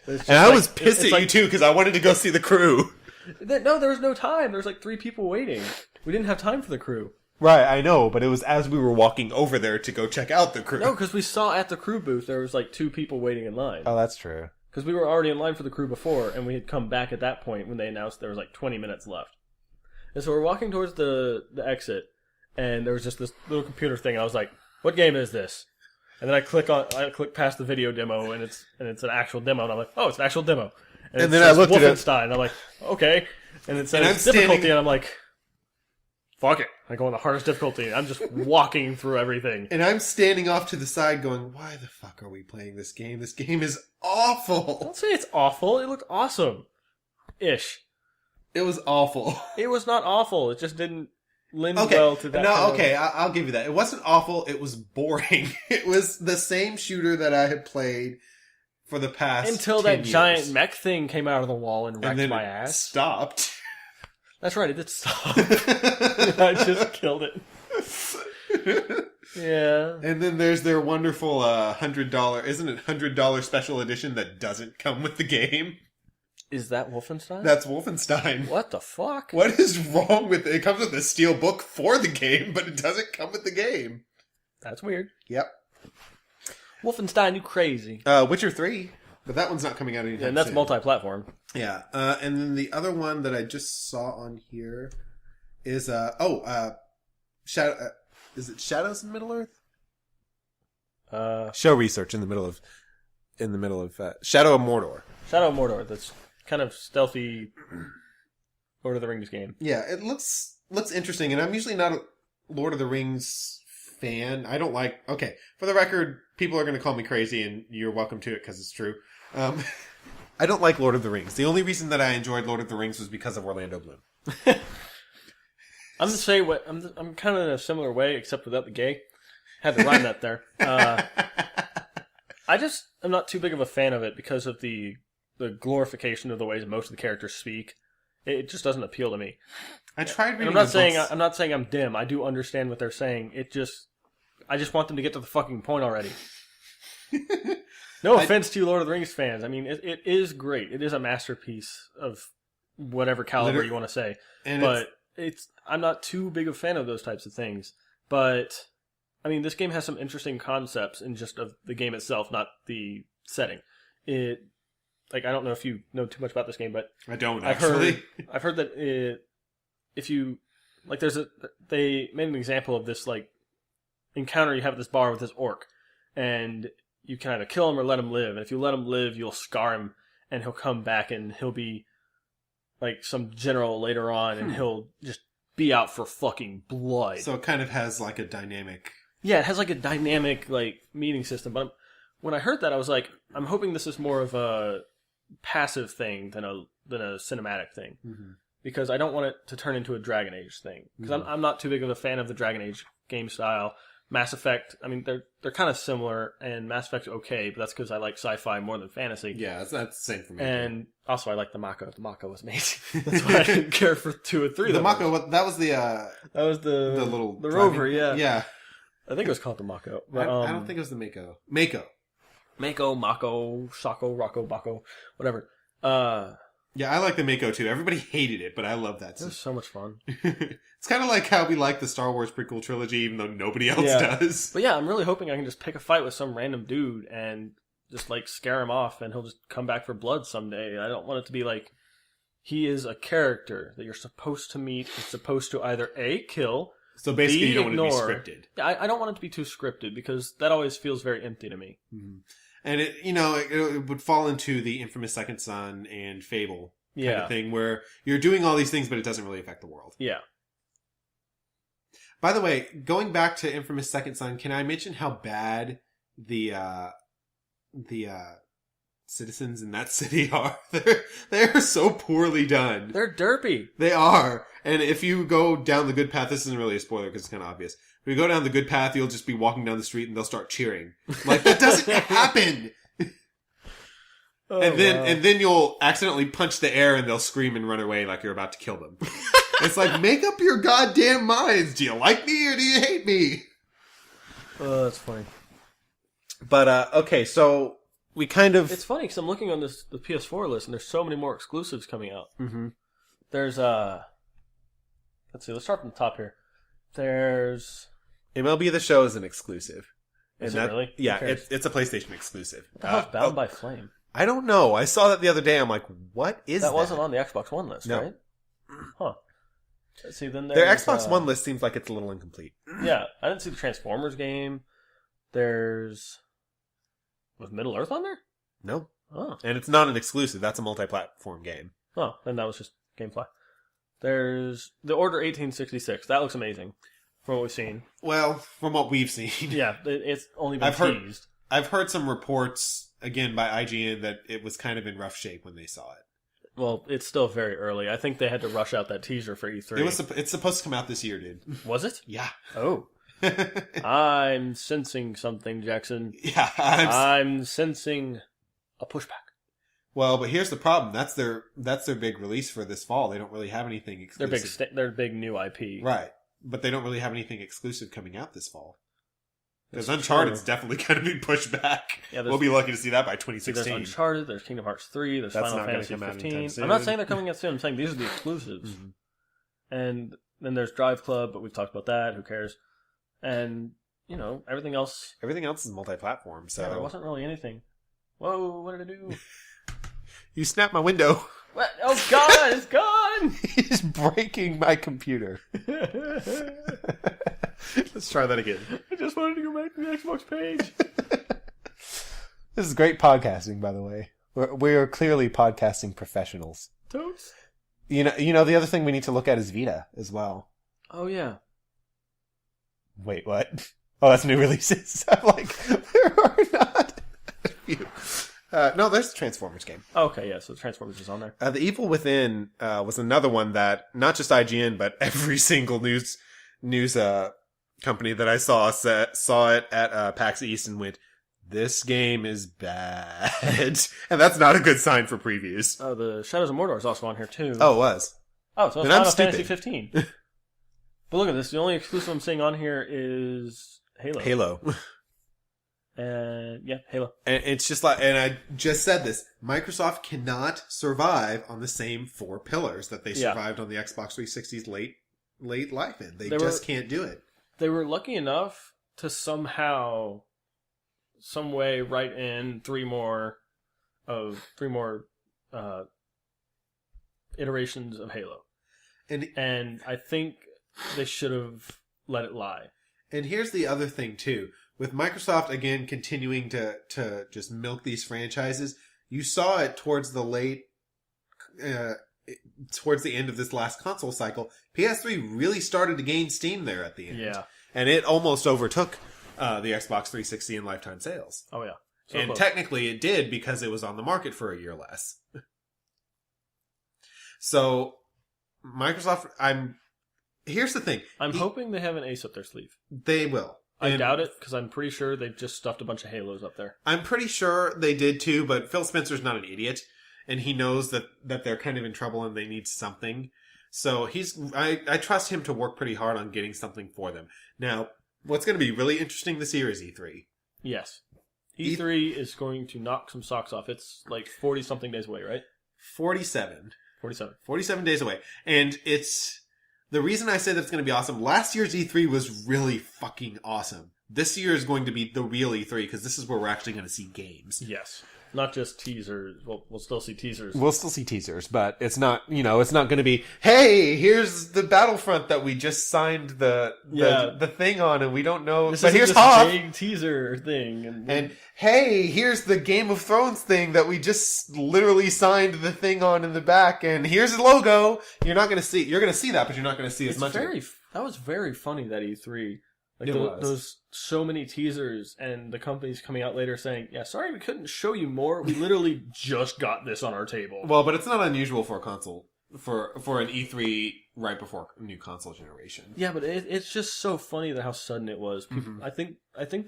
And I was pissed at you too because I wanted to go see the crew. No, there was no time. There was like 3 people waiting. We didn't have time for the crew. Right, I know, but it was as we were walking over there to go check out the crew. No, because we saw at the crew booth there was like 2 people waiting in line. Oh, that's true. Because we were already in line for the crew before, and we had come back at that point when they announced there was like 20 minutes left. And so we're walking towards the exit, and there was just this little computer thing, and I was like, "What game is this?" And then I click past the video demo, and it's an actual demo, and I'm like, "Oh, it's an actual demo." And then I looked at Wolfenstein, and I'm like, "Okay." And it says difficulty, and I'm like, "Fuck it." I go on the hardest difficulty, and I'm just walking through everything. And I'm standing off to the side going, why the fuck are we playing this game? This game is awful. Don't say it's awful. It looked awesome. Ish. It was awful. It was not awful. It just didn't lend well to that. No, okay, I'll give you that. It wasn't awful. It was boring. It was the same shooter that I had played for the past until 10 that years. Giant mech thing came out of the wall and wrecked my ass. Stopped. That's right, it did stop. I just killed it. Yeah. And then there's their wonderful $100, isn't it $100 special edition that doesn't come with the game? Is that Wolfenstein? That's Wolfenstein. What the fuck? What is wrong with it? It comes with a steel book for the game, but it doesn't come with the game. That's weird. Yep. Wolfenstein, you crazy. Witcher 3. But that one's not coming out anytime soon. And that's multi-platform. Yeah. And then the other one that I just saw on here is Shadow. Is it Shadows in Middle Earth? Show research in the middle of Shadow of Mordor. Shadow of Mordor. That's kind of stealthy Lord of the Rings game. Yeah, it looks interesting, and I'm usually not a Lord of the Rings fan. I don't like. Okay, for the record, people are going to call me crazy, and you're welcome to it because it's true. I don't like Lord of the Rings. The only reason that I enjoyed Lord of the Rings was because of Orlando Bloom. I'm the same way. I'm kind of in a similar way, except without the gay. Had to rhyme that there. I just am not too big of a fan of it because of the glorification of the ways most of the characters speak. It just doesn't appeal to me. I tried reading. I'm not saying I'm dim. I do understand what they're saying. I just want them to get to the fucking point already. No offense to you, Lord of the Rings fans. I mean, it is great. It is a masterpiece of whatever caliber you want to say. But I'm not too big a fan of those types of things. But I mean, this game has some interesting concepts in just of the game itself, not the setting. I don't know if you know too much about this game, but I don't actually. I've heard that if you they made an example of this like encounter you have at this bar with this orc, and you can either kill him or let him live. And if you let him live, you'll scar him, and he'll come back, and he'll be like some general later on, and he'll just be out for fucking blood. So it kind of has like a dynamic. Yeah, it has like a dynamic like meeting system. But when I heard that, I was like, I'm hoping this is more of a passive thing than a cinematic thing, because I don't want it to turn into a Dragon Age thing. Because I'm not too big of a fan of the Dragon Age game style. Mass Effect, I mean, they're kind of similar, and Mass Effect's okay, but that's because I like sci-fi more than fantasy. Yeah, that's the same for me. And also, I like the Mako. The Mako was amazing. That's why I didn't care for 2 or 3. The Mako, that was the rover, yeah. Yeah. I think it was called the Mako. But, I don't think it was the Mako. Mako, Shako, Rocco, Bako, whatever. Yeah, I like the Mako too. Everybody hated it, but I love that. It was so much fun. It's kind of like how we like the Star Wars prequel trilogy, even though nobody else does. But yeah, I'm really hoping I can just pick a fight with some random dude and just like scare him off, and he'll just come back for blood someday. I don't want it to be like he is a character that you're supposed to meet. It's supposed to either A, kill. So basically, B, you don't ignore. want it to be scripted. Yeah, I don't want it to be too scripted because that always feels very empty to me. Mm-hmm. And it would fall into the infamous Second Son and Fable kind of thing where you're doing all these things, but it doesn't really affect the world. Yeah. By the way, going back to infamous Second Son, can I mention how bad the citizens in that city are? They're so poorly done. They're derpy. They are. And if you go down the good path, this isn't really a spoiler because it's kind of obvious. If you go down the good path, you'll just be walking down the street and they'll start cheering. Like, that doesn't happen! Oh, and then you'll accidentally punch the air and they'll scream and run away like you're about to kill them. It's like, make up your goddamn minds. Do you like me or do you hate me? Oh, that's funny. But, okay, so we kind of... It's funny because I'm looking on the PS4 list and there's so many more exclusives coming out. Mm-hmm. There's, let's see, let's start from the top here. There's... MLB The Show is an exclusive. Is it really? Yeah, it's a PlayStation exclusive. What the hell's Bound by Flame? I don't know. I saw that the other day. I'm like, what is that? That wasn't on the Xbox One list, No. right? Huh. Let's see, then Their Xbox One list seems like it's a little incomplete. Yeah, I didn't see the Transformers game. Was Middle Earth on there? No. Oh. And it's not an exclusive. That's a multi-platform game. Oh, then that was just GameFly. There's The Order 1866. That looks amazing from what we've seen. Well, from what we've seen. Yeah, it's only been teased. I've heard some reports, again, by IGN that it was kind of in rough shape when they saw it. Well, it's still very early. I think they had to rush out that teaser for E3. It's supposed to come out this year, dude. Was it? Yeah. Oh. I'm sensing something, Jackson. Yeah. I'm sensing a pushback. Well, but here's the problem. That's their big release for this fall. They don't really have anything exclusive. Their big new IP. Right. But they don't really have anything exclusive coming out this fall. Because Uncharted's definitely going to be pushed back. Yeah, we'll be lucky to see that by 2016. There's Uncharted, there's Kingdom Hearts 3, there's Final Fantasy 15. I'm not saying they're coming out soon. I'm saying these are the exclusives. Mm-hmm. And then there's Drive Club, but we've talked about that. Who cares? And, everything else. Everything else is multi-platform, so... Yeah, there wasn't really anything. Whoa, what did I do? You snapped my window. What? Oh, God, it's gone! He's breaking my computer. Let's try that again. I just wanted to go back to the Xbox page. This is great podcasting, by the way. We are clearly podcasting professionals. Totes. You know, the other thing we need to look at is Vita as well. Oh, yeah. Wait, what? Oh, that's new releases. I'm like, there are not a few. No, there's the Transformers game. Okay, yeah, so Transformers is on there. The Evil Within was another one that not just IGN, but every single news company that I saw it at PAX East and went, this game is bad. And that's not a good sign for previews. Oh, the Shadows of Mordor is also on here, too. Oh, it was. Oh, so it's Final Fantasy 15. But look at this. The only exclusive I'm seeing on here is Halo. And, yeah, Halo. And it's just like, and I just said this, Microsoft cannot survive on the same four pillars that they survived on the Xbox 360's late life in. They just can't do it. They were lucky enough to some way write in three more iterations of Halo. And I think they should have let it lie. And here's the other thing, too. With Microsoft, again, continuing to just milk these franchises, you saw it towards the end of this last console cycle. PS3 really started to gain steam there at the end. Yeah. And it almost overtook the Xbox 360 in lifetime sales. Oh, yeah. So and technically it did because it was on the market for a year less. So, Microsoft, here's the thing. I'm hoping they have an ace up their sleeve. They will. I doubt it, because I'm pretty sure they've just stuffed a bunch of Halos up there. I'm pretty sure they did too, but Phil Spencer's not an idiot, and he knows that they're kind of in trouble and they need something. So I trust him to work pretty hard on getting something for them. Now, what's going to be really interesting this year is E3. Yes. E3 is going to knock some socks off. It's like 40-something days away, right? 47. 47 days away. And the reason I say that it's going to be awesome, last year's E3 was really fucking awesome. This year is going to be the real E3 because this is where we're actually going to see games. Yes. Not just teasers. Well, we'll still see teasers. We'll still see teasers, but it's not, it's not going to be, hey, here's the Battlefront that we just signed the thing on and we don't know. This but here's a big teaser thing. And hey, here's the Game of Thrones thing that we just literally signed the thing on in the back and here's the logo. You're not going to see, you're going to see that, but you're not going to see as much of it. That was very funny, that E3. Like was. Those so many teasers and the companies coming out later saying, yeah, sorry we couldn't show you more. We literally just got this on our table. Well, but it's not unusual for a console, for an E3 right before a new console generation. Yeah, but it's just so funny how sudden it was. I think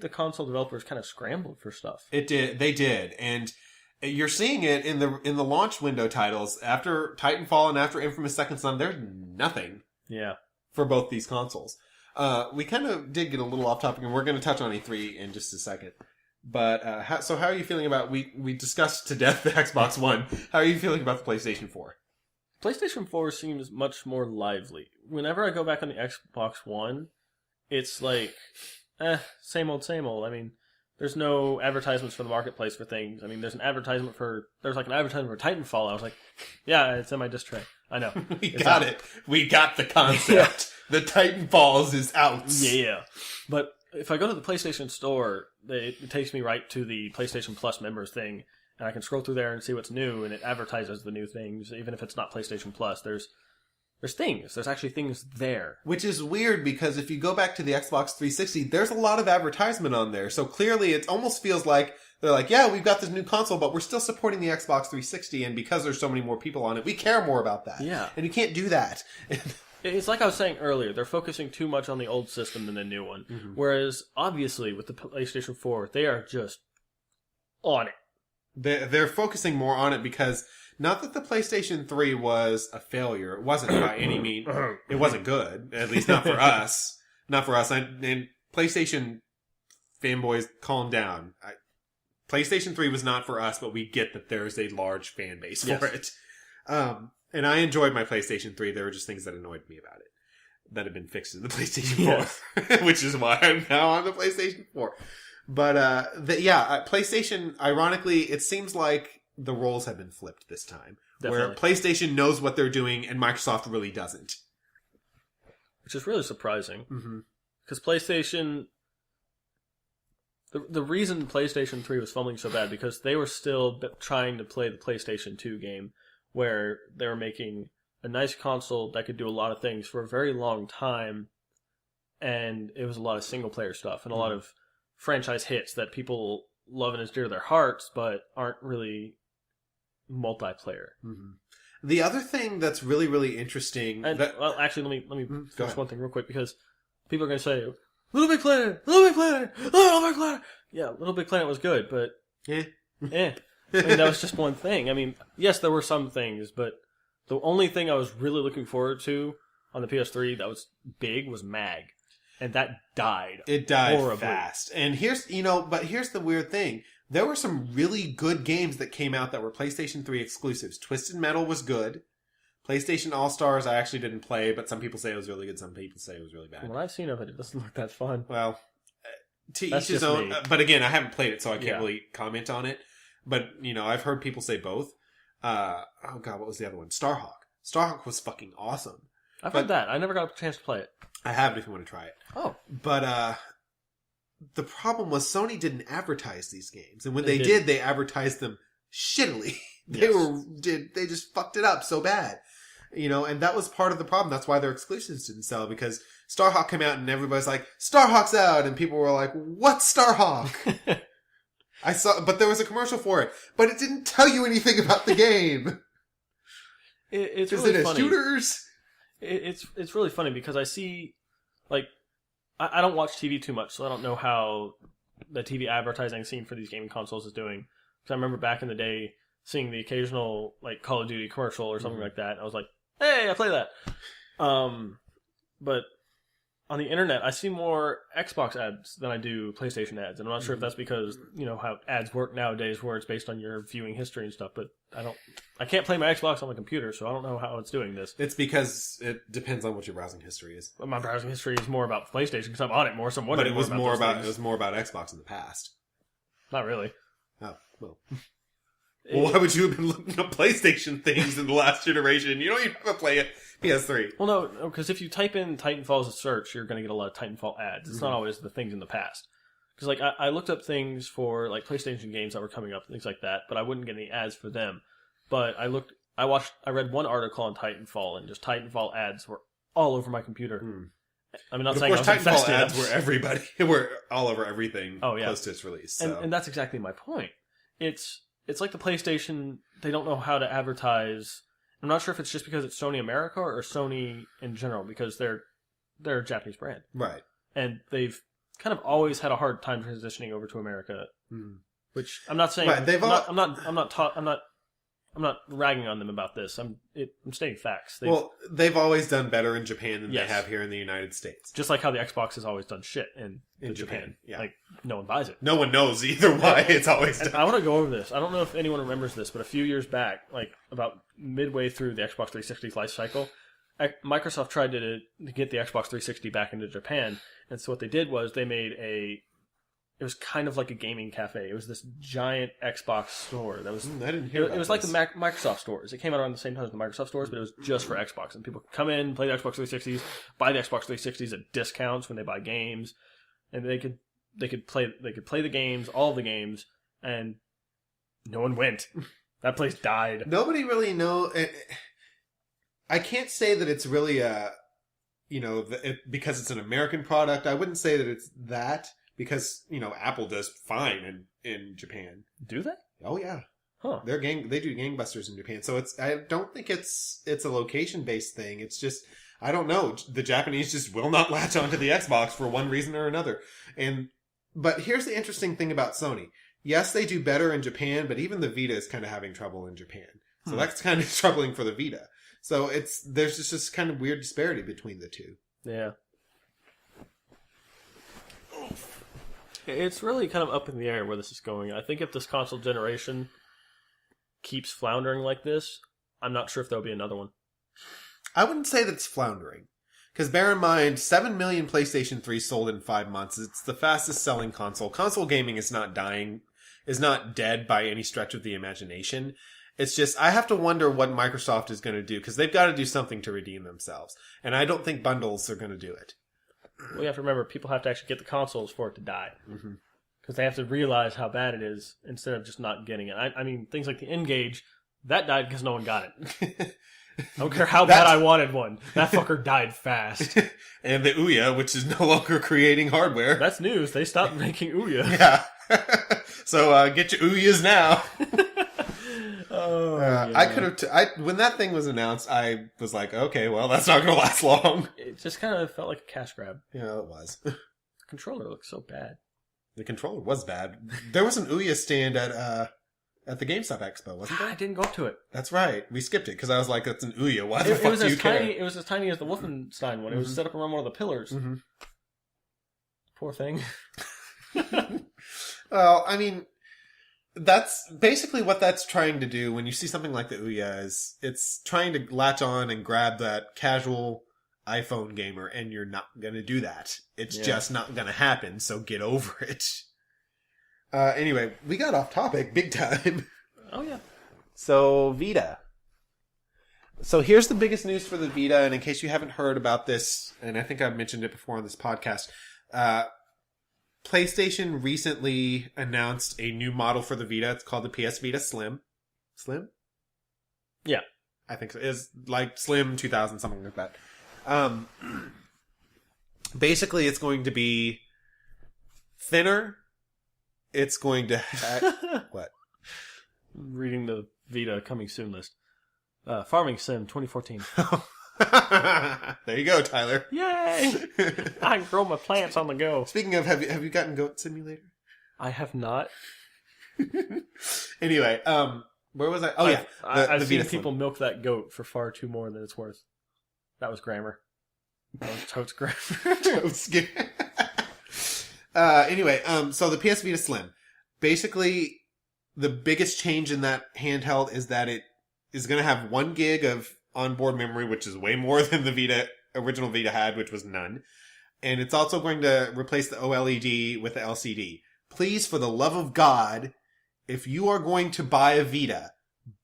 the console developers kind of scrambled for stuff. They did. And You're seeing it in the launch window titles. After Titanfall and after Infamous Second Son, there's nothing. Yeah. For both these consoles. We kind of did get a little off topic, and we're going to touch on E3 in just a second. But how are you feeling about... We discussed to death the Xbox One. How are you feeling about the PlayStation 4? PlayStation 4 seems much more lively. Whenever I go back on the Xbox One, it's like, same old, same old. I mean, there's no advertisements for the marketplace for things. I mean, there's like an advertisement for Titanfall. I was like, yeah, it's in my disc tray. I know. We got it. We got the concept. The Titanfalls is out. Yeah. But if I go to the PlayStation Store, it takes me right to the PlayStation Plus members thing, and I can scroll through there and see what's new, and it advertises the new things, even if it's not PlayStation Plus. There's things. There's actually things there. Which is weird, because if you go back to the Xbox 360, there's a lot of advertisement on there. So clearly it almost feels like they're like, yeah, we've got this new console, but we're still supporting the Xbox 360, and because there's so many more people on it, we care more about that. Yeah. And you can't do that. It's like I was saying earlier, they're focusing too much on the old system than the new one. Mm-hmm. Whereas, obviously, with the PlayStation 4, they are just on it. They're focusing more on it because... Not that the PlayStation 3 was a failure. It wasn't by any means. It wasn't good. At least not for us. Not for us. And PlayStation fanboys, calm down. PlayStation 3 was not for us, but we get that there is a large fan base for it. And I enjoyed my PlayStation 3. There were just things that annoyed me about it that have been fixed in the PlayStation 4. Which is why I'm now on the PlayStation 4. But, PlayStation, ironically, it seems like the roles have been flipped this time. Definitely. Where PlayStation knows what they're doing and Microsoft really doesn't. Which is really surprising. Because PlayStation... The reason PlayStation 3 was fumbling so bad, because they were still trying to play the PlayStation 2 game, where they were making a nice console that could do a lot of things for a very long time, and it was a lot of single-player stuff, and a lot of franchise hits that people love and is dear to their hearts, but aren't really... multiplayer. The other thing that's really, really interesting... Well, actually, let me finish one thing real quick, because people are going to say, Little Big Planet! Little Big Planet! Little Big Planet! Yeah, Little Big Planet was good, but... I mean, that was just one thing. I mean, yes, there were some things, but the only thing I was really looking forward to on the PS3 that was big was MAG. And that died. It died horribly. Fast. And here's the weird thing. There were some really good games that came out that were PlayStation 3 exclusives. Twisted Metal was good. PlayStation All-Stars I actually didn't play, but some people say it was really good, some people say it was really bad. What I've seen of it, it doesn't look that fun. Well, to each his own. But again, I haven't played it, so I can't really comment on it. But, I've heard people say both. Oh god, what was the other one? Starhawk. Starhawk was fucking awesome. I've heard that. I never got a chance to play it. I have it if you want to try it. Oh. But, the problem was Sony didn't advertise these games, and when they did, they advertised them shittily. They just fucked it up so bad, and that was part of the problem. That's why their exclusives didn't sell, because Starhawk came out and everybody's like, Starhawk's out, and people were like, what's Starhawk? But there was a commercial for it, but it didn't tell you anything about the game. It's Is really it funny. Shooters? It's really funny because I see, I don't watch TV too much, so I don't know how the TV advertising scene for these gaming consoles is doing. Because I remember back in the day seeing the occasional Call of Duty commercial or something like that. And I was like, hey, I play that. But on the internet, I see more Xbox ads than I do PlayStation ads. And I'm not sure if that's because, how ads work nowadays where it's based on your viewing history and stuff. But I can't play my Xbox on my computer, so I don't know how it's doing this. It's because it depends on what your browsing history is. But my browsing history is more about PlayStation because I'm on it more, so I'm wondering But it was more about Xbox in the past. Not really. Oh, well. Well, why would you have been looking up PlayStation things in the last generation? You don't even have to play it PS3. Well, no, because if you type in Titanfall as a search, you're going to get a lot of Titanfall ads. It's not always the things in the past. Because I looked up things for PlayStation games that were coming up, things like that, but I wouldn't get any ads for them. But I read one article on Titanfall, and just Titanfall ads were all over my computer. I'm not saying I was infested. Of course, Titanfall ads were everybody. Were all over everything close to its release. So. And that's exactly my point. It's like the PlayStation, they don't know how to advertise. I'm not sure if it's just because it's Sony America or Sony in general, because they're a Japanese brand. Right. And they've kind of always had a hard time transitioning over to America. Which I'm not saying. Right, I'm not ragging on them about this. I'm stating facts. They've always done better in Japan than Yes. they have here in the United States. Just like how the Xbox has always done shit in Japan. Yeah. Like, no one buys it. No one knows either why it's always And done. I want to go over this. I don't know if anyone remembers this, but a few years back, like about midway through the Xbox 360's life cycle, Microsoft tried to get the Xbox 360 back into Japan. And so what they did was they made it was kind of like a gaming cafe. It was this giant Xbox store that was. I didn't hear. It was like the Microsoft stores. It came out around the same time as the Microsoft stores, but it was just for Xbox, and people could come in, play the Xbox 360s, buy the Xbox 360s at discounts when they buy games, and they could play the games, all of the games, and no one went. That place died. Nobody really know. I can't say that it's really because it's an American product. I wouldn't say that it's that. Because, Apple does fine in Japan. Do they? Oh, yeah. Huh. They do gangbusters in Japan. So I don't think it's a location-based thing. It's just, I don't know. The Japanese just will not latch onto the Xbox for one reason or another. But here's the interesting thing about Sony. Yes, they do better in Japan, but even the Vita is kind of having trouble in Japan. So that's kind of troubling for the Vita. So there's just this kind of weird disparity between the two. Yeah. It's really kind of up in the air where this is going. I think if this console generation keeps floundering like this, I'm not sure if there'll be another one. I wouldn't say that it's floundering. Because bear in mind, 7 million PlayStation 3 sold in 5 months. It's the fastest selling console. Console gaming is not dying, is not dead by any stretch of the imagination. It's just, I have to wonder what Microsoft is going to do, because they've got to do something to redeem themselves. And I don't think bundles are going to do it. Well, you have to remember, people have to actually get the consoles for it to die. Because they have to realize how bad it is instead of just not getting it. I mean, things like the N-Gage, that died because no one got it. I don't care how bad I wanted one. That fucker died fast. And the Ouya, which is no longer creating hardware. That's news. They stopped making Ouya. Yeah. So get your Ouyas now. Yeah. I could have. When that thing was announced, I was like, okay, well, that's not going to last long. It just kind of felt like a cash grab. Yeah, it was. The controller looked so bad. The controller was bad. There was an Ouya stand at the GameStop Expo, wasn't there? I didn't go up to it. That's right. We skipped it because I was like, that's an Ouya. Why the fuck was do you care? It was as tiny as the Wolfenstein one. It was set up around one of the pillars. Mm-hmm. Poor thing. Well, I mean, that's basically what that's trying to do when you see something like the Ouya is it's trying to latch on and grab that casual iPhone gamer, and you're not going to do that. It's just not going to happen, so get over it. Anyway, we got off topic big time. Oh, yeah. So, Vita. So here's the biggest news for the Vita, and in case you haven't heard about this, and I think I've mentioned it before on this podcast, PlayStation recently announced a new model for the Vita. It's called the PS Vita Slim. Slim? Yeah. I think so. It's like Slim 2000, something like that. Basically, it's going to be thinner. It's going to... What? Reading the Vita coming soon list. Farming Sim 2014. There you go, Tyler. Yay! I can grow my plants on the go. Speaking of, have you gotten Goat Simulator? I have not. Anyway, where was I? Oh, yeah. I've seen Vita people Slim. milk that goat for far too more than it's worth. That was grammar. That was totes grammar. Totes. Anyway, so the PS Vita Slim. Basically, the biggest change in that handheld is that it is going to have 1 gig of onboard memory, which is way more than the original Vita had, which was none. And it's also going to replace the OLED with the LCD. Please, for the love of God, if you are going to buy a Vita,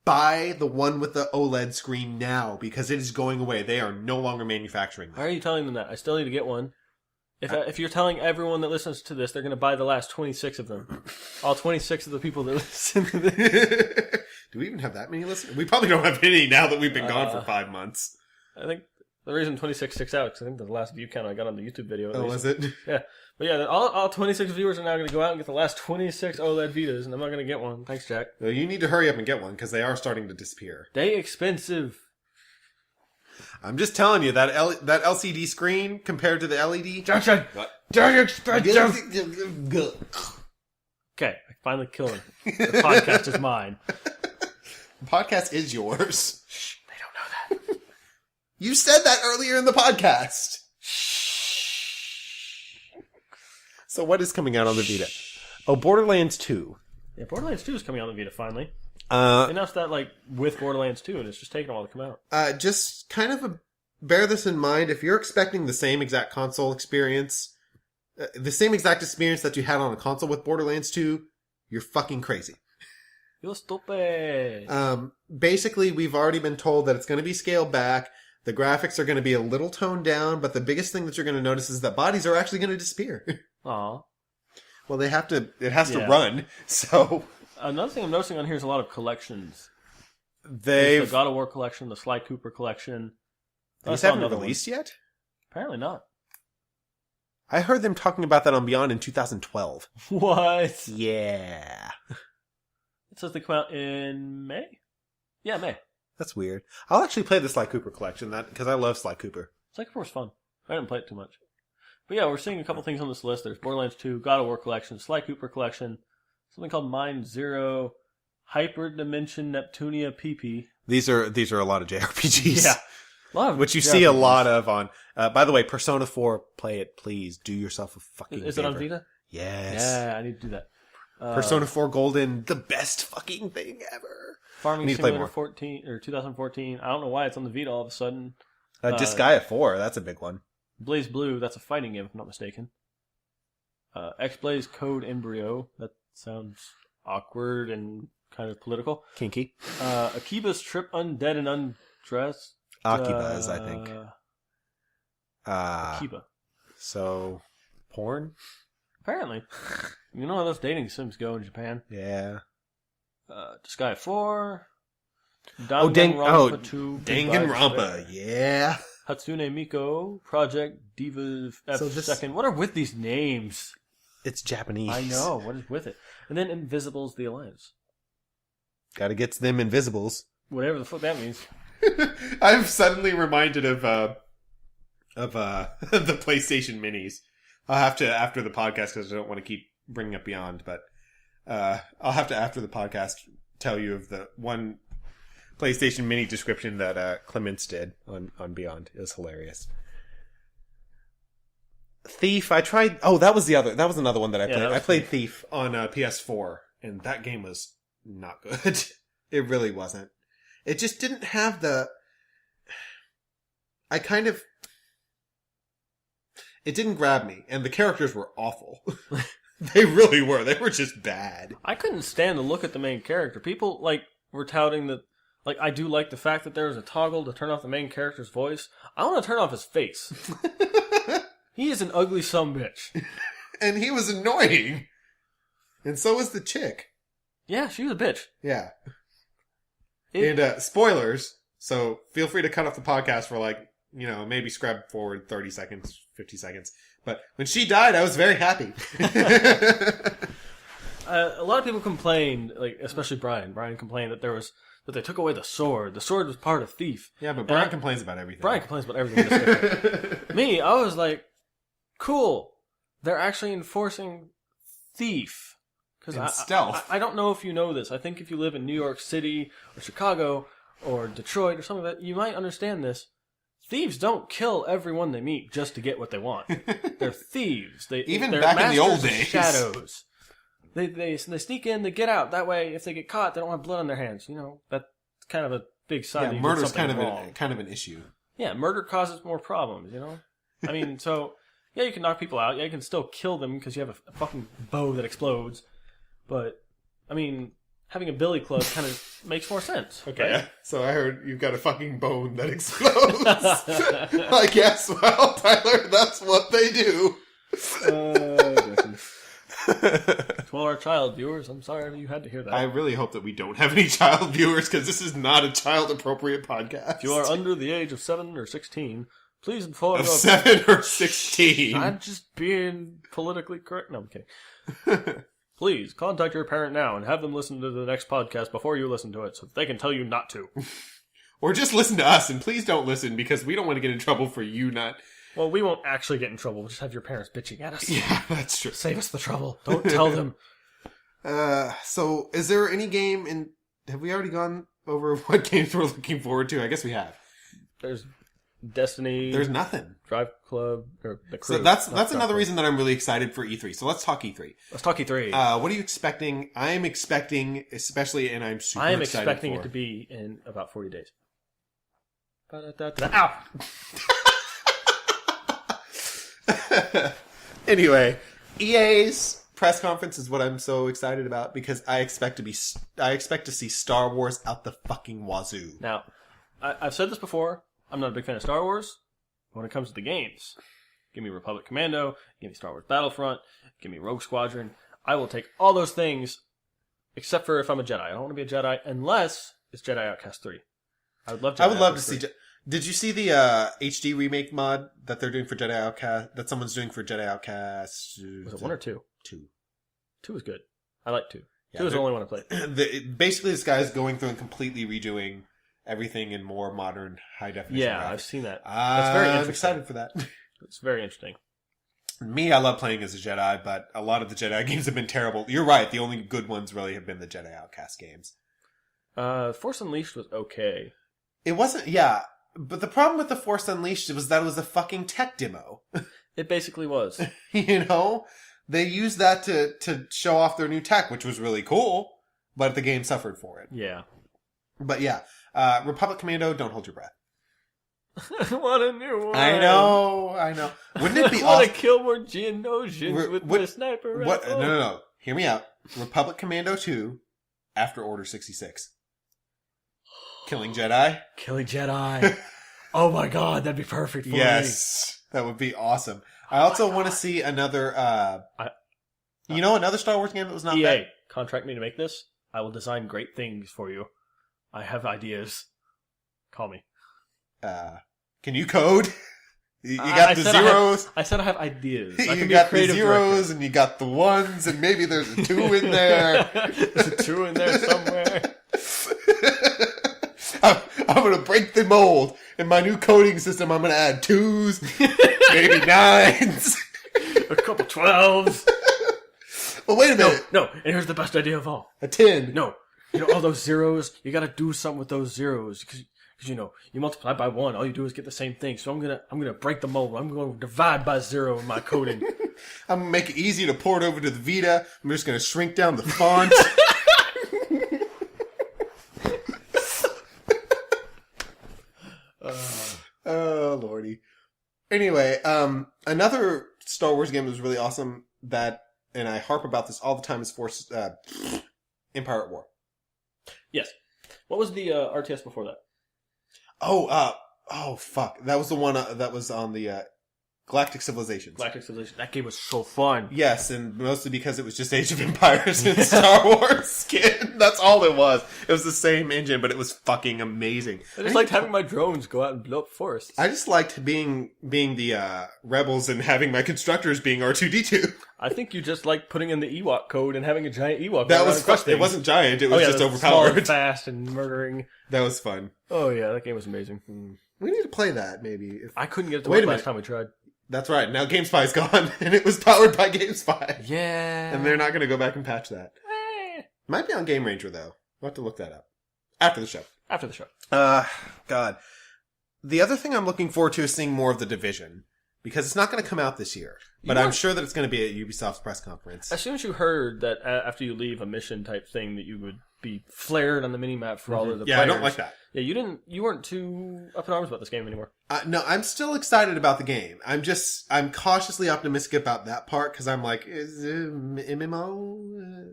buy the one with the OLED screen now, because it is going away. They are no longer manufacturing them. Why are you telling them that? I still need to get one. If you're telling everyone that listens to this, they're going to buy the last 26 of them. All 26 of the people that listen to this. Do we even have that many listeners? We probably don't have any now that we've been gone for 5 months. I think the reason 26 sticks out is I think the last view count I got on the YouTube video. Oh, was it? Yeah. But yeah, all 26 viewers are now going to go out and get the last 26 OLED Vitas, and I'm not going to get one. Thanks, Jack. Well, you need to hurry up and get one, because they are starting to disappear. They expensive. I'm just telling you, that LCD screen compared to the LED... Jackson! They're expensive! Okay, I Finally killing. The podcast is mine. The podcast is yours. Shh, they don't know that. You said that earlier in the podcast. So what is coming out on the Vita? Oh, Borderlands 2. Yeah, Borderlands 2 is coming out on the Vita finally. They announced that with Borderlands 2, and it's just taking a while to come out. Just kind of bear this in mind. If you're expecting the same exact console experience, the same exact experience that you had on a console with Borderlands 2, you're fucking crazy. You're stupid. Basically, we've already been told that it's going to be scaled back. The graphics are going to be a little toned down, but the biggest thing that you're going to notice is that bodies are actually going to disappear. Aw. Well, it has to run, so... Another thing I'm noticing on here is a lot of collections. They've... The God of War collection, the Sly Cooper collection. These haven't released yet? Apparently not. I heard them talking about that on Beyond in 2012. What? Yeah. It says they come out in May? Yeah, May. That's weird. I'll actually play the Sly Cooper collection, because I love Sly Cooper. Sly Cooper was fun. I didn't play it too much. But yeah, we're seeing a couple things on this list. There's Borderlands 2, God of War collection, Sly Cooper collection, something called Mind Zero, Hyperdimension Neptunia PP. These are a lot of JRPGs. Yeah. A lot of which you JRPGs. see a lot of on... by the way, Persona 4, play it, please. Do yourself a fucking Is favor. it on Vita? Yes. Yeah, I need to do that. Persona 4 Golden, the best fucking thing ever. Farming Need to play Simulator more. 14 or 2014. I don't know why it's on the Vita all of a sudden. Disgaea 4, that's a big one. Blaze Blue, that's a fighting game, if I'm not mistaken. X-Blaze Code Embryo, that sounds awkward and kind of political. Kinky. Akiba's Trip Undead and Undressed. Akiba's, I think. Akiba. So, porn? Apparently. You know how those dating sims go in Japan. Yeah. Disgaea 4. Danganronpa 2. Danganronpa, yeah. Hatsune Miku, Project Diva F Second. What are with these names? It's Japanese. I know. What is with it? And then Invisibles: The Alliance. Gotta get to them Invisibles. Whatever the fuck that means. I'm suddenly reminded of the PlayStation Minis. I'll have to after the podcast because I don't want to keep bringing up Beyond, but I'll have to after the podcast tell you of the one PlayStation Mini description that Clements did on Beyond. It was hilarious. Thief, I tried... Oh, that was another one that I played. I played Thief on PS4, and that game was not good. It really wasn't. It just didn't have the... It didn't grab me, and the characters were awful. They really were. They were just bad. I couldn't stand to look at the main character. People, were touting that... I do like the fact that there was a toggle to turn off the main character's voice. I want to turn off his face. He is an ugly sumbitch. And he was annoying. And so was the chick. Yeah, she was a bitch. Yeah. And spoilers, so feel free to cut off the podcast for maybe scrub forward 30 seconds, 50 seconds. But when she died, I was very happy. A lot of people complained, especially Brian. Brian complained that that they took away the sword. The sword was part of Thief. Yeah, but Brian complains about everything. Brian complains about everything. That's different. Me, I was like, cool. They're actually enforcing Thief. Because stealth. I don't know if you know this. I think if you live in New York City or Chicago or Detroit or something like that, you might understand this. Thieves don't kill everyone they meet just to get what they want. They're thieves. They're back in the old masters of days. Shadows. They sneak in, they get out. That way, if they get caught, they don't have blood on their hands. That's kind of a big sign. Yeah, that murder's kind of an issue. Yeah, murder causes more problems. I mean, so yeah, you can knock people out. Yeah, you can still kill them because you have a fucking bow that explodes. But I mean, having a billy club kind of makes more sense. Okay, right? So I heard you've got a fucking bone that explodes. I guess. Well, Tyler, that's what they do. To all our child viewers, I'm sorry you had to hear that. I really hope that we don't have any child viewers because this is not a child-appropriate podcast. If you are under the age of 7 or 16, please inform of 7 or 16. I'm just being politically correct. No, I'm kidding. Please contact your parent now and have them listen to the next podcast before you listen to it, so they can tell you not to. Or just listen to us, and please don't listen because we don't want to get in trouble for you not. Well, we won't actually get in trouble. We'll just have your parents bitching at us. Yeah, that's true. Save us the trouble. Don't tell them. So is there any game in... Have we already gone over what games we're looking forward to? I guess we have. There's Destiny. There's nothing. Drive Club. Or the Crew. So that's another reason that I'm really excited for E3. So let's talk E3. Let's talk E3. What are you expecting? I am expecting, especially, and I'm super excited expecting for it to be in about 40 days. Ow! Anyway, EA's press conference is what I'm so excited about because I expect to see Star Wars out the fucking wazoo. Now, I've said this before. I'm not a big fan of Star Wars. When it comes to the games, give me Republic Commando, give me Star Wars Battlefront, give me Rogue Squadron. I will take all those things, except for if I'm a Jedi. I don't want to be a Jedi unless it's Jedi Outcast 3. I would love to see. Did you see the HD remake mod that they're doing for Jedi Outcast? That someone's doing for Jedi Outcast? Was it 1 or 2? 2. 2 was good. I like 2. Yeah, 2 is the only one I played. Basically, this guy's going through and completely redoing everything in more modern, high definition. Yeah, graphics. I've seen that. That's very interesting. I'm excited for that. It's very interesting. Me, I love playing as a Jedi, but a lot of the Jedi games have been terrible. You're right. The only good ones really have been the Jedi Outcast games. Force Unleashed was okay. It wasn't, yeah. But the problem with the Force Unleashed was that it was a fucking tech demo. It basically was. You know? They used that to show off their new tech, which was really cool, but the game suffered for it. Yeah. But yeah, Republic Commando, don't hold your breath. What a new one. I know. Wouldn't it be I want awesome? to kill more Geonosians with my sniper rifle. No. Hear me out. Republic Commando 2, after Order 66. Killing Jedi. Killing Jedi. Oh my god, that'd be perfect for me. Yes, that would be awesome. I also want to see another, another Star Wars game that was not EA, bad. contract me to make this. I will design great things for you. I have ideas. Call me. Can you code? You got the zeros. I said I have ideas. I You can be got a creative the zeros director. and you got the ones and maybe there's a 2 in there. There's a 2 in there somewhere. I'm going to break the mold. In my new coding system, I'm going to add 2s, maybe 9s. A couple 12s. Well, wait a minute. No, and here's the best idea of all. A 10. No, all those zeros, you gotta do something with those zeros. Because you multiply by 1, all you do is get the same thing. So I'm gonna break the mold. I'm gonna divide by 0 in my coding. I'm going to make it easy to port over to the Vita. I'm just going to shrink down the font. Oh, Lordy. Anyway, another Star Wars game that was really awesome that, and I harp about this all the time, is Empire at War. Yes. What was the RTS before that? Oh, fuck. That was the one that was on the Galactic Civilizations. Galactic Civilization. That game was so fun. Yes, and mostly because it was just Age of Empires and Star Wars skin. That's all it was. It was the same engine, but it was fucking amazing. I just liked having my drones go out and blow up forests. I just liked being the rebels and having my constructors being R2-D2. I think you just like putting in the Ewok code and having a giant Ewok. That was fun. It wasn't giant. It was just small overpowered. and fast and murdering. That was fun. Oh yeah, that game was amazing. We need to play that, maybe. I couldn't get it to work last time we tried. That's right. Now GameSpy's gone, and it was powered by GameSpy. Yeah. And they're not going to go back and patch that. Might be on Game Ranger, though. We'll have to look that up. After the show. After the show. God. The other thing I'm looking forward to is seeing more of The Division. Because it's not going to come out this year. But I'm sure that it's going to be at Ubisoft's press conference. As soon as you heard that after you leave a mission type thing that you would be flared on the minimap for all of the players. I don't like that. Yeah, you weren't too up in arms about this game anymore. No, I'm still excited about the game. I'm cautiously optimistic about that part because I'm like, is it MMO?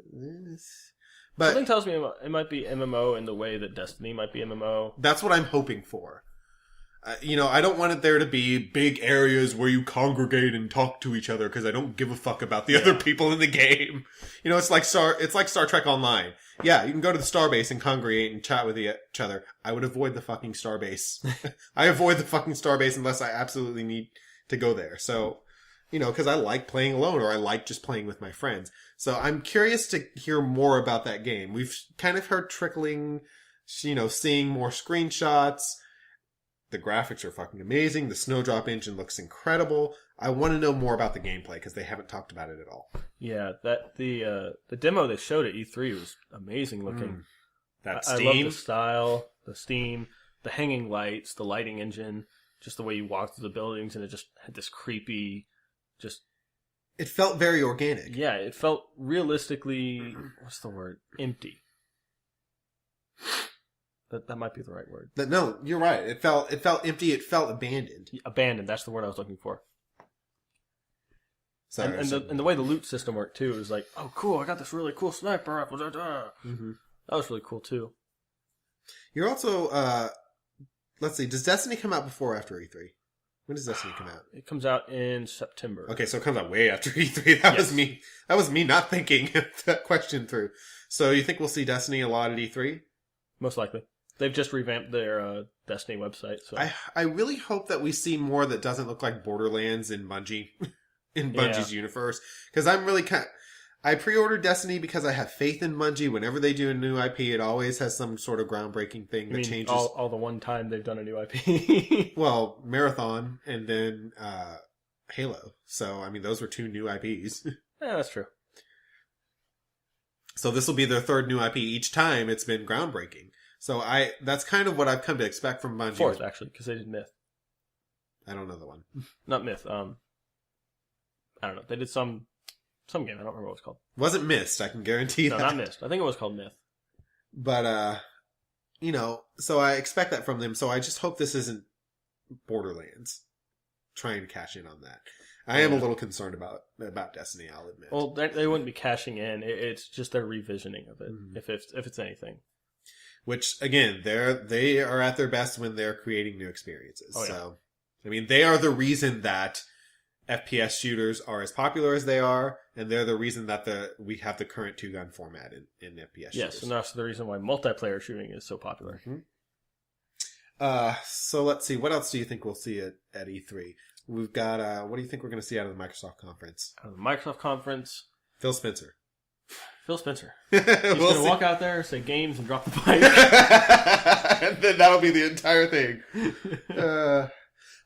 But something tells me it might be MMO in the way that Destiny might be MMO. That's what I'm hoping for. I don't want it there to be big areas where you congregate and talk to each other because I don't give a fuck about the other people in the game. It's like Star Trek Online. Yeah, you can go to the starbase and congregate and chat with each other. I would avoid the fucking starbase. I avoid the fucking starbase unless I absolutely need to go there. So, because I like playing alone or I like just playing with my friends. So I'm curious to hear more about that game. We've kind of heard trickling, seeing more screenshots. The graphics are fucking amazing. The Snowdrop engine looks incredible. I want to know more about the gameplay because they haven't talked about it at all. Yeah, the demo they showed at E3 was amazing looking. That I Steam. love the style, the steam, the hanging lights, the lighting engine, just the way you walk through the buildings, and it just had this creepy, just... It felt very organic. Yeah, it felt realistically, what's the word? Empty. That might be the right word. No, you're right. It felt empty. It felt abandoned. Abandoned, that's the word I was looking for. Sorry, And the way the loot system worked, too, was like, oh, cool, I got this really cool sniper rifle. Mm-hmm. That was really cool, too. You're also, let's see, does Destiny come out before or after E3? When does Destiny come out? It comes out in September. Okay, so it comes out way after E3. That was me not thinking that question through. So you think we'll see Destiny a lot at E3? Most likely. They've just revamped their Destiny website. So I really hope that we see more that doesn't look like Borderlands in Bungie, in Bungie's universe. Because I'm really I pre-ordered Destiny because I have faith in Bungie. Whenever they do a new IP, it always has some sort of groundbreaking thing that changes. All the one time they've done a new IP. Well, Marathon and then Halo. So, I mean, those were 2 new IPs. Yeah, that's true. So this will be their 3rd new IP. Each time it's been groundbreaking. So that's kind of what I've come to expect from Bungie. 4th, actually, because they did Myth. I don't know the one. Not Myth. I don't know. They did some game. I don't remember what it's called. Wasn't Myst, I can guarantee that. No, not Myst. I think it was called Myth. But, so I expect that from them. So I just hope this isn't Borderlands trying to cash in on that. I am a little concerned about Destiny, I'll admit. Well, they wouldn't be cashing in. It's just their revisioning of it, if it's anything. Which, again, they are at their best when they're creating new experiences. Oh, yeah. So, I mean, they are the reason that FPS shooters are as popular as they are, and they're the reason that we have the current 2-gun format in FPS shooters. Yes, and that's the reason why multiplayer shooting is so popular. Mm-hmm. So let's see. What else do you think we'll see at E3? We've got, what do you think we're going to see out of the Microsoft conference? Out of the Microsoft conference... Phil Spencer. He's going to walk out there, say games, and drop the mic. And then that'll be the entire thing.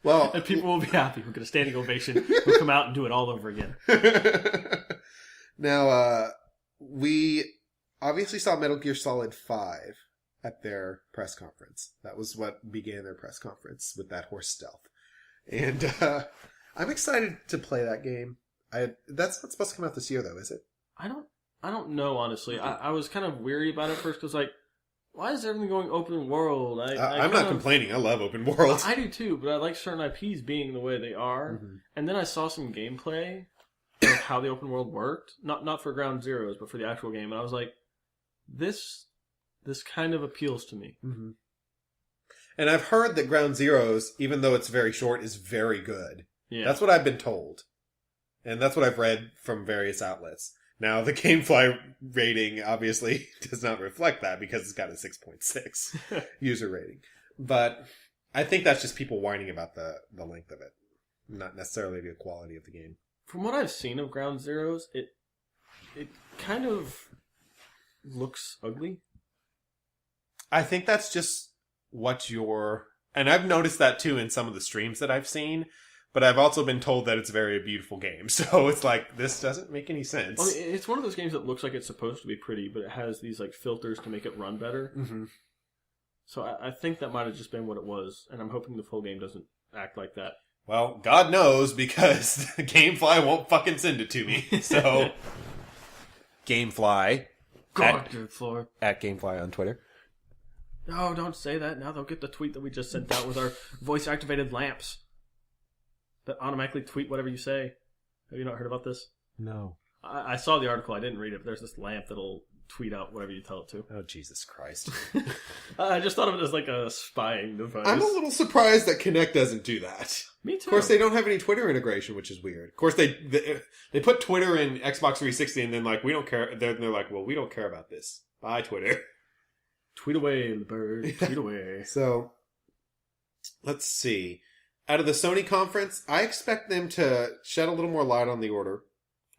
Well, and people will be happy. We'll get a standing ovation. We'll come out and do it all over again. Now, we obviously saw Metal Gear Solid 5 at their press conference. That was what began their press conference, with that horse stealth. And I'm excited to play that game. That's not supposed to come out this year, though, is it? I don't know, honestly. I was kind of weary about it first, because, like, why is everything going open world? I'm not complaining. I love open world. I do, too, but I like certain IPs being the way they are. Mm-hmm. And then I saw some gameplay of how the open world worked. Not for Ground Zeroes, but for the actual game. And I was like, this kind of appeals to me. Mm-hmm. And I've heard that Ground Zeroes, even though it's very short, is very good. Yeah. That's what I've been told. And that's what I've read from various outlets. Now, the GameFly rating obviously does not reflect that because it's got a 6.6 user rating. But I think that's just people whining about the length of it, not necessarily the quality of the game. From what I've seen of Ground Zeroes, it kind of looks ugly. I think that's just what and I've noticed that too in some of the streams that I've seen. But I've also been told that it's a very beautiful game. So it's like, this doesn't make any sense. Well, it's one of those games that looks like it's supposed to be pretty, but it has these like filters to make it run better. Mm-hmm. So I think that might have just been what it was. And I'm hoping the full game doesn't act like that. Well, God knows, because GameFly won't fucking send it to me. So, GameFly. GameFly. At GameFly on Twitter. No, don't say that. Now they'll get the tweet that we just sent out with our voice-activated lamps that automatically tweet whatever you say. Have you not heard about this? No. I saw the article. I didn't read it, but there's this lamp that'll tweet out whatever you tell it to. Oh, Jesus Christ. I just thought of it as like a spying device. I'm a little surprised that Kinect doesn't do that. Me too. Of course, they don't have any Twitter integration, which is weird. Of course, they put Twitter in Xbox 360 and then like, we don't care. They're like, well, we don't care about this. Bye, Twitter. Tweet away, bird. Tweet away. So, let's see. Out of the Sony conference, I expect them to shed a little more light on the Order.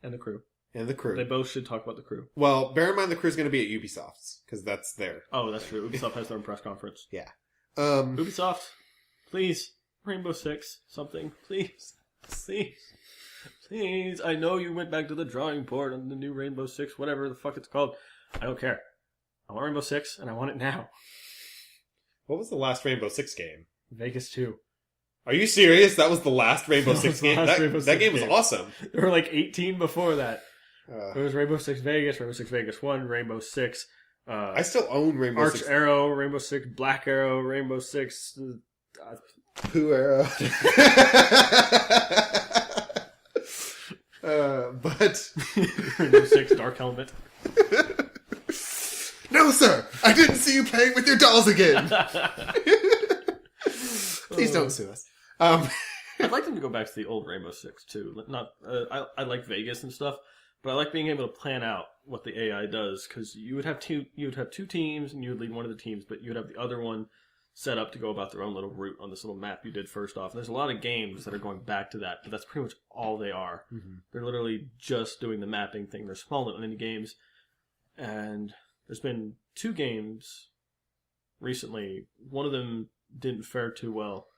And the crew. They both should talk about the crew. Well, bear in mind the crew's going to be at Ubisoft's, because that's there. Oh, that's true. Ubisoft has their own press conference. Yeah. Ubisoft, Please. Rainbow Six. Something. Please. Please. Please. I know you went back to the drawing board on the new Rainbow Six, whatever the fuck it's called. I don't care. I want Rainbow Six, and I want it now. What was the last Rainbow Six game? Vegas 2. Are you serious? That was the last Rainbow Six game? That game was awesome. There were like 18 before that. There was Rainbow Six Vegas, Rainbow Six Vegas 1, Rainbow Six... I still own Rainbow Six. Arch Arrow, Rainbow Six Black Arrow, Rainbow Six... Pooh Arrow. But... Rainbow Six Dark Helmet. No, sir! I didn't see you playing with your dolls again! Please don't sue us. I'd like them to go back to the old Rainbow Six, too. I like Vegas and stuff, but I like being able to plan out what the AI does, because you would have two teams, and you would lead one of the teams, but you would have the other one set up to go about their own little route on this little map you did first off. And there's a lot of games that are going back to that, but that's pretty much all they are. Mm-hmm. They're literally just doing the mapping thing. They're small little indie games, and there's been 2 games recently. One of them didn't fare too well.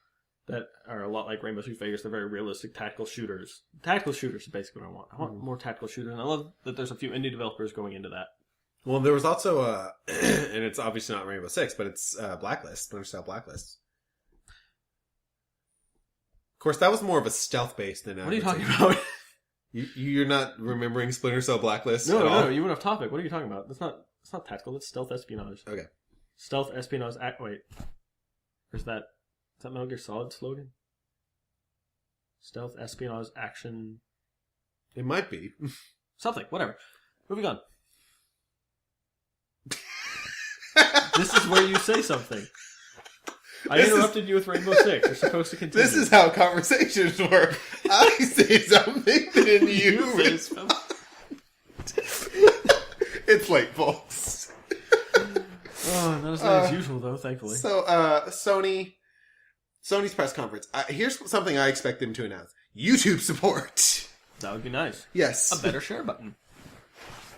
That are a lot like Rainbow Six Vegas. They're very realistic tactical shooters. Tactical shooters is basically what I want. I want more tactical shooters, and I love that there's a few indie developers going into that. Well, there was also and it's obviously not Rainbow Six, but it's Blacklist, Splinter Cell Blacklist. Of course, that was more of a stealth based than. What are you talking about? You're not remembering Splinter Cell Blacklist? No, you went off topic. What are you talking about? It's not tactical. It's stealth espionage. Okay. Stealth espionage. Wait, is that Metal Gear Solid slogan? Stealth espionage action. It might be something. Whatever. Moving on. This is where you say something. I interrupted you with Rainbow Six. You're supposed to continue. This is how conversations work. I say something, then you respond. It's late, folks. Oh, not as late as usual, though, thankfully. So, Sony's press conference. Here's something I expect them to announce. YouTube support. That would be nice. Yes. A better share button.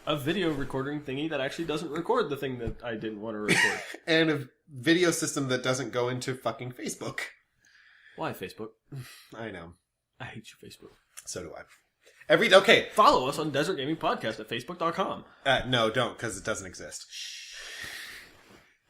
A video recording thingy that actually doesn't record the thing that I didn't want to record. And a video system that doesn't go into fucking Facebook. Why Facebook? I know. I hate you, Facebook. So do I. Okay. Follow us on Desert Gaming Podcast at facebook.com. No, don't, because it doesn't exist.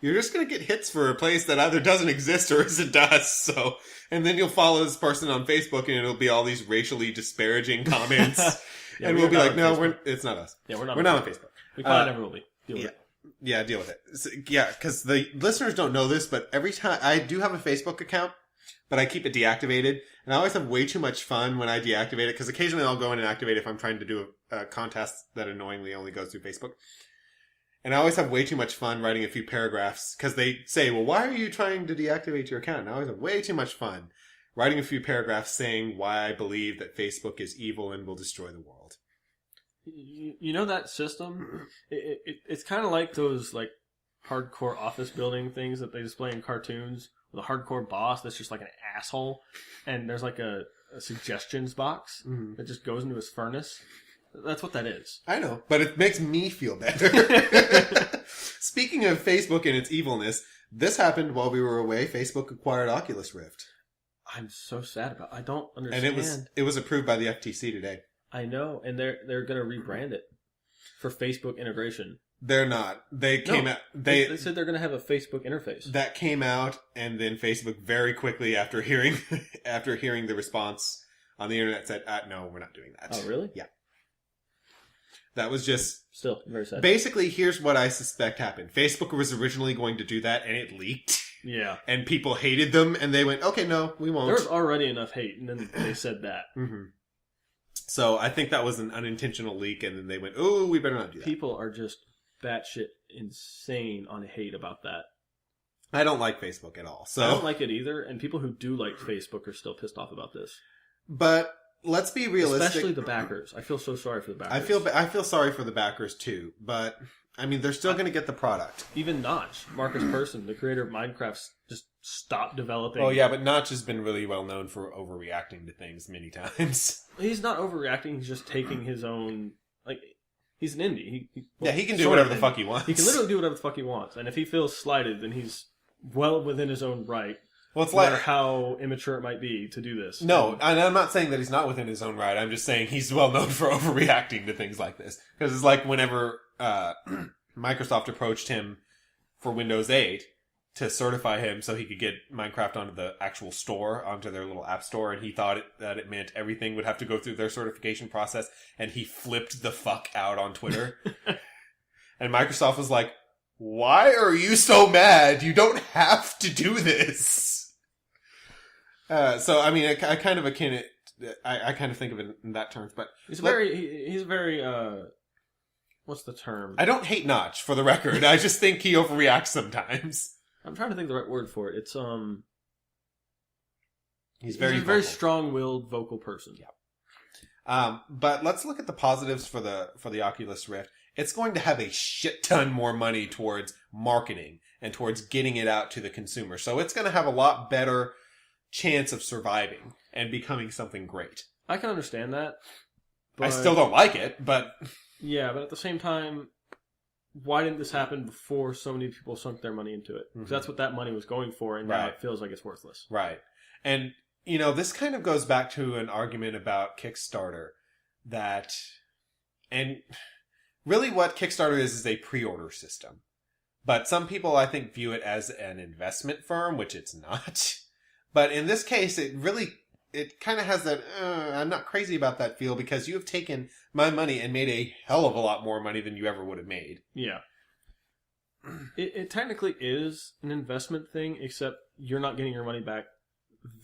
You're just going to get hits for a place that either doesn't exist or it does. So, and then you'll follow this person on Facebook and it'll be all these racially disparaging comments. Yeah, and we'll be like, no, it's not us. Yeah, we're not on Facebook. We probably never will be. Deal with it. Yeah, deal with it. So, yeah, because the listeners don't know this, but every time I do have a Facebook account, but I keep it deactivated. And I always have way too much fun when I deactivate it, because occasionally I'll go in and activate it if I'm trying to do a contest that annoyingly only goes through Facebook. And I always have way too much fun writing a few paragraphs, because they say, well, why are you trying to deactivate your account? And I always have way too much fun writing a few paragraphs saying why I believe that Facebook is evil and will destroy the world. You know that system? It's kind of like those like hardcore office building things that they display in cartoons with a hardcore boss that's just like an asshole, and there's like a suggestions box that just goes into his furnace. That's what that is. I know, but it makes me feel better. Speaking of Facebook and its evilness, this happened while we were away. Facebook acquired Oculus Rift. I'm so sad about it. I don't understand. And it was approved by the FTC today. I know, and they're going to rebrand it for Facebook integration. They're not. They came out. They said they're going to have a Facebook interface. That came out, and then Facebook very quickly after hearing the response on the internet said, "No, we're not doing that." Oh, really? Yeah. That was just still very sad. Basically, here's what I suspect happened. Facebook was originally going to do that, and it leaked. Yeah. And people hated them, and they went, "Okay, no, we won't." There was already enough hate, and then they said that. Mm-hmm. So I think that was an unintentional leak, and then they went, "Oh, we better not do that." People are just batshit insane on hate about that. I don't like Facebook at all. So I don't like it either, and people who do like Facebook are still pissed off about this. But let's be realistic. Especially the backers. I feel so sorry for the backers. I feel sorry for the backers too, but I mean, they're still going to get the product. Even Notch, Marcus Persson, the creator of Minecraft, just stopped developing. Oh yeah, but Notch has been really well known for overreacting to things many times. He's not overreacting. He's just taking his own, like, he's an indie. He can do whatever the fuck he wants. He can literally do whatever the fuck he wants. And if he feels slighted, then he's well within his own right Well, it's no matter like how immature it might be to do this. no, and I'm not saying that he's not within his own right. I'm just saying he's well known for overreacting to things like this. Because it's like whenever Microsoft approached him for Windows 8 to certify him so he could get Minecraft onto the actual store, onto their little app store, and he thought that it meant everything would have to go through their certification process, and he flipped the fuck out on Twitter. And Microsoft was like, why are you so mad? You don't have to do this. So, I mean, I kind of akin it, I kind of think of it in that terms, but... He's very, what's the term? I don't hate Notch, for the record. I just think he overreacts sometimes. I'm trying to think of the right word for it. It's, He's a very strong-willed, vocal person. Yeah. But let's look at the positives for the Oculus Rift. It's going to have a shit ton more money towards marketing and towards getting it out to the consumer. So it's going to have a lot better chance of surviving and becoming something great. I can understand that. But... I still don't like it, but... Yeah, but at the same time, why didn't this happen before so many people sunk their money into it? Because that's what that money was going for, and now it feels like it's worthless. Right. And, you know, this kind of goes back to an argument about Kickstarter that... And really what Kickstarter is a pre-order system. But some people, I think, view it as an investment firm, which it's not. But in this case, it kind of has that, I'm not crazy about that feel, because you have taken my money and made a hell of a lot more money than you ever would have made. Yeah. It technically is an investment thing, except you're not getting your money back.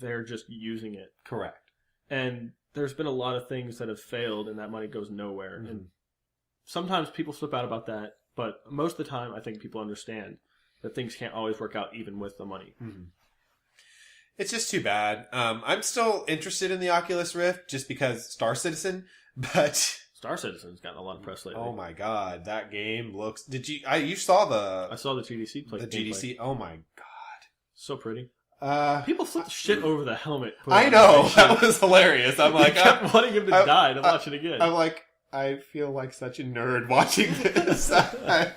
They're just using it. Correct. And there's been a lot of things that have failed, and that money goes nowhere. Mm-hmm. And sometimes people flip out about that, but most of the time, I think people understand that things can't always work out even with the money. Mm-hmm. It's just too bad. I'm still interested in the Oculus Rift just because Star Citizen, but Star Citizen's gotten a lot of press lately. Oh my god, that game looks. Did you? You saw the? I saw the GDC play. The GDC. Oh my god, so pretty. People flipped shit over the helmet. I know, that was hilarious. I'm like, I kept wanting him to die to watch it again. I'm like, I feel like such a nerd watching this. That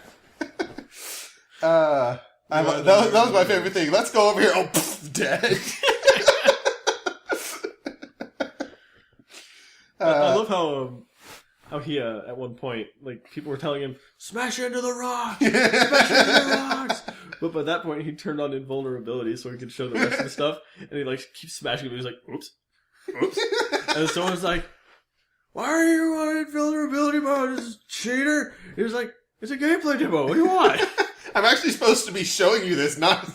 was my favorite thing. Let's go over here. Oh, pff, dead. I love how he at one point, like, people were telling him, smash into the rocks, smash into the rocks. But by that point, he turned on invulnerability so he could show the rest of the stuff, and he like keeps smashing him. He's like, oops. And someone's like, why are you on invulnerability mode? This is cheater. He was like, it's a gameplay demo. What do you want? I'm actually supposed to be showing you this, not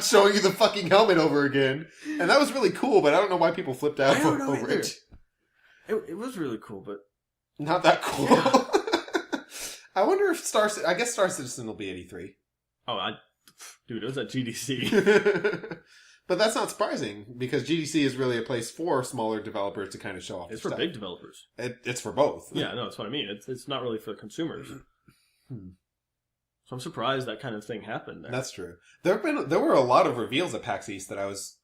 showing you the fucking helmet over again. And that was really cool, but I don't know why people flipped out over it. It was really cool, but not that cool. Yeah. I wonder if I guess Star Citizen will be at E3. Oh, dude, it was at GDC. But that's not surprising, because GDC is really a place for smaller developers to kind of show off. It's for big developers. It's for both. Yeah, no, that's what I mean. It's not really for consumers. So I'm surprised that kind of thing happened there. That's true. There were a lot of reveals at PAX East that I was...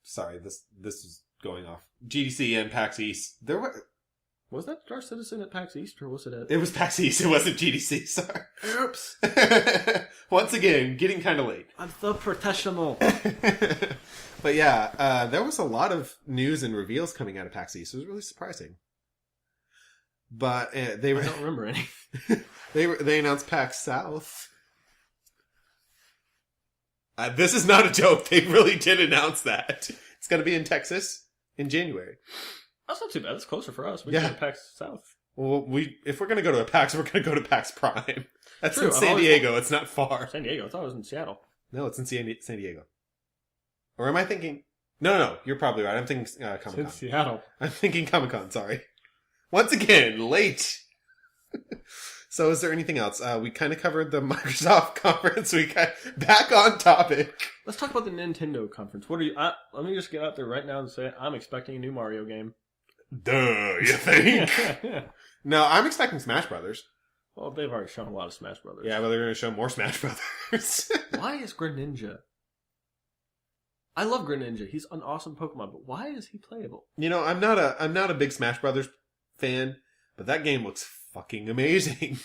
sorry, this is going off. GDC and PAX East. There were... Was that Star Citizen at PAX East, or was it at... It was PAX East, it wasn't GDC, sorry. Oops. Once again, getting kind of late. I'm so professional. But yeah, there was a lot of news and reveals coming out of PAX East. It was really surprising. But I don't remember any. They announced PAX South. This is not a joke. They really did announce that. It's going to be in Texas in January. That's not too bad. It's closer for us. We can go to PAX South. Well, if we're going to go to a PAX, we're going to go to PAX Prime. That's true. In San Diego. It's not far. San Diego. I thought it was in Seattle. No, it's in San Diego. Or am I thinking... No. You're probably right. I'm thinking Comic-Con. It's in Seattle. I'm thinking Comic-Con. Sorry. Once again, late. So is there anything else? We kind of covered the Microsoft conference. Back on topic. Let's talk about the Nintendo conference. What are you... let me just get out there right now and say it. I'm expecting a new Mario game. Duh, you think? No, I'm expecting Smash Brothers. Well, they've already shown a lot of Smash Brothers. Yeah, but they're going to show more Smash Brothers. Why is Greninja? I love Greninja. He's an awesome Pokemon, but why is he playable? You know, I'm not a big Smash Brothers fan, but that game looks fucking amazing.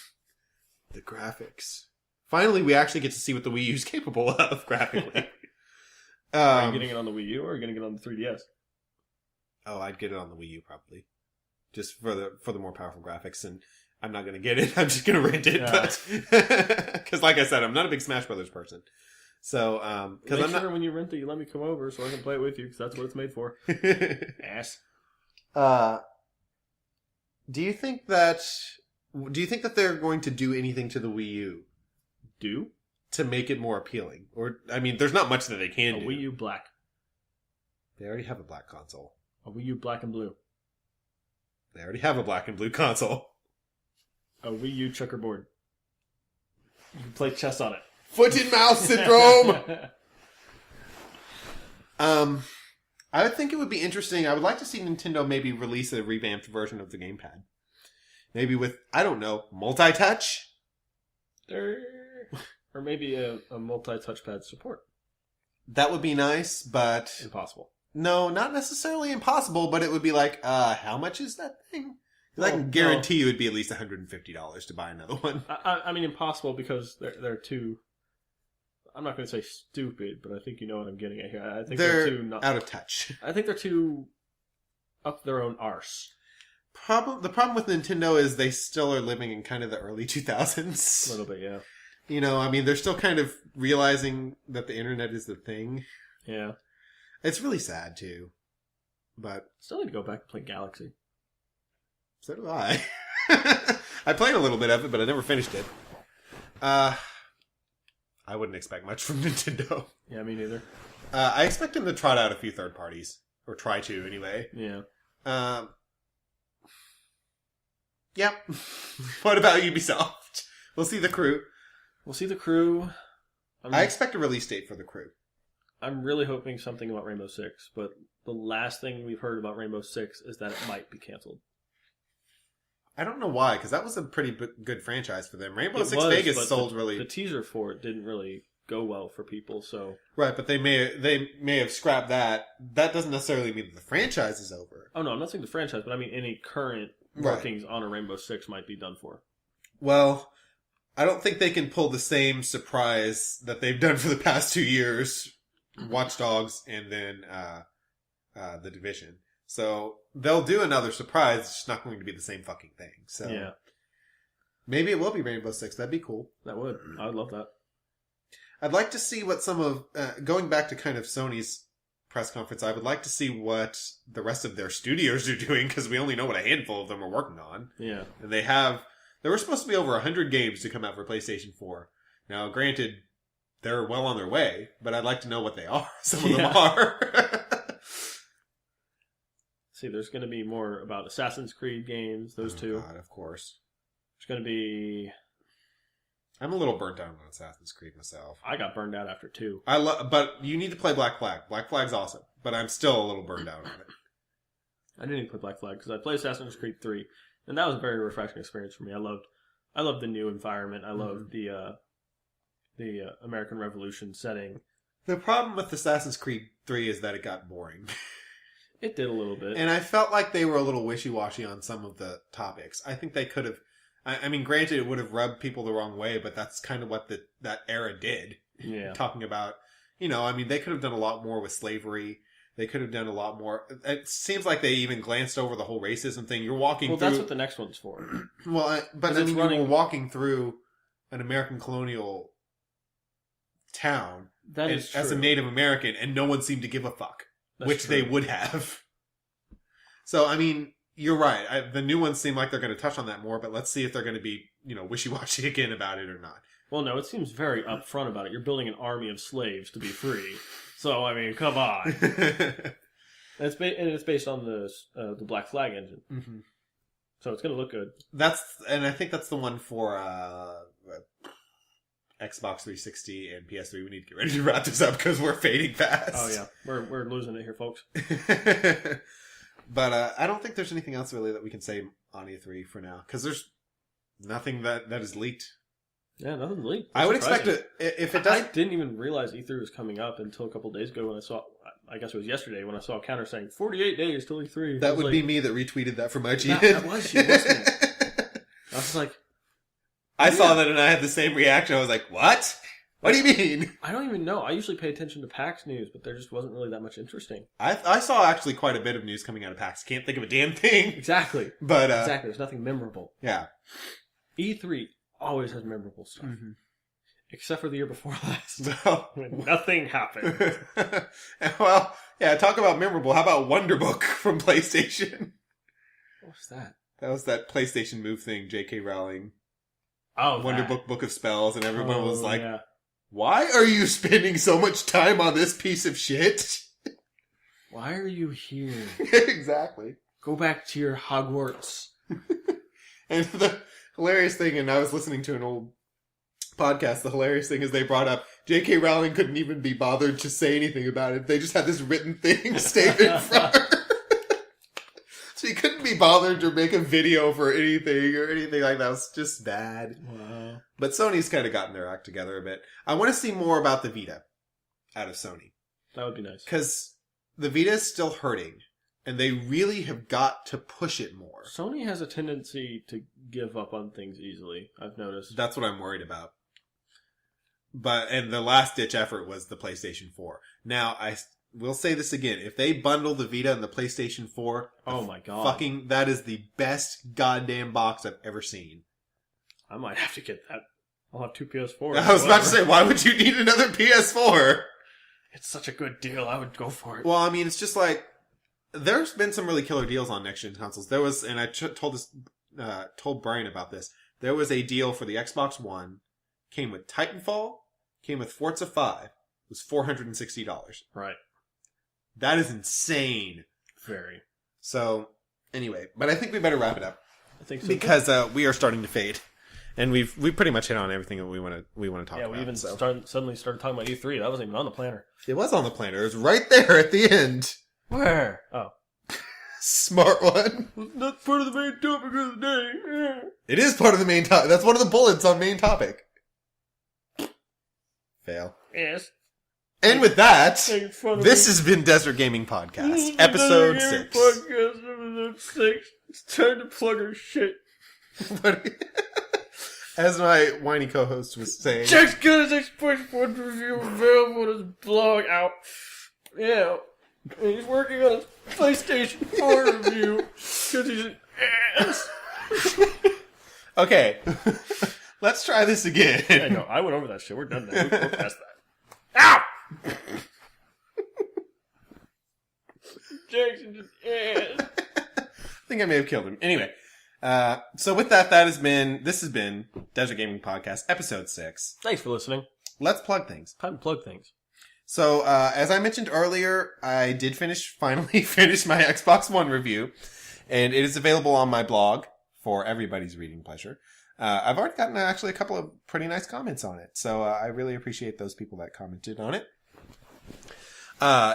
The graphics. Finally, we actually get to see what the Wii U is capable of graphically. Are you getting it on the Wii U or are you getting it on the 3DS? Oh, I'd get it on the Wii U probably, just for the more powerful graphics. And I'm not going to get it. I'm just going to rent it, because like I said, I'm not a big Smash Brothers person. So, because I'm sure when you rent it, you let me come over so I can play it with you, because that's what it's made for. Ass. Do you think that they're going to do anything to the Wii U? To make it more appealing? Or, I mean, there's not much that they can do. A Wii U Black. They already have a black console. A Wii U Black and Blue. They already have a black and blue console. A Wii U checkerboard. You can play chess on it. Foot and mouth syndrome! I would think it would be interesting. I would like to see Nintendo maybe release a revamped version of the gamepad. Maybe with, I don't know, multi-touch? Or maybe a multi-touchpad support. That would be nice, but... Impossible. No, not necessarily impossible, but it would be like, how much is that thing? Because I can guarantee you it would be at least $150 to buy another one. I mean, impossible because they're too... I'm not going to say stupid, but I think you know what I'm getting at here. I think they're too... out of touch. I think they're too up their own arse. The problem with Nintendo is they still are living in kind of the early 2000s. A little bit, yeah. You know, I mean, they're still kind of realizing that the internet is the thing. Yeah. It's really sad, too. But... Still need to go back and play Galaxy. So do I. I played a little bit of it, but I never finished it. I wouldn't expect much from Nintendo. Yeah, me neither. I expect them to trot out a few third parties. Or try to, anyway. Yeah. Yep. What about Ubisoft? We'll see The Crew. I expect a release date for The Crew. I'm really hoping something about Rainbow Six, but the last thing we've heard about Rainbow Six is that it might be canceled. I don't know why, because that was a pretty good franchise for them. Rainbow Six Vegas sold really... The teaser for it didn't really go well for people, so... Right, but they may have scrapped that. That doesn't necessarily mean that the franchise is over. Oh, no, I'm not saying the franchise, but I mean any current workings on a Rainbow Six might be done for. Well, I don't think they can pull the same surprise that they've done for the past 2 years. Watch Dogs and then The Division. So they'll do another surprise. It's just not going to be the same fucking thing. So yeah, maybe it will be Rainbow Six. That'd be cool. That would. I would love that. I'd like to see what some of going back to kind of Sony's press conference. I would like to see what the rest of their studios are doing because we only know what a handful of them are working on. Yeah, and there were supposed to be over 100 games to come out for PlayStation 4. Now, granted, they're well on their way, but I'd like to know what they are. Some of them are. See, there's going to be more about Assassin's Creed games, those two. God, of course. There's going to be... I'm a little burnt out on Assassin's Creed myself. I got burned out after 2. But you need to play Black Flag. Black Flag's awesome, but I'm still a little burned out on it. I didn't even play Black Flag because I played Assassin's Creed 3, and that was a very refreshing experience for me. I loved the new environment. I loved the American Revolution setting. The problem with Assassin's Creed 3 is that it got boring. It did a little bit. And I felt like they were a little wishy-washy on some of the topics. I think they could have... I mean, granted, it would have rubbed people the wrong way, but that's kind of what that era did. Yeah. Talking about, I mean, they could have done a lot more with slavery. They could have done a lot more... It seems like they even glanced over the whole racism thing. You're walking through... Well, that's what the next one's for. Well, but I mean, you were walking through an American colonial town that is true. As a Native American, and no one seemed to give a fuck. That's which true. They would have. So, I mean, you're right. The new ones seem like they're going to touch on that more, but let's see if they're going to be, wishy-washy again about it or not. Well, no, it seems very upfront about it. You're building an army of slaves to be free. So, I mean, come on. And it's based on the Black Flag engine. Mm-hmm. So it's going to look good. And I think that's the one for Xbox 360 and PS3. We need to get ready to wrap this up because we're fading fast. Oh yeah, we're losing it here, folks. But I don't think there's anything else really that we can say on E3 for now because there's nothing that is leaked. Yeah, nothing's leaked. I would expect it if it does. I didn't even realize E3 was coming up until a couple days ago when I saw. I guess it was yesterday when I saw a counter saying 48 days till E3. That would be me that retweeted that from IGN. That was you, wasn't it? I was like. I saw that and I had the same reaction. I was like, what? What do you mean? I don't even know. I usually pay attention to PAX news, but there just wasn't really that much interesting. I saw actually quite a bit of news coming out of PAX. Can't think of a damn thing. Exactly. But exactly. There's nothing memorable. Yeah. E3 always has memorable stuff. Mm-hmm. Except for the year before last. Well, when nothing happened. Well, yeah, talk about memorable. How about Wonderbook from PlayStation? What was that? That was that PlayStation Move thing, J.K. Rowling. Oh, Wonderbook Book of Spells, and everyone was like, why are you spending so much time on this piece of shit? Why are you here? Exactly. Go back to your Hogwarts. And the hilarious thing, and I was listening to an old podcast, the hilarious thing is they brought up J.K. Rowling couldn't even be bothered to say anything about it. They just had this written thing statement from her. So he couldn't be bothered to make a video for anything or anything like that. It was just bad. Wow. But Sony's kind of gotten their act together a bit. I want to see more about the Vita out of Sony. That would be nice. Because the Vita is still hurting, and they really have got to push it more. Sony has a tendency to give up on things easily, I've noticed. That's what I'm worried about. And the last-ditch effort was the PlayStation 4. Now, I will say this again. If they bundle the Vita and the PlayStation 4... Oh my god. Fucking, that is the best goddamn box I've ever seen. I might have to get that. I'll have two PS4s. I was about to say, why would you need another PS4? It's such a good deal. I would go for it. Well, I mean, it's just like... There's been some really killer deals on next-gen consoles. There was, and I told Brian about this. There was a deal for the Xbox One. Came with Titanfall. Came with Forza 5. It was $460. Right. That is insane. Very. So, anyway. But I think we better wrap it up. I think so. Because we are starting to fade. And we pretty much hit on everything that we want to talk about. Yeah, we even suddenly started talking about E3. That wasn't even on the planner. It was on the planner. It was right there at the end. Where? Oh. Smart one. That's part of the main topic of the day. It is part of the main topic. That's one of the bullets on main topic. Fail. Yes. And with that, this has been Desert Gaming Podcast, episode 6. Episode 6. It's time to plug our shit. As my whiny co-host was saying, Jack's got his Xbox One review available on his blog out. Yeah. And he's working on his PlayStation 4 review because he's an ass. Okay. Let's try this again. I know. I went over that shit. We're done now. We're past that. Ow! Jackson's an ass. I think I may have killed him. Anyway. So with that, this has been Desert Gaming Podcast, episode 6. Thanks for listening. Let's plug things. Time to plug things. So, as I mentioned earlier, I did finally finish my Xbox One review, and it is available on my blog for everybody's reading pleasure. I've already gotten actually a couple of pretty nice comments on it, so I really appreciate those people that commented on it.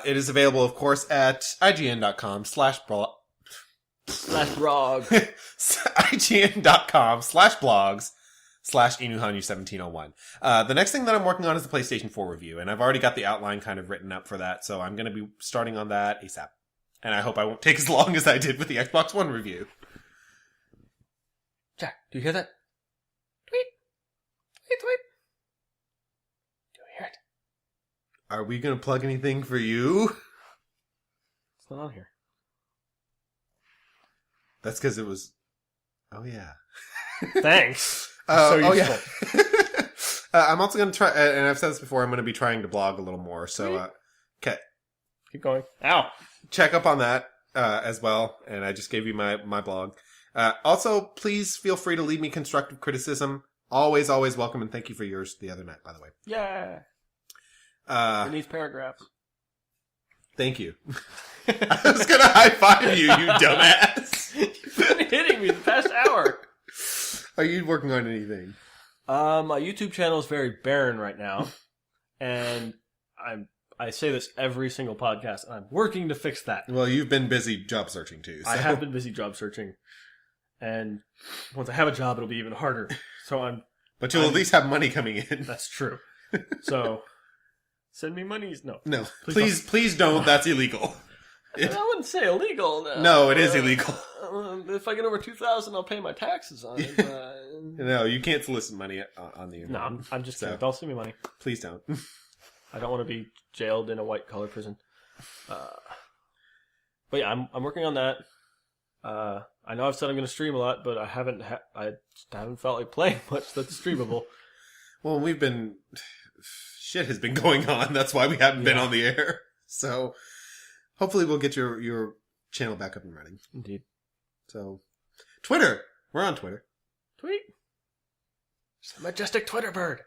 It is available, of course, at ign.com/blog. ign.com/blogs/Inuhanyu1701. The next thing that I'm working on is the PlayStation 4 review, and I've already got the outline kind of written up for that, so I'm going to be starting on that ASAP. And I hope I won't take as long as I did with the Xbox One review. Jack, do you hear that? Tweet. Tweet, tweet. Do you hear it? Are we going to plug anything for you? It's not on here. That's because it was... Oh, yeah. Thanks. Yeah. I'm also going to try, and I've said this before, I'm going to be trying to blog a little more, so, okay. Keep going. Ow! Check up on that, as well, and I just gave you my blog. Also, please feel free to leave me constructive criticism. Always, always welcome, and thank you for yours the other night, by the way. Yeah. In these paragraphs. Thank you. I was going to high-five you, you dumbass. You've been hitting me the past hour. Are you working on anything? My YouTube channel is very barren right now, and I say this every single podcast, and I'm working to fix that. Well, you've been busy job searching too. So. I have been busy job searching, and once I have a job, it'll be even harder. But you'll at least have money coming in. That's true. So, send me monies. No, please don't. That's illegal. I wouldn't say illegal. No, it is illegal. If I get over 2,000, I'll pay my taxes on it. No, you can't solicit money on the internet. No, I'm just kidding. Don't send me money. Please don't. I don't want to be jailed in a white collar prison. But yeah, I'm working on that. I know I've said I'm going to stream a lot, but I haven't felt like playing much that's streamable. Well, shit has been going on. That's why we haven't been on the air. So hopefully we'll get your channel back up and running. Indeed. So Twitter. We're on Twitter. Tweet. It's a majestic Twitter bird.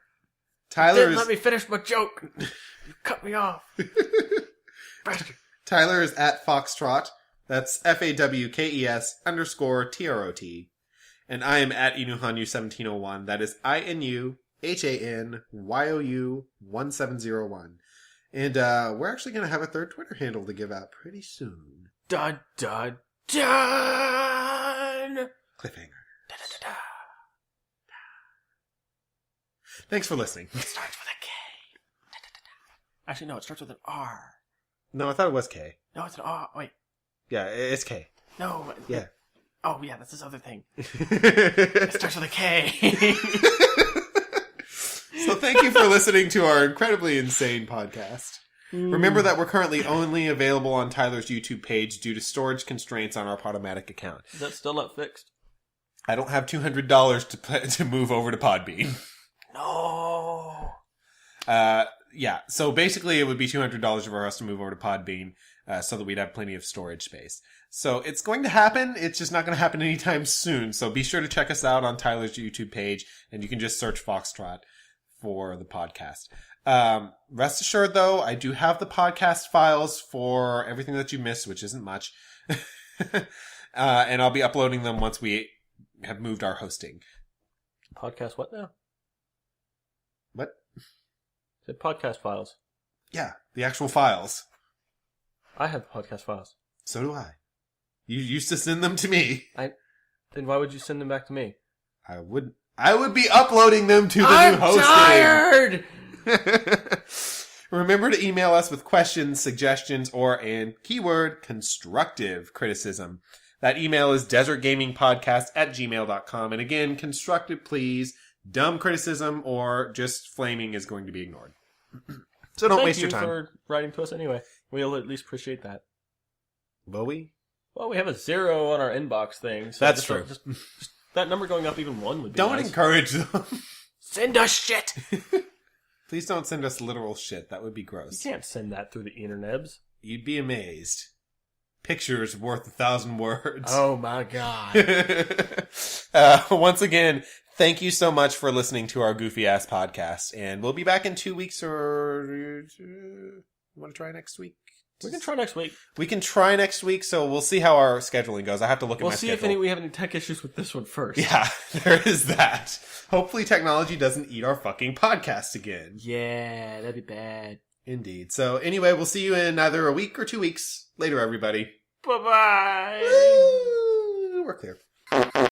Tyler Let me finish my joke. You cut me off. Bastard. Tyler is at Fawkestrot. That's FAWKES_TROT. And I am at Inuhanyu1701. That is INUHANYOU1701. And we're actually going to have a third Twitter handle to give out pretty soon. Dun, dun, dun! Cliffhanger. Da, da, da, da. Thanks for listening. It starts with a K. Da, da, da, da. Actually, no, it starts with an R. No, I thought it was K. No, it's an R. Wait. Yeah, it's K. No. Yeah. Oh, yeah, that's this other thing. It starts with a K. So thank you for listening to our incredibly insane podcast. Remember that we're currently only available on Tyler's YouTube page due to storage constraints on our Podomatic account. Is that still not fixed? I don't have $200 to move over to Podbean. No. Yeah, so basically it would be $200 for us to move over to Podbean so that we'd have plenty of storage space. So it's going to happen. It's just not going to happen anytime soon. So be sure to check us out on Tyler's YouTube page, and you can just search Fawkestrot for the podcast. Rest assured, though, I do have the podcast files for everything that you missed, which isn't much. And I'll be uploading them once we have moved our hosting. Podcast what now? What? The podcast files. Yeah, the actual files. I have the podcast files. So do I. You used to send them to me. Then why would you send them back to me? I would be uploading them to the new hosting. I'm tired! Remember to email us with questions, suggestions, and keyword constructive criticism. That email is desertgamingpodcast@gmail.com. And again, constructive, please. Dumb criticism or just flaming is going to be ignored. So don't waste your time. Thank you for writing to us anyway. We'll at least appreciate that. Will we? Well, we have a 0 on our inbox thing. So That's true. Just that number going up even 1 would be Don't nice. encourage them. Send us shit! Please don't send us literal shit. That would be gross. You can't send that through the internebs. You'd be amazed. Pictures worth 1,000 words. Oh my god. Once again, thank you so much for listening to our goofy ass podcast. And we'll be back in 2 weeks, or you want to try next week? We can try next week. We can try next week, so we'll see how our scheduling goes. I have to look at my schedule. We'll see if we have any tech issues with this one first. Yeah, there is that. Hopefully technology doesn't eat our fucking podcast again. Yeah, that'd be bad. Indeed. So anyway, we'll see you in either a week or 2 weeks. Later, everybody. Bye-bye. Woo! We're clear.